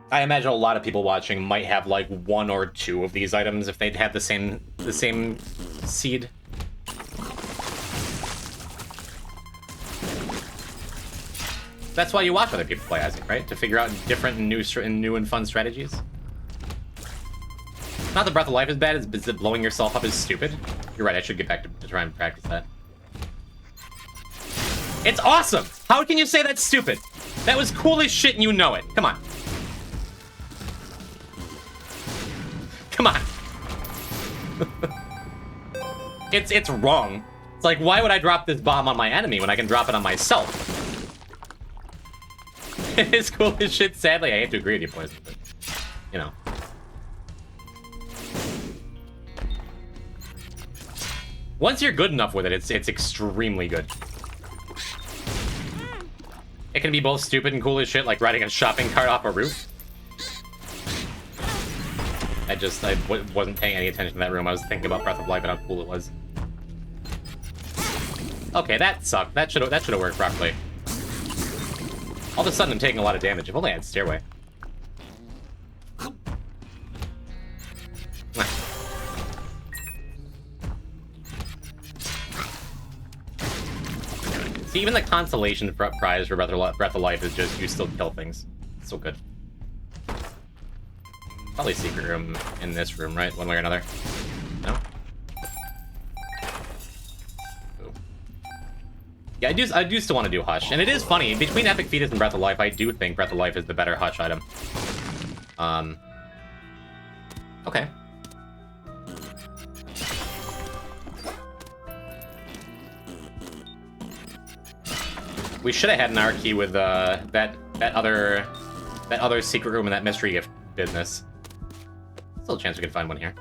I imagine a lot of people watching might have, like, 1 or 2 of these items if they'd had the same seed. That's why you watch other people play Isaac, right? To figure out different and new and fun strategies. Not that Breath of Life is bad, it's that blowing yourself up is stupid. You're right, I should get back to try and practice that. It's awesome! How can you say that's stupid? That was cool as shit and you know it. Come on. Come on. It's wrong. It's like, why would I drop this bomb on my enemy when I can drop it on myself? It's cool as shit. Sadly, I hate to agree with you, boys, but, you know. Once you're good enough with it, it's extremely good. It can be both stupid and cool as shit, like riding a shopping cart off a roof. I wasn't paying any attention to that room. I was thinking about Breath of Life and how cool it was. Okay, that sucked. That should have worked properly. All of a sudden, I'm taking a lot of damage. If only I had Stairway. See, even the consolation prize for Breath of Life is just you still kill things. It's so good. Probably secret room in this room, right? One way or another. No? Ooh. Yeah, I do still want to do Hush. And it is funny, between Epic Fetus and Breath of Life, I do think Breath of Life is the better Hush item. Okay. We should have had an R key with that other secret room and that mystery gift business. Still a chance we could find one here.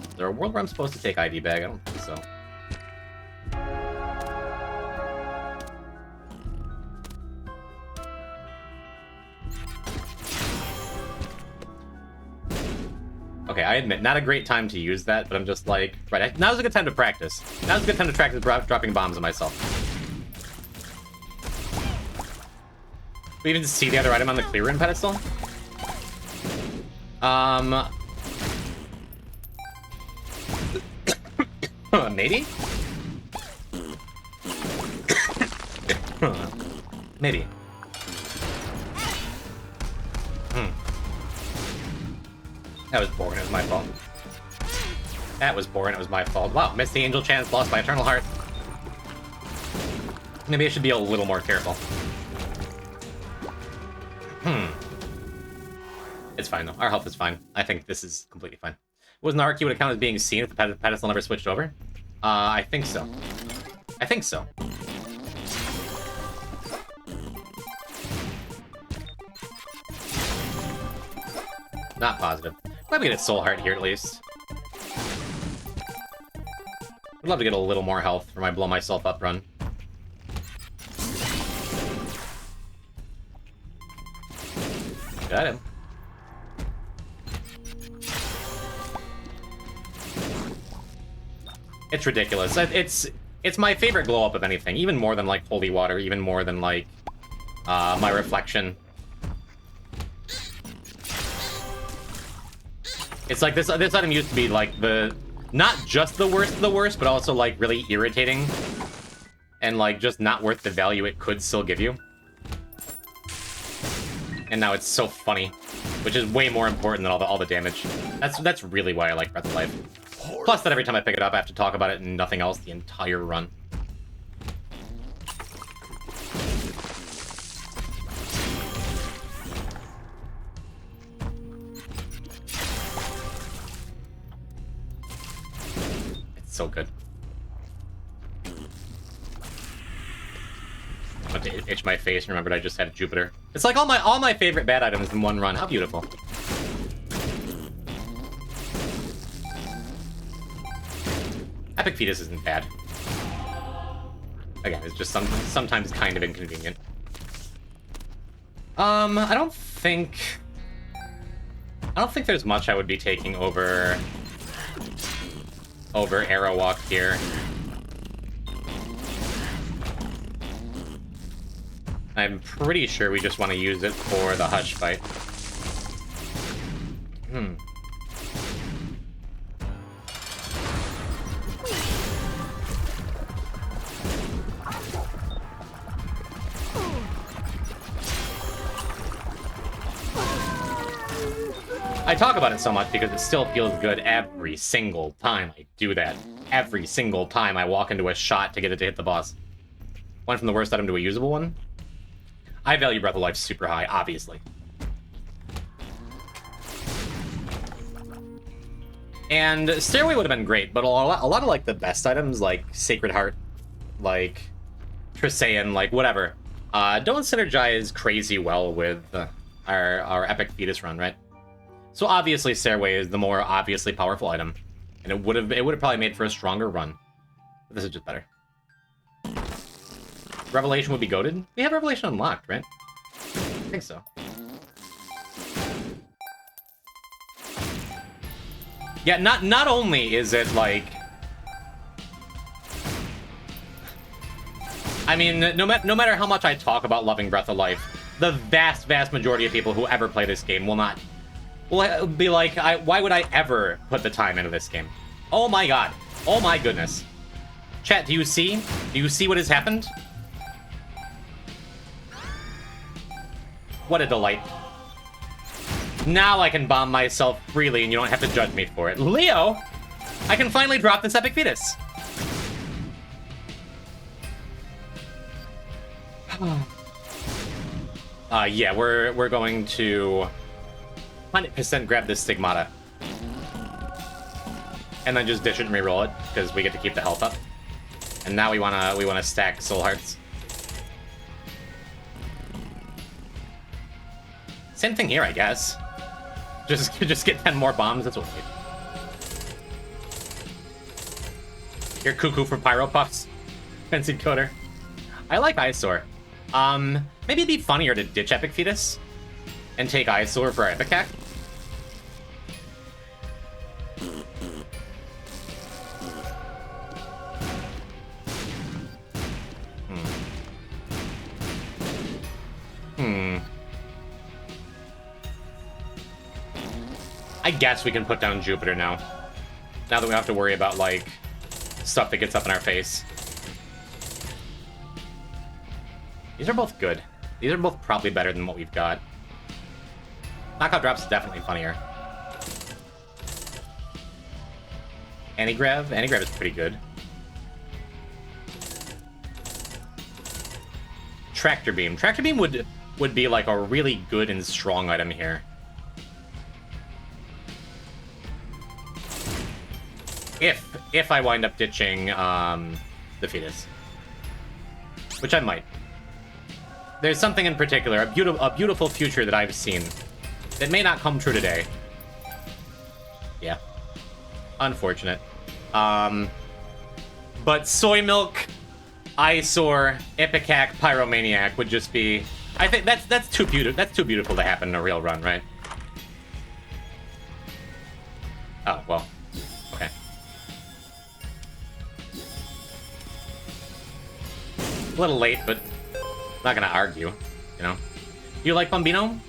Is there a world where I'm supposed to take ID bag? I don't so. Okay, I admit, not a great time to use that, but I'm just like, right, now's a good time to practice. Now's a good time to practice dropping bombs on myself. We even see the other item on the clear room pedestal? Maybe? Maybe. That was boring, it was my fault. That was boring, it was my fault. Wow, missed the angel chance, lost by Eternal Heart. Maybe I should be a little more careful. It's fine, though. Our health is fine. I think this is completely fine. Wasn't Arky would account as being seen if the pedestal never switched over? I think so. I think so. Not positive. Glad we get a soul heart here, at least. I'd love to get a little more health for my blow myself up run. Got him. It's ridiculous. It's my favorite glow up of anything, even more than like holy water, even more than like my reflection. It's like this item used to be like not just the worst of the worst, but also like really irritating and like just not worth the value it could still give you. And now it's so funny, which is way more important than all the damage. That's really why I like Breath of Life. Plus that every time I pick it up, I have to talk about it and nothing else the entire run. It's so good. I want to itch my face and remembered I just had Jupiter. It's like all my favorite bad items in one run. How beautiful. Epic Fetus isn't bad. Again, it's just sometimes kind of inconvenient. I don't think there's much I would be taking over Arrow Walk here. I'm pretty sure we just want to use it for the Hush fight. I talk about it so much because it still feels good every single time I do that. Every single time I walk into a shot to get it to hit the boss. Went from the worst item to a usable one. I value Breath of Life super high, obviously. And Stairway would have been great, but a lot of like the best items, like Sacred Heart, like Trisaean, like whatever, don't synergize crazy well with our Epic Fetus run, right? So obviously Stairway is the more obviously powerful item, and it would have probably made for a stronger run. But this is just better. Revelation would be goated. We have Revelation unlocked, right? I think so. Yeah, not only is it like, I mean, no matter how much I talk about loving Breath of Life, the vast majority of people who ever play this game will be like, why would I ever put the time into this game? Oh my god. Oh my goodness. Chat, do you see? Do you see what has happened? What a delight. Now I can bomb myself freely and you don't have to judge me for it. Leo! I can finally drop this Epic Fetus. Yeah, we're going to 100% grab this Stigmata. And then just dish it and reroll it, because we get to keep the health up. And now we wanna stack Soul Hearts. Same thing here, I guess. Just get 10 more bombs, that's what we need. You're cuckoo for Pyro Puffs. Fancy Coder. I like Eyesore. Maybe it'd be funnier to ditch Epic Fetus and take Eyesore for Epicac. I guess we can put down Jupiter now. Now that we don't have to worry about, like, stuff that gets up in our face. These are both good. These are both probably better than what we've got. Knockout Drops is definitely funnier. Anti-Grav? Anti-Grav is pretty good. Tractor Beam. Tractor Beam would be like a really good and strong item here. If I wind up ditching the Fetus. Which I might. There's something in particular, a beautiful future that I've seen that may not come true today. Yeah. Unfortunate. But Soy Milk, Eyesore, Ipecac, Pyromaniac would just be... I think that's too beautiful to happen in a real run, right? Oh, well. Okay. A little late, but not gonna argue, you know? You like Bumbino?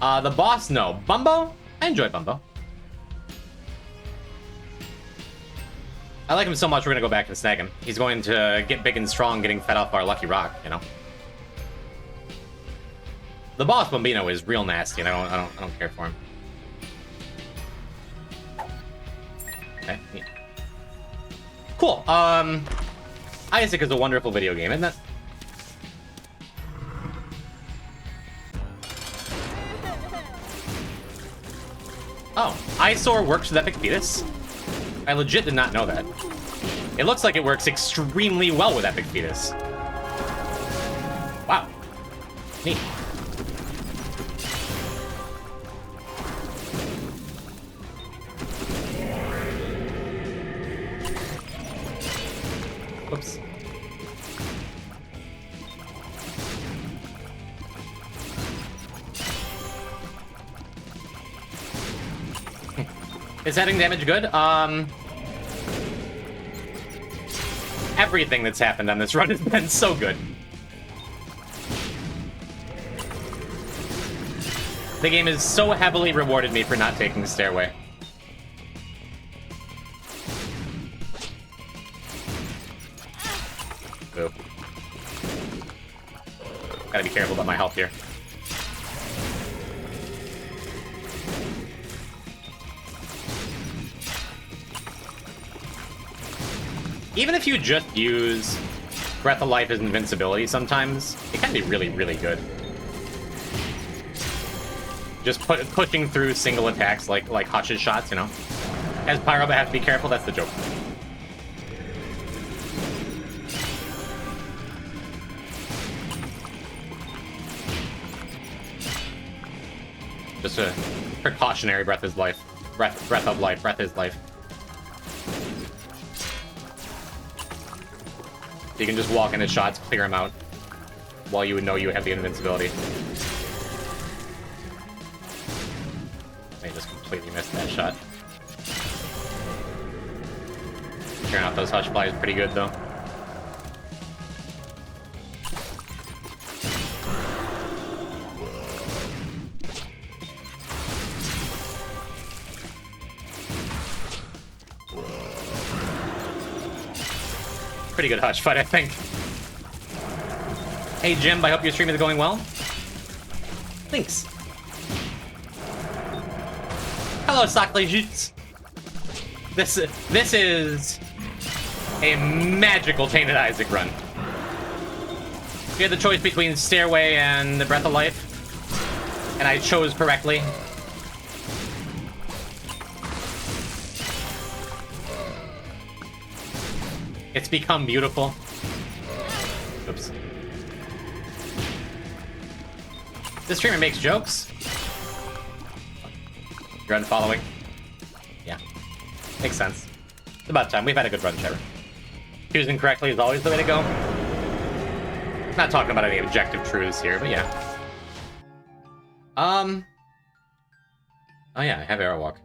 The boss, no. Bumbo? I enjoy Bumbo. I like him so much, we're gonna go back and snag him. He's going to get big and strong getting fed off our Lucky Rock, you know? The boss Bumbino is real nasty, and I don't care for him. Okay, neat. Cool, Isaac is a wonderful video game, isn't it? Oh, Eyesore works with Epic Fetus? I legit did not know that. It looks like it works extremely well with Epic Fetus. Wow. Neat. Whoops. Is adding damage good? Everything that's happened on this run has been so good. The game has so heavily rewarded me for not taking Stairway. Boo. Gotta be careful about my health here. Even if you just use Breath of Life as invincibility sometimes, it can be really, really good. Just pushing through single attacks like Hush's shots, you know? As Pyro, but have to be careful, that's the joke. Just a precautionary Breath is life. Breath of Life, Breath is life. You can just walk into shots, clear them out, while you would know you have the invincibility. I just completely missed that shot. Clearing out those Hush Flies is pretty good, though. Pretty good Hush fight, I think. Hey, Jim, I hope your stream is going well. Thanks. Hello, Sacklejutes. This is a magical Tainted Isaac run. You had the choice between Stairway and the Breath of Life, and I chose correctly. It's become beautiful. Oops. This streamer makes jokes. You're unfollowing. Yeah. Makes sense. It's about time. We've had a good run, Trevor. Choosing correctly is always the way to go. Not talking about any objective truths here, but yeah. Oh yeah, I have Arrow Walk.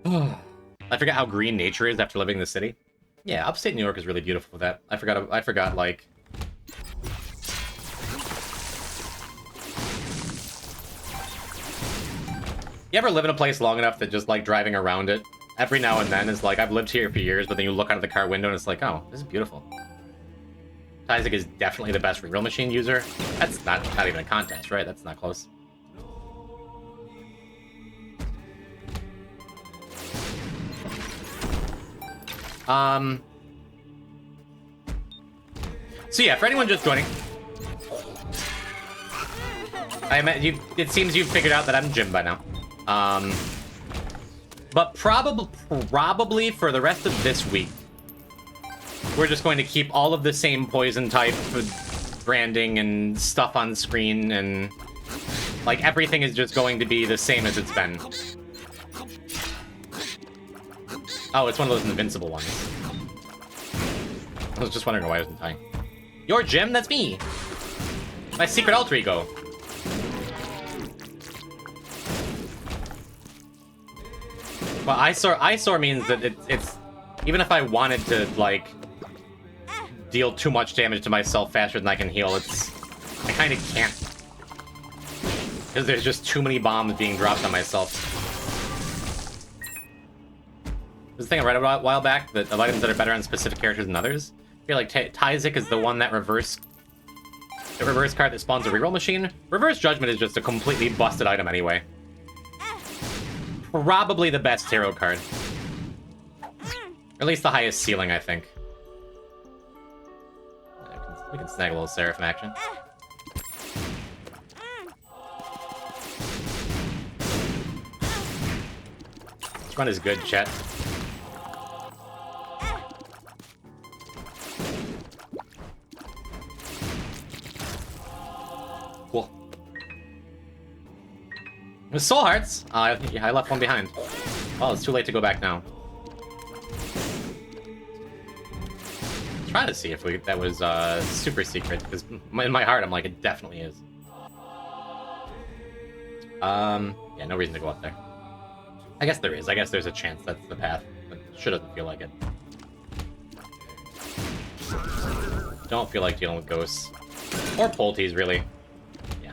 I forgot how green nature is after living in the city. Yeah, upstate New York is really beautiful with that. I forgot, like... You ever live in a place long enough that just, like, driving around it, every now and then is like, I've lived here for years, but then you look out of the car window and it's like, oh, this is beautiful. Isaac is definitely the best reroll machine user. That's not even a contest, right? That's not close. So yeah, for anyone just joining, it seems you've figured out that I'm Jim by now. But probably for the rest of this week, we're just going to keep all of the same poison type branding and stuff on screen, and like everything is just going to be the same as it's been. Oh, it's one of those invincible ones. I was just wondering why I wasn't dying. You're Jim? That's me! My secret alter ego. Well, eyesore means that it's... Even if I wanted to, like, deal too much damage to myself faster than I can heal, I kind of can't. Because there's just too many bombs being dropped on myself. This thing I read a while back, that of items that are better on specific characters than others. I feel like Tyzik is the one that the reverse card that spawns a reroll machine. Reverse Judgment is just a completely busted item anyway. Probably the best tarot card. Or at least the highest ceiling, I think. We can snag a little Seraphim action. This run is good, chat. Cool. With Soul Hearts, I left one behind. Oh, it's too late to go back now. Try to see if that was super secret, because in my heart I'm like, it definitely is. Yeah, no reason to go up there. I guess there is. I guess there's a chance that's the path, but it sure doesn't feel like it. Don't feel like dealing with ghosts. Or Poltees, really. Yeah.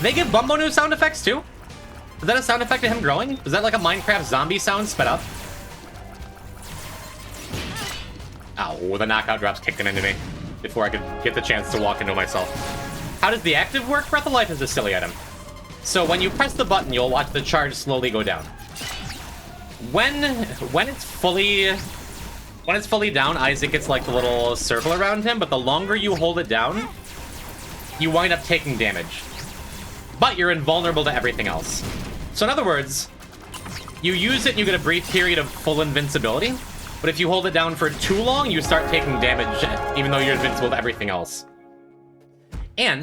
They give Bumbo new sound effects too? Is that a sound effect of him growing? Is that like a Minecraft zombie sound sped up? Ow, the knockout drops kicked him into me before I could get the chance to walk into myself. How does the active work? Breath of Life is a silly item. So when you press the button, you'll watch the charge slowly go down. When it's fully down, Isaac gets like the little circle around him, but the longer you hold it down, you wind up taking damage. But you're invulnerable to everything else. So in other words, you use it and you get a brief period of full invincibility, but if you hold it down for too long, you start taking damage even though you're invincible to everything else. And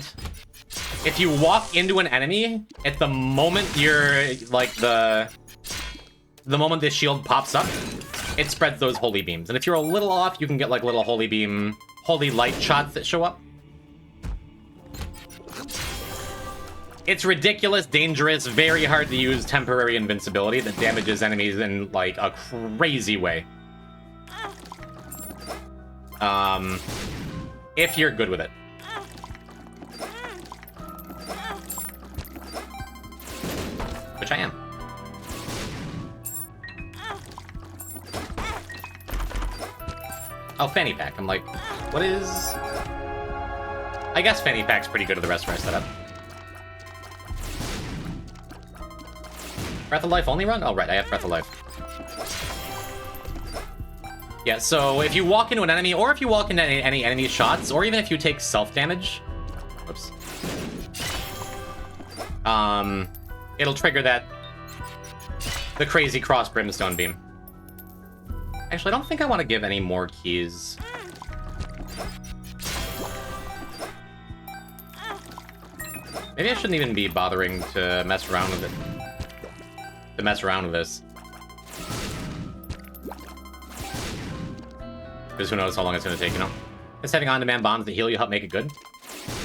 if you walk into an enemy, at the moment you're, like, the moment this shield pops up, it spreads those holy beams. And if you're a little off, you can get, like, little holy light shots that show up. It's ridiculous, dangerous, very hard to use temporary invincibility that damages enemies in, like, a crazy way. If you're good with it. Which I am. Oh, Fanny Pack. I'm like, what is... I guess Fanny Pack's pretty good at the rest of our setup. Breath of Life only run? Oh, right, I have Breath of Life. Yeah, so if you walk into an enemy, or if you walk into any enemy shots, or even if you take self-damage... Whoops. It'll trigger the crazy cross brimstone beam. Actually, I don't think I want to give any more keys. Maybe I shouldn't even be bothering to mess around with it. To mess around with this. Because who knows how long it's going to take, you know? Is having on-demand bombs that heal you help make it good?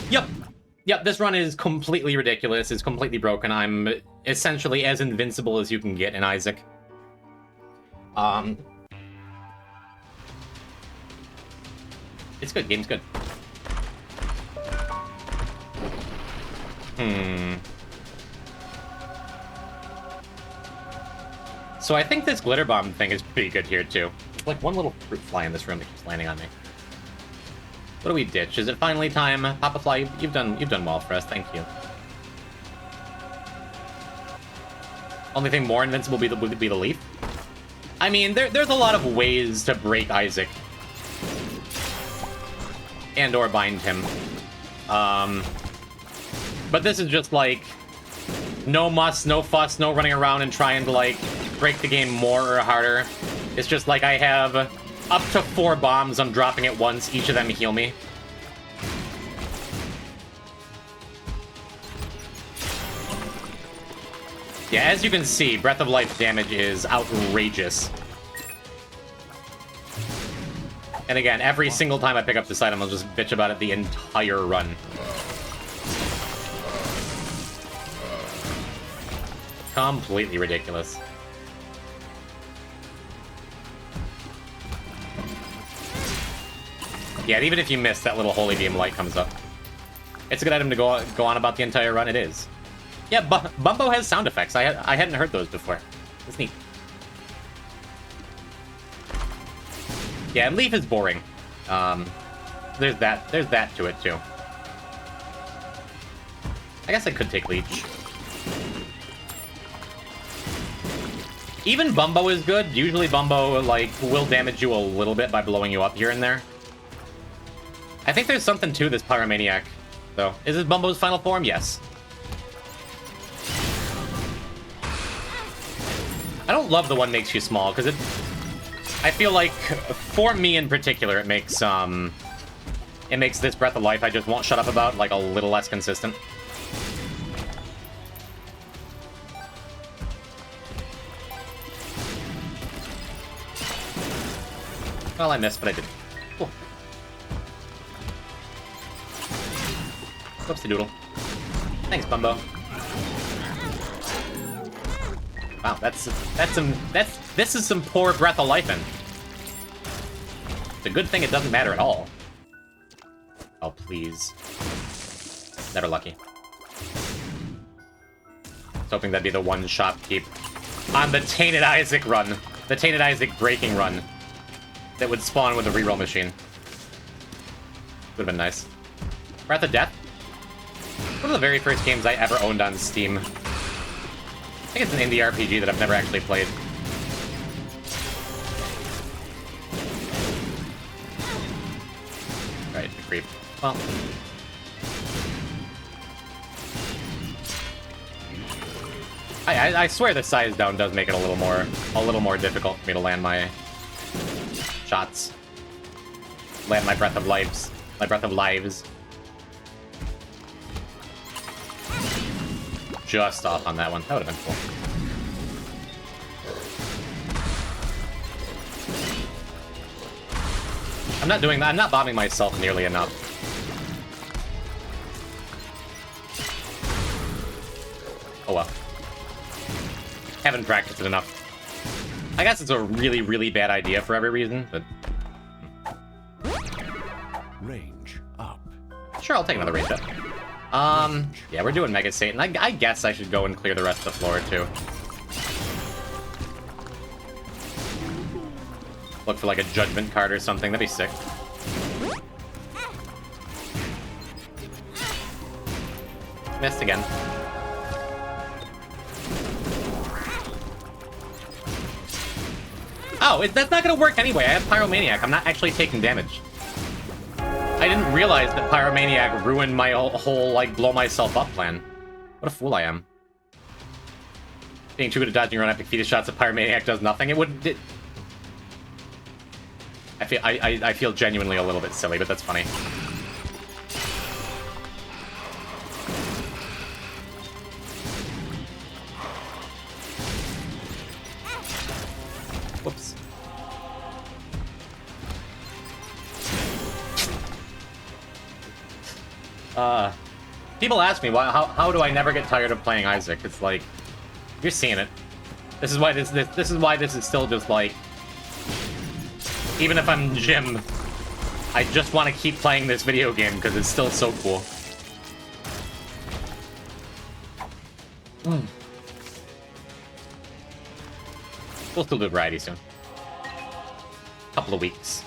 Yep. Yep, this run is completely ridiculous. It's completely broken. I'm essentially as invincible as you can get in Isaac. It's good. Game's good. So I think this glitter bomb thing is pretty good here, too. There's like one little fruit fly in this room that keeps landing on me. What do we ditch? Is it finally time? Papa Fly, you've done well for us. Thank you. Only thing more invincible would be the leaf. I mean, there's a lot of ways to break Isaac. And or bind him. But this is just like no muss, no fuss, no running around and trying to like break the game more or harder. It's just like I have up to 4 bombs I'm dropping at once, each of them heal me. Yeah, as you can see, Breath of Life damage is outrageous. And again, every single time I pick up this item, I'll just bitch about it the entire run. Completely ridiculous. Yeah, even if you miss, that little holy beam light comes up. It's a good item to go on about the entire run. It is. Yeah, Bumbo has sound effects. I hadn't heard those before. It's neat. Yeah, and Leaf is boring. There's that to it too. I guess I could take Leech. Even Bumbo is good. Usually Bumbo, like, will damage you a little bit by blowing you up here and there. I think there's something to this Pyromaniac, though. Is this Bumbo's final form? Yes. I don't love the one makes you small, because I feel like, for me in particular, it makes this Breath of Life I just won't shut up about, like, a little less consistent. Well, I missed, but I did. Cool. Whoopsie doodle. Thanks, Bumbo. Wow, this is some poor Breath of Life in. It's a good thing it doesn't matter at all. Oh, please. Never lucky. I was hoping that'd be the one shopkeep on the Tainted Isaac run. The Tainted Isaac breaking run. That would spawn with the reroll machine. Would've been nice. Breath of Death? One of the very first games I ever owned on Steam. I think it's an indie RPG that I've never actually played. Right, creep. Well. I swear the size down does make it a little more difficult for me to land my shots. Land my Breath of Lives. My Breath of Lives. Just off on that one. That would have been cool. I'm not doing that. I'm not bombing myself nearly enough. Oh well. Haven't practiced it enough. I guess it's a really, really bad idea for every reason, but...
Range up.
Sure, I'll take another range up. Yeah, we're doing Mega Satan. I guess I should go and clear the rest of the floor, too. Look for, like, a Judgment card or something. That'd be sick. Missed again. Oh, that's not gonna work anyway. I have Pyromaniac. I'm not actually taking damage. I didn't realize that Pyromaniac ruined my whole, like, blow myself up plan. What a fool I am. Being too good at dodging around epic fetus shots of Pyromaniac does nothing. It wouldn't... I feel genuinely a little bit silly, but that's funny. Whoops. People ask me how do I never get tired of playing Isaac? It's like, you're seeing it. This is why this is still just like, even if I'm Jim, I just want to keep playing this video game because it's still so cool. We'll still do variety soon. Couple of weeks.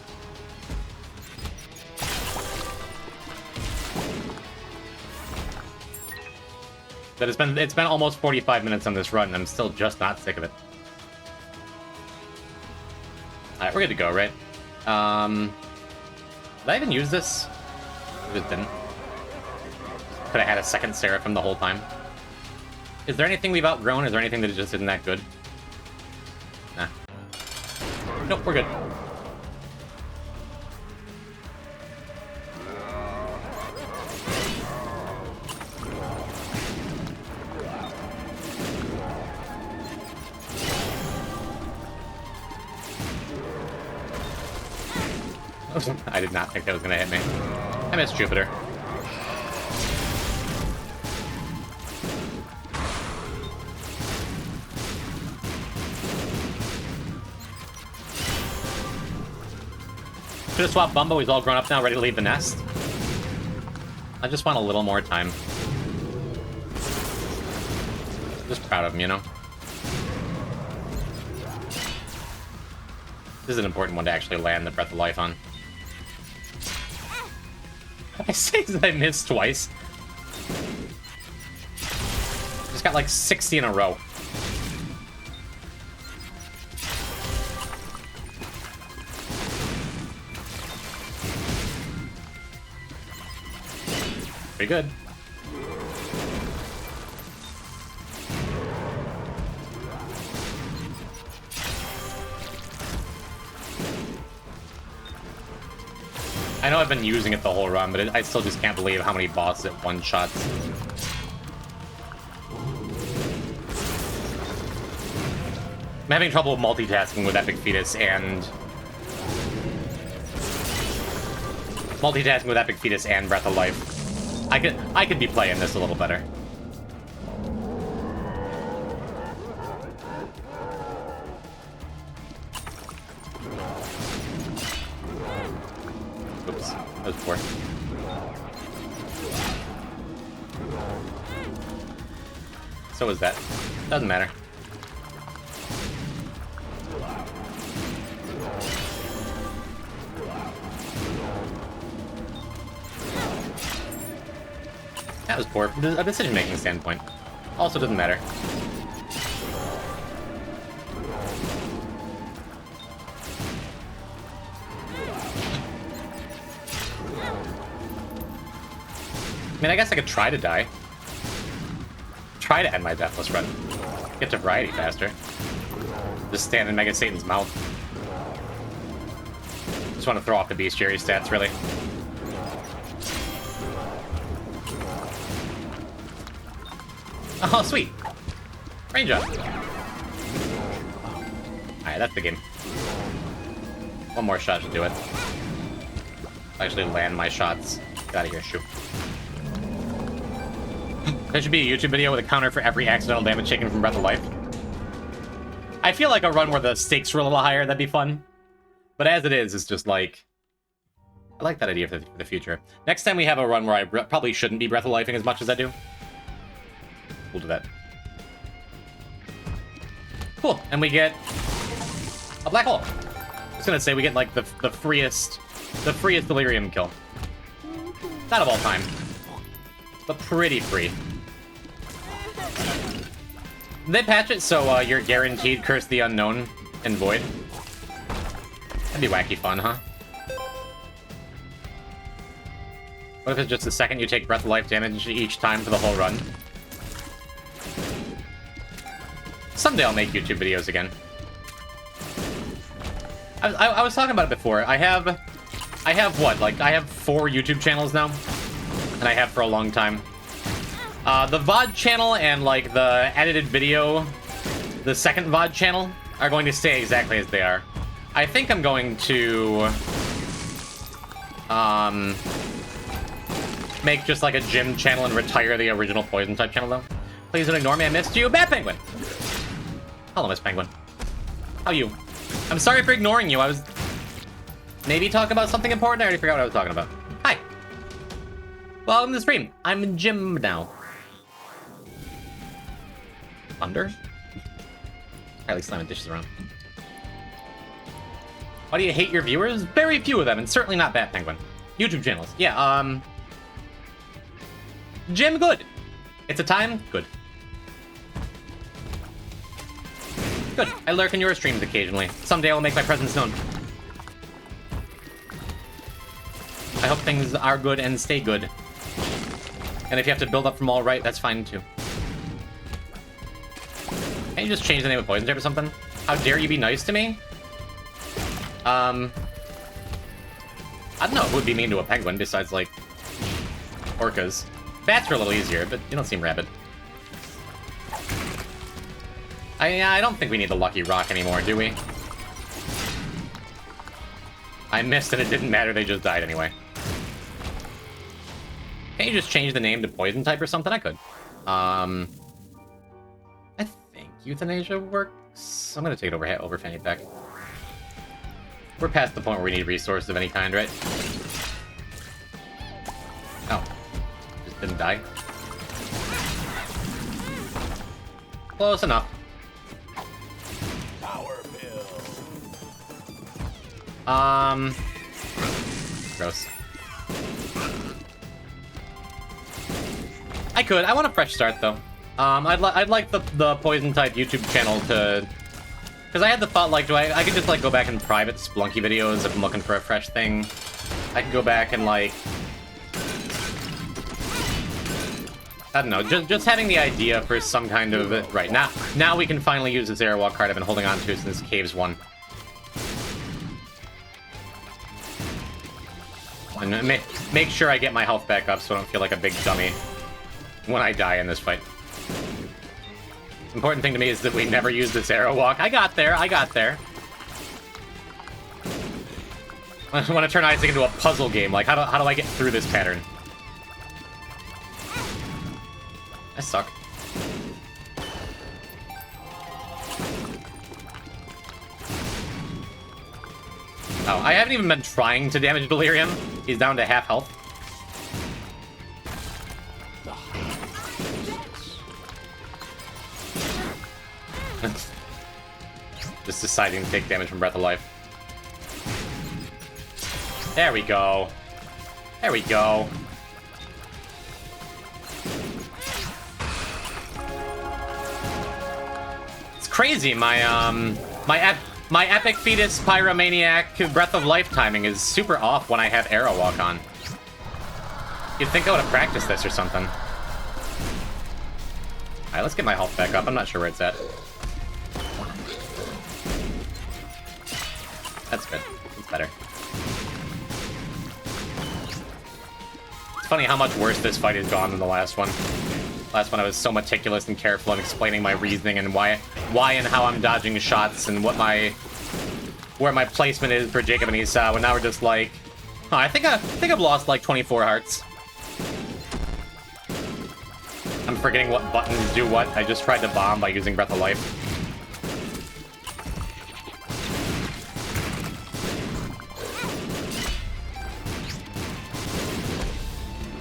But it's been almost 45 minutes on this run, and I'm still just not sick of it. Alright, we're good to go, right? Did I even use this? I just didn't. Could I had a second Seraphim the whole time? Is there anything we've outgrown? Is there anything that just isn't that good? Nah. Nope, we're good. I did not think that was going to hit me. I missed Jupiter. Should have swapped Bumbo. He's all grown up now, ready to leave the nest. I just want a little more time. Just proud of him, you know? This is an important one to actually land the Breath of Life on. I say that I missed twice. Just got like 60 in a row. Pretty good. I know I've been using it the whole run, but I still just can't believe how many bosses it one-shots. I'm having trouble multitasking with Epic Fetus and... Breath of Life. I could be playing this a little better. Oops, that was poor. So was that. Doesn't matter. That was poor from a decision-making standpoint. Also doesn't matter. I mean, I guess I could try to die. Try to end my Deathless run. Get to variety faster. Just stand in Mega Satan's mouth. Just want to throw off the bestiary stats, really. Oh, sweet. Range up. Alright, that's the game. One more shot should do it. Actually land my shots. Get out of here, shoot. There should be a YouTube video with a counter for every accidental damage taken from Breath of Life. I feel like a run where the stakes were a little higher, that'd be fun. But as it is, it's just like... I like that idea for the future. Next time we have a run where I probably shouldn't be Breath of Lifing as much as I do. We'll do that. Cool, and we get a black hole. I was gonna say we get like the freest delirium kill. Not of all time, but pretty free. They patch it so you're guaranteed Curse the Unknown and Void. That'd be wacky fun, huh? What if it's just the second you take Breath of Life damage each time for the whole run? Someday I'll make YouTube videos again. I was talking about it before. I have what? Like, I have 4 YouTube channels now, and I have for a long time. The VOD channel and like the edited video, the second VOD channel, are going to stay exactly as they are. I think I'm going to make just like a gym channel and retire the original Poison type channel though. Please don't ignore me, I missed you. Bad Penguin! Hello, Miss Penguin. How are you? I'm sorry for ignoring you. I was maybe talking about something important. I already forgot what I was talking about. Hi. Welcome to the stream. I'm in gym now. Thunder? I like slamming dishes around. Why do you hate your viewers? Very few of them, and certainly not Bat Penguin. YouTube channels. Yeah, Gym, good. It's a time, good. Good. I lurk in your streams occasionally. Someday I'll make my presence known. I hope things are good and stay good. And if you have to build up from all right, that's fine too. Can't you just change the name of Poison Type or something? How dare you be nice to me? I don't know who would be mean to a penguin besides, like, orcas. Bats are a little easier, but you don't seem rabid. I don't think we need the Lucky Rock anymore, do we? I missed and it didn't matter, they just died anyway. Can't you just change the name to Poison Type or something? I could. I think Euthanasia works. I'm gonna take it over Fanny Pack. We're past the point where we need resources of any kind, right? Oh. Just didn't die. Close enough.
Power pill.
Gross. I could. I want a fresh start, though. I'd like the Poison Type YouTube channel to... Because I had the thought, like, I could just, like, go back in private Splunky videos if I'm looking for a fresh thing. I could go back and, like... I don't know, just having the idea for some kind of... Right, now we can finally use this Airwalk card I've been holding on to since Caves 1. And make sure I get my health back up so I don't feel like a big dummy when I die in this fight. Important thing to me is that we never use this arrow walk. I got there. I want to turn Isaac into a puzzle game. Like, how do I get through this pattern? I suck. Oh, I haven't even been trying to damage Delirium. He's down to half health. Just deciding to take damage from Breath of Life. There we go. There we go. It's crazy. My Epic Fetus Pyromaniac Breath of Life timing is super off when I have Arrow Walk on. You'd think I would have practiced this or something. Alright, let's get my health back up. I'm not sure where it's at. That's good. It's better. It's funny how much worse this fight has gone than the last one. Last one I was so meticulous and careful in explaining my reasoning and why and how I'm dodging shots and where my placement is for Jacob and Esau. And now we're just like, oh, I think I've lost like 24 hearts. I'm forgetting what buttons do what. I just tried to bomb by using Breath of Life.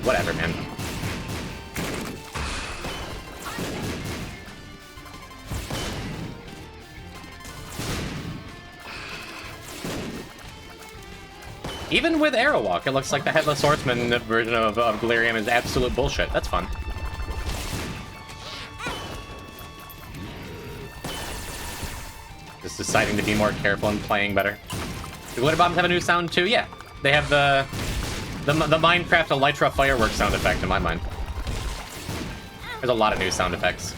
Whatever, man. Even with Arrow Walk, it looks like the Headless Horseman version of Delirium is absolute bullshit. That's fun. Just deciding to be more careful and playing better. Do Glitter Bombs have a new sound too? Yeah. They have the Minecraft Elytra fireworks sound effect in my mind. There's a lot of new sound effects.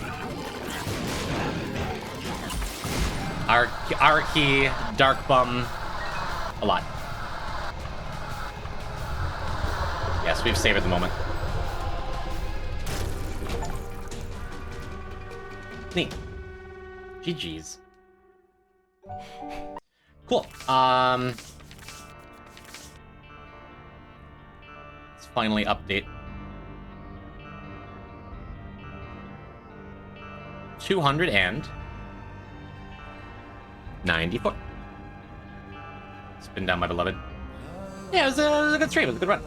Arky, Dark Bum, A lot. Yes, we've savored the moment. Neat. GG's. Cool. Let's finally update. 294. Spin down, my beloved. Yeah, it was a good stream. It was a good run.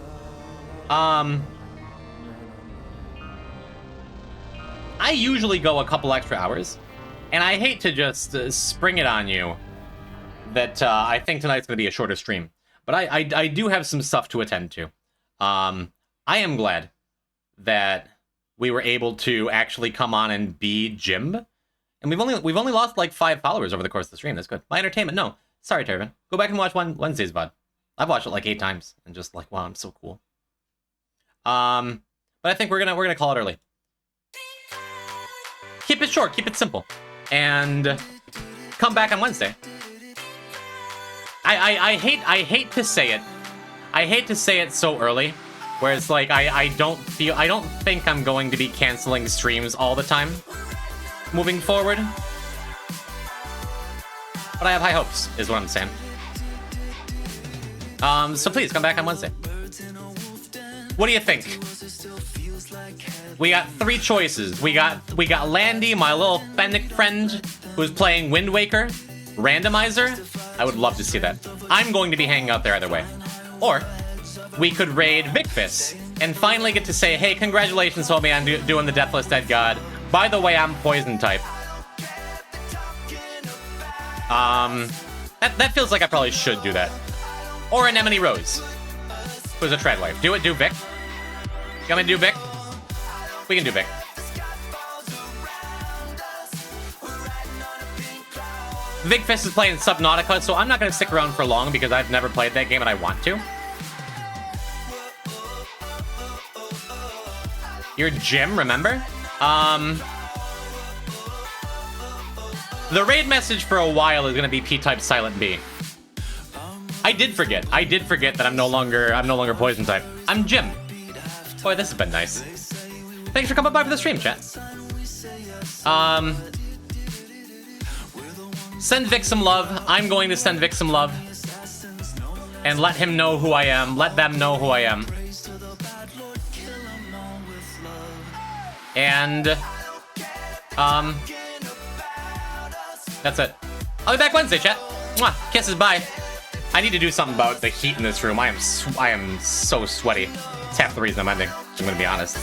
I usually go a couple extra hours, and I hate to just spring it on you that I think tonight's going to be a shorter stream, but I do have some stuff to attend to. I am glad that we were able to actually come on and be Jimb, and we've only lost like 5 followers over the course of the stream. That's good. My entertainment, no. Sorry, Tervin. Go back and watch Wednesday's VOD. I've watched it like 8 times and just like, wow, I'm so cool. But I think we're gonna call it early. Keep it short, keep it simple, and come back on Wednesday. I hate to say it. I hate to say it so early, where it's like I don't think I'm going to be canceling streams all the time moving forward. But I have high hopes, is what I'm saying. So please come back on Wednesday. What do you think? We got 3 choices. We got Landy, my little Fennec friend, who's playing Wind Waker, Randomizer. I would love to see that. I'm going to be hanging out there either way. Or we could raid Vicfis and finally get to say, hey, congratulations, homie, on doing the Deathless Dead God. By the way, I'm poison type. That feels like I probably should do that. Or Anemone Rose, who's a trad wife. Do it, do Vic. You want me to do Vic? We can do Vic. Vigfist is playing Subnautica, so I'm not going to stick around for long because I've never played that game and I want to. You're Jim, remember? The raid message for a while is going to be P-type Silent B. I did forget that I'm no longer poison type. I'm Jim. Boy, this has been nice. Thanks for coming by for the stream, chat. Send Vic some love. I'm going to send Vic some love. And let him know who I am. Let them know who I am. And, that's it. I'll be back Wednesday, chat. Mwah. Kisses, bye. I need to do something about the heat in this room. I am so sweaty. It's half the reason I'm ending, I'm gonna be honest.